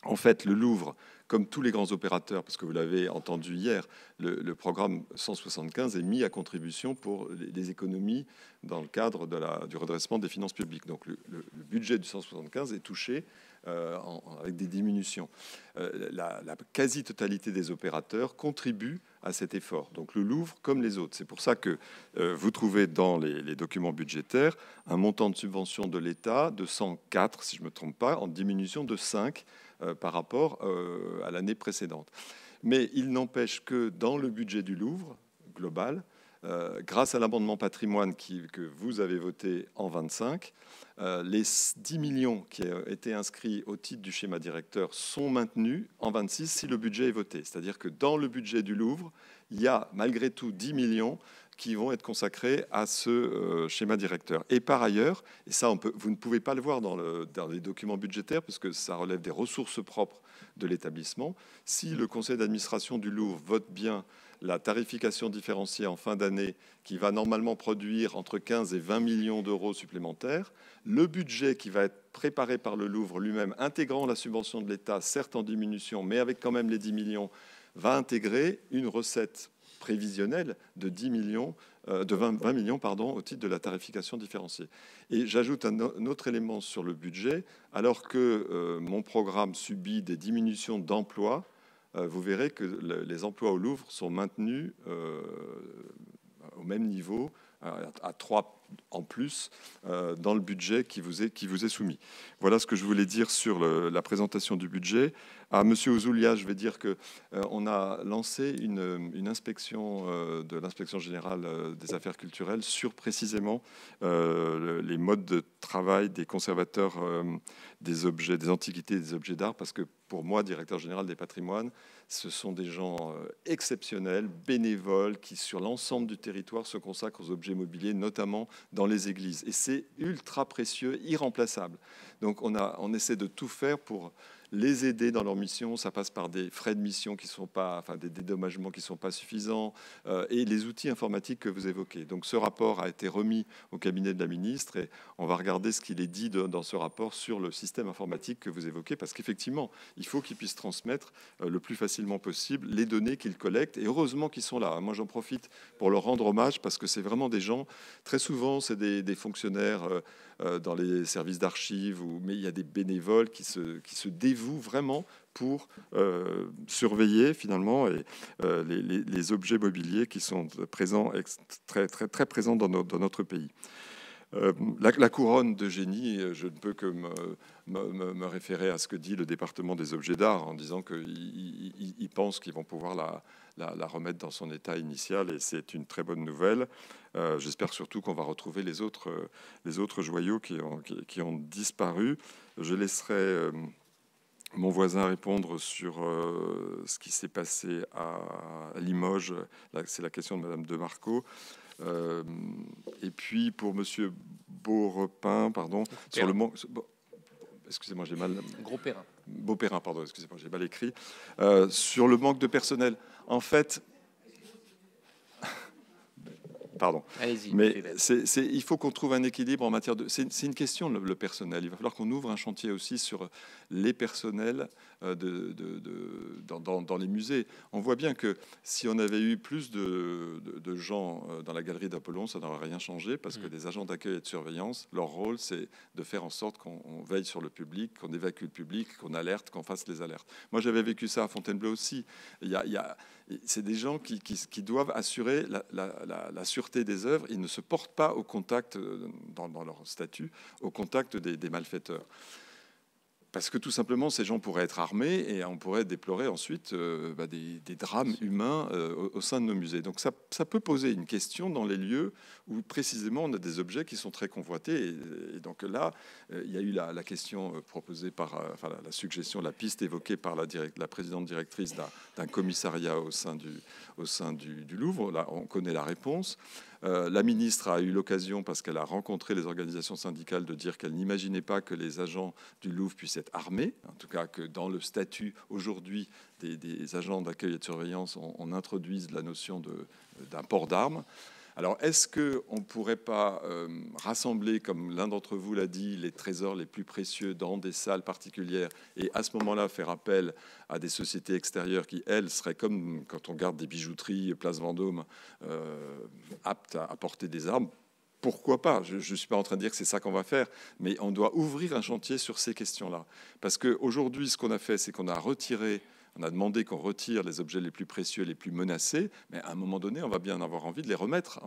Speaker 6: En fait, le Louvre, comme tous les grands opérateurs, parce que vous l'avez entendu hier, le programme 175 est mis à contribution pour les économies dans le cadre du redressement des finances publiques. Donc le budget du 175 est touché avec des diminutions. La quasi-totalité des opérateurs contribuent à cet effort. Donc le Louvre, comme les autres. C'est pour ça que vous trouvez dans les documents budgétaires un montant de subvention de l'État de 104, si je ne me trompe pas, en diminution de 5 par rapport à l'année précédente. Mais il n'empêche que dans le budget du Louvre global, grâce à l'amendement patrimoine que vous avez voté en 25, les 10 millions qui ont été inscrits au titre du schéma directeur sont maintenus en 26 si le budget est voté. C'est-à-dire que dans le budget du Louvre, il y a malgré tout 10 millions qui vont être consacrés à ce schéma directeur. Et par ailleurs, et ça vous ne pouvez pas le voir dans les documents budgétaires parce que ça relève des ressources propres de l'établissement, si le conseil d'administration du Louvre vote bien la tarification différenciée en fin d'année qui va normalement produire entre 15 et 20 millions d'euros supplémentaires, le budget qui va être préparé par le Louvre lui-même, intégrant la subvention de l'État, certes en diminution, mais avec quand même les 10 millions, va intégrer une recette prévisionnelle de 20 millions au titre de la tarification différenciée. Et j'ajoute un autre élément sur le budget. Alors que mon programme subit des diminutions d'emplois, vous verrez que les emplois au Louvre sont maintenus au même niveau, à 3 en plus, dans le budget qui vous est soumis. Voilà ce que je voulais dire sur la présentation du budget. À M. Ouzoulia, je vais dire qu'on a lancé une inspection de l'inspection générale des affaires culturelles sur précisément les modes de travail des conservateurs des objets, des antiquités et des objets d'art, parce que pour moi, directeur général des patrimoines, ce sont des gens exceptionnels, bénévoles, qui sur l'ensemble du territoire se consacrent aux objets mobiliers, notamment dans les églises. Et c'est ultra précieux, irremplaçable. Donc on essaie de tout faire pour les aider dans leur mission. Ça passe par des frais de mission qui sont pas, enfin des dédommagements qui ne sont pas suffisants et les outils informatiques que vous évoquez. Donc ce rapport a été remis au cabinet de la ministre et on va regarder ce qu'il est dit dans ce rapport sur le système informatique que vous évoquez, parce qu'effectivement, il faut qu'ils puissent transmettre le plus facilement possible les données qu'ils collectent. Et heureusement qu'ils sont là. Moi, j'en profite pour leur rendre hommage parce que c'est vraiment des gens, très souvent, c'est des fonctionnaires dans les services d'archives, mais il y a des bénévoles qui se dévouent vraiment pour surveiller finalement les objets mobiliers qui sont présents, très, très, très présents dans notre pays. La couronne de génie, je ne peux que me référer à ce que dit le département des objets d'art en disant qu'ils pensent qu'ils vont pouvoir la remettre dans son état initial et c'est une très bonne nouvelle. J'espère surtout qu'on va retrouver les autres joyaux qui ont disparu. Je laisserai mon voisin répondre sur ce qui s'est passé à Limoges. C'est la question de Madame de Marco. Et puis pour Monsieur Beaurepin, pardon, sur le manque. Excusez-moi, j'ai mal.
Speaker 2: Gros-Perrin.
Speaker 6: Beauperrin, pardon, excusez-moi, j'ai mal écrit. Sur le manque de personnel. En fait. Pardon. Mais il faut qu'on trouve un équilibre en matière de... C'est une question, le personnel. Il va falloir qu'on ouvre un chantier aussi sur les personnels dans les musées. On voit bien que si on avait eu plus de gens dans la galerie d'Apollon, ça n'aurait rien changé, parce que les agents d'accueil et de surveillance, leur rôle, c'est de faire en sorte qu'on veille sur le public, qu'on évacue le public, qu'on alerte, qu'on fasse les alertes. Moi, j'avais vécu ça à Fontainebleau aussi. C'est des gens qui doivent assurer la sûreté des œuvres. Ils ne se portent pas au contact, dans leur statut, au contact des malfaiteurs. Parce que tout simplement, ces gens pourraient être armés et on pourrait déplorer ensuite des drames humains au sein de nos musées. Donc ça peut poser une question dans les lieux où précisément on a des objets qui sont très convoités. Et donc là, il y a eu la question proposée par, la suggestion, la piste évoquée par la présidente directrice d'un commissariat au sein du Louvre. Là, on connaît la réponse. La ministre a eu l'occasion, parce qu'elle a rencontré les organisations syndicales, de dire qu'elle n'imaginait pas que les agents du Louvre puissent être armés. En tout cas, que dans le statut aujourd'hui des agents d'accueil et de surveillance, on introduise la notion d'un port d'armes. Alors, est-ce qu'on ne pourrait pas rassembler, comme l'un d'entre vous l'a dit, les trésors les plus précieux dans des salles particulières et à ce moment-là faire appel à des sociétés extérieures qui, elles, seraient comme quand on garde des bijouteries, Place Vendôme, aptes à porter des armes? Pourquoi pas? Je ne suis pas en train de dire que c'est ça qu'on va faire, mais on doit ouvrir un chantier sur ces questions-là. Parce qu'aujourd'hui, ce qu'on a fait, c'est qu'on a retiré... On a demandé qu'on retire les objets les plus précieux, les plus menacés, mais à un moment donné, on va bien avoir envie de les remettre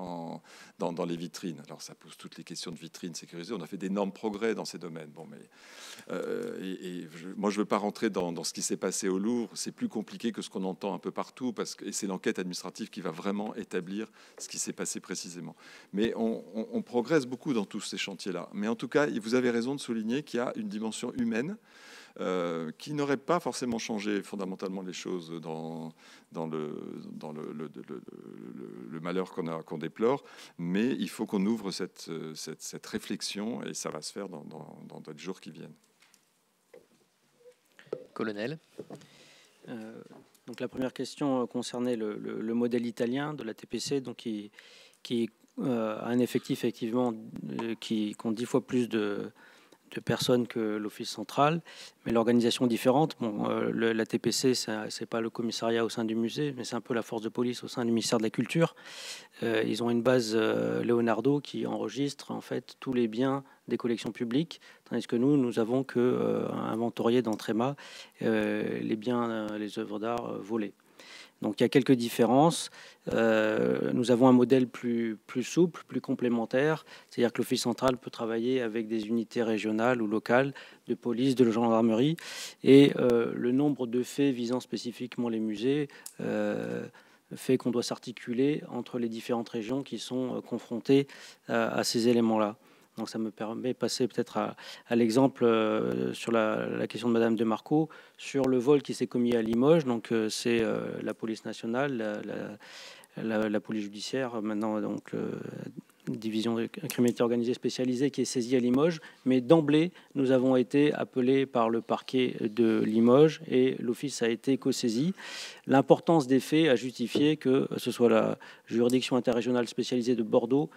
Speaker 6: dans les vitrines. Alors, ça pose toutes les questions de vitrines sécurisées. On a fait d'énormes progrès dans ces domaines. Bon, mais moi, je ne veux pas rentrer dans ce qui s'est passé au Louvre. C'est plus compliqué que ce qu'on entend un peu partout, et c'est l'enquête administrative qui va vraiment établir ce qui s'est passé précisément. Mais on progresse beaucoup dans tous ces chantiers-là. Mais en tout cas, vous avez raison de souligner qu'il y a une dimension humaine qui n'aurait pas forcément changé fondamentalement les choses dans le malheur qu'on déplore, mais il faut qu'on ouvre cette réflexion, et ça va se faire dans d'autres jours qui viennent.
Speaker 2: Colonel.
Speaker 5: Donc la première question concernait le modèle italien de la TPC, donc qui a un effectif effectivement qui compte 10 fois plus de personnes que l'Office central, mais l'organisation est différente. Bon, la TPC, c'est pas le commissariat au sein du musée, mais c'est un peu la force de police au sein du ministère de la Culture. Ils ont une base Leonardo qui enregistre en fait tous les biens des collections publiques, tandis que nous avons que inventorié dans Tréma les biens, les œuvres d'art volées. Donc il y a quelques différences. Nous avons un modèle plus souple, plus complémentaire, c'est-à-dire que l'Office central peut travailler avec des unités régionales ou locales de police, de gendarmerie, et le nombre de faits visant spécifiquement les musées fait qu'on doit s'articuler entre les différentes régions qui sont confrontées à ces éléments-là. Donc ça me permet de passer peut-être à l'exemple sur la question de Madame de Marco, sur le vol qui s'est commis à Limoges. Donc c'est la police nationale, la police judiciaire, maintenant donc division de criminalité organisée spécialisée qui est saisie à Limoges. Mais d'emblée, nous avons été appelés par le parquet de Limoges et l'office a été co-saisi. L'importance des faits a justifié que ce soit la juridiction interrégionale spécialisée de Bordeaux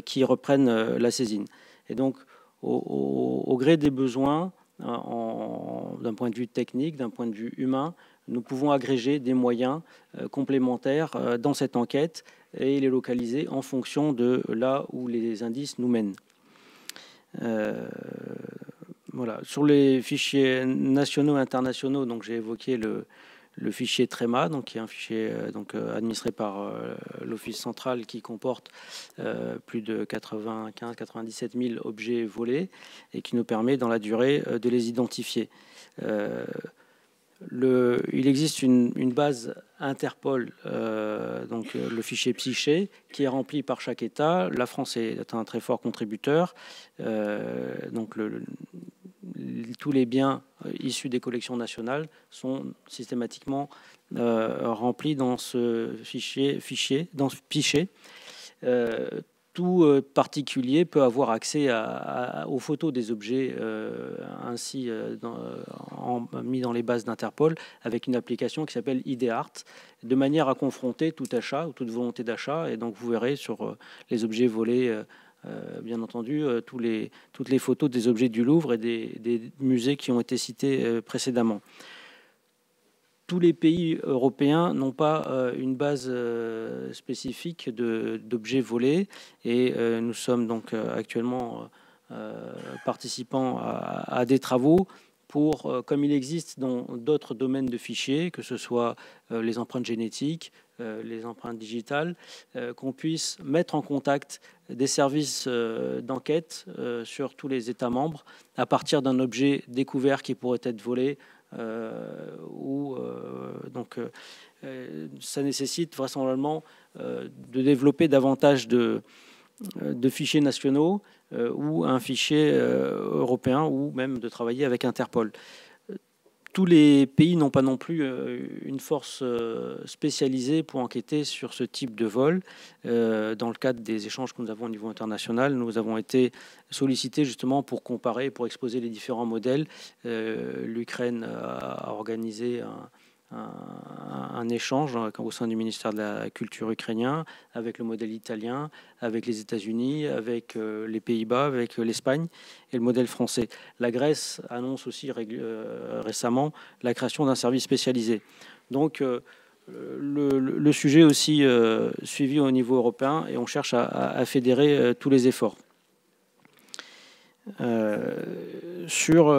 Speaker 5: qui reprenne la saisine. Et donc, au gré des besoins, d'un point de vue technique, d'un point de vue humain, nous pouvons agréger des moyens complémentaires dans cette enquête et les localiser en fonction de là où les indices nous mènent. Voilà. Sur les fichiers nationaux et internationaux, donc j'ai évoqué le fichier Tréma, donc qui est un fichier administré par l'Office central qui comporte plus de 97 000 objets volés et qui nous permet dans la durée de les identifier. Il existe une base Interpol, donc le fichier Psyché, qui est rempli par chaque État. La France est un très fort contributeur. Donc tous les biens issus des collections nationales sont systématiquement remplis dans ce fichier. Tout particulier peut avoir accès aux photos des objets ainsi mis dans les bases d'Interpol avec une application qui s'appelle IDArt, de manière à confronter tout achat ou toute volonté d'achat. Et donc vous verrez sur les objets volés, bien entendu, toutes les photos des objets du Louvre et des musées qui ont été cités précédemment. Tous les pays européens n'ont pas une base spécifique d'objets volés et nous sommes donc actuellement participants à des travaux pour, comme il existe dans d'autres domaines de fichiers, que ce soit les empreintes génétiques, les empreintes digitales, qu'on puisse mettre en contact des services d'enquête sur tous les États membres à partir d'un objet découvert qui pourrait être volé. Ça nécessite vraisemblablement de développer davantage de fichiers nationaux ou un fichier européen ou même de travailler avec Interpol. Tous les pays n'ont pas non plus une force spécialisée pour enquêter sur ce type de vol. Dans le cadre des échanges que nous avons au niveau international, nous avons été sollicités justement pour comparer, pour exposer les différents modèles. L'Ukraine a organisé un échange au sein du ministère de la Culture ukrainien avec le modèle italien, avec les États-Unis, avec les Pays-Bas, avec l'Espagne et le modèle français. La Grèce annonce aussi récemment la création d'un service spécialisé. Donc le sujet aussi suivi au niveau européen et on cherche à fédérer tous les efforts. Sur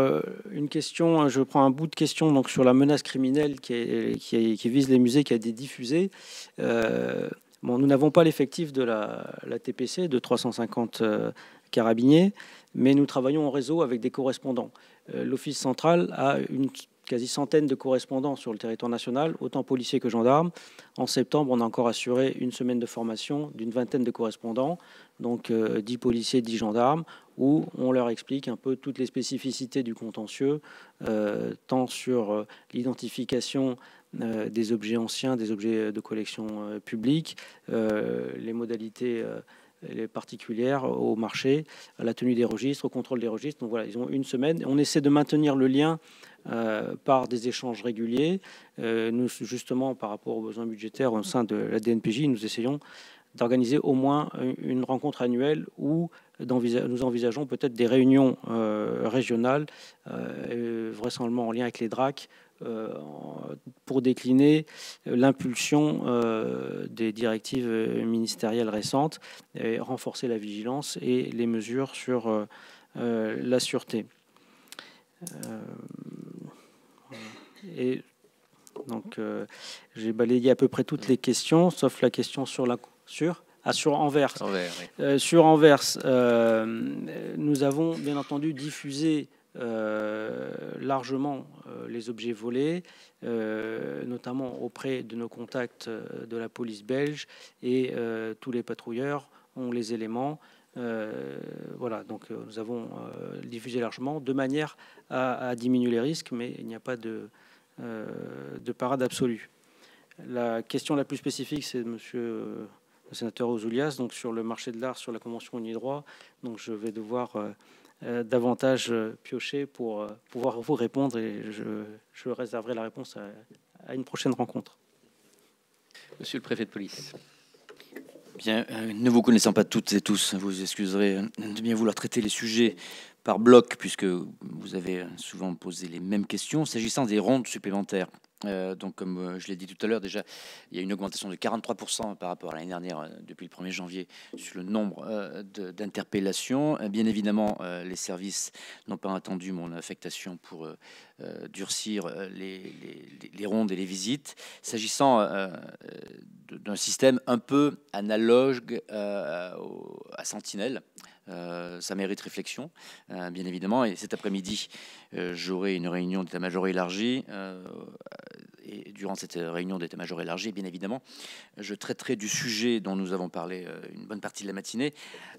Speaker 5: une question, je prends un bout de question donc sur la menace criminelle qui vise les musées, qui a été diffusée. Nous n'avons pas l'effectif de la TPC de 350 carabiniers, mais nous travaillons en réseau avec des correspondants. L'Office central a une quasi centaine de correspondants sur le territoire national, autant policiers que gendarmes. En septembre, on a encore assuré une semaine de formation d'une vingtaine de correspondants, donc 10 policiers, 10 gendarmes, où on leur explique un peu toutes les spécificités du contentieux, tant sur l'identification des objets anciens, des objets de collection publique, les modalités les particulières au marché, à la tenue des registres, au contrôle des registres. Donc voilà, ils ont une semaine. On essaie de maintenir le lien par des échanges réguliers. Nous, justement, par rapport aux besoins budgétaires au sein de la DNPJ, nous essayons d'organiser au moins une rencontre annuelle où nous envisageons peut-être des réunions régionales, vraisemblablement en lien avec les DRAC, pour décliner l'impulsion des directives ministérielles récentes et renforcer la vigilance et les mesures sur la sûreté. Et donc, j'ai balayé à peu près toutes les questions, sauf la question sur Anvers. Oui. Sur Anvers, nous avons bien entendu diffusé largement les objets volés, notamment auprès de nos contacts de la police belge, et tous les patrouilleurs ont les éléments. Voilà, donc nous avons diffusé largement de manière à diminuer les risques, mais il n'y a pas de parade absolue. La question la plus spécifique, c'est de monsieur le sénateur Ouzoulias, donc sur le marché de l'art, sur la convention Unidroit. Donc je vais devoir davantage piocher pour pouvoir vous répondre, et je réserverai la réponse à une prochaine rencontre.
Speaker 3: Monsieur le préfet de police. Bien, ne vous connaissant pas toutes et tous, vous excuserez de bien vouloir traiter les sujets par bloc, puisque vous avez souvent posé les mêmes questions. S'agissant des rondes supplémentaires, donc comme je l'ai dit tout à l'heure, déjà, il y a une augmentation de 43% par rapport à l'année dernière, depuis le 1er janvier, sur le nombre d'interpellations. Bien évidemment, les services n'ont pas attendu mon affectation pour durcir les rondes et les visites. S'agissant d'un système un peu analogue à Sentinelle, ça mérite réflexion, bien évidemment. Et cet après-midi, j'aurai une réunion d'état-major élargie et durant cette réunion d'état-major élargi, bien évidemment, je traiterai du sujet dont nous avons parlé une bonne partie de la matinée,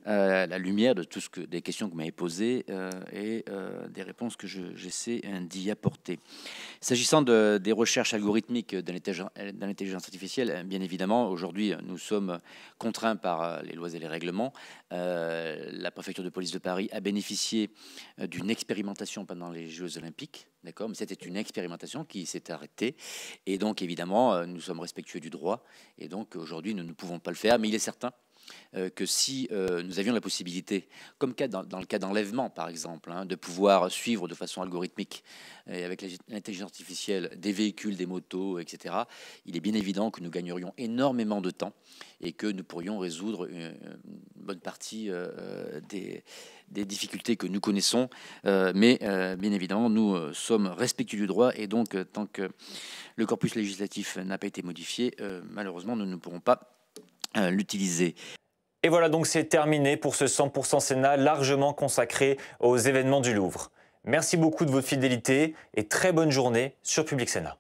Speaker 3: la lumière de des questions que vous m'avez posées et des réponses que j'essaie d'y apporter. S'agissant des recherches algorithmiques dans l'intelligence artificielle, bien évidemment, aujourd'hui, nous sommes contraints par les lois et les règlements. La préfecture de police de Paris a bénéficié d'une expérimentation pendant les Jeux Olympiques, d'accord, mais c'était une expérimentation qui s'est arrêtée, et donc évidemment nous sommes respectueux du droit, et donc aujourd'hui nous ne pouvons pas le faire, mais il est certain que si nous avions la possibilité, comme dans le cas d'enlèvement par exemple, de pouvoir suivre de façon algorithmique et avec l'intelligence artificielle des véhicules, des motos, etc., il est bien évident que nous gagnerions énormément de temps et que nous pourrions résoudre une bonne partie des difficultés que nous connaissons. Mais bien évidemment, nous sommes respectueux du droit et donc tant que le corpus législatif n'a pas été modifié, malheureusement, nous ne pourrons pas l'utiliser.
Speaker 1: Et voilà, donc c'est terminé pour ce 100% Sénat largement consacré aux événements du Louvre. Merci beaucoup de votre fidélité et très bonne journée sur Public Sénat.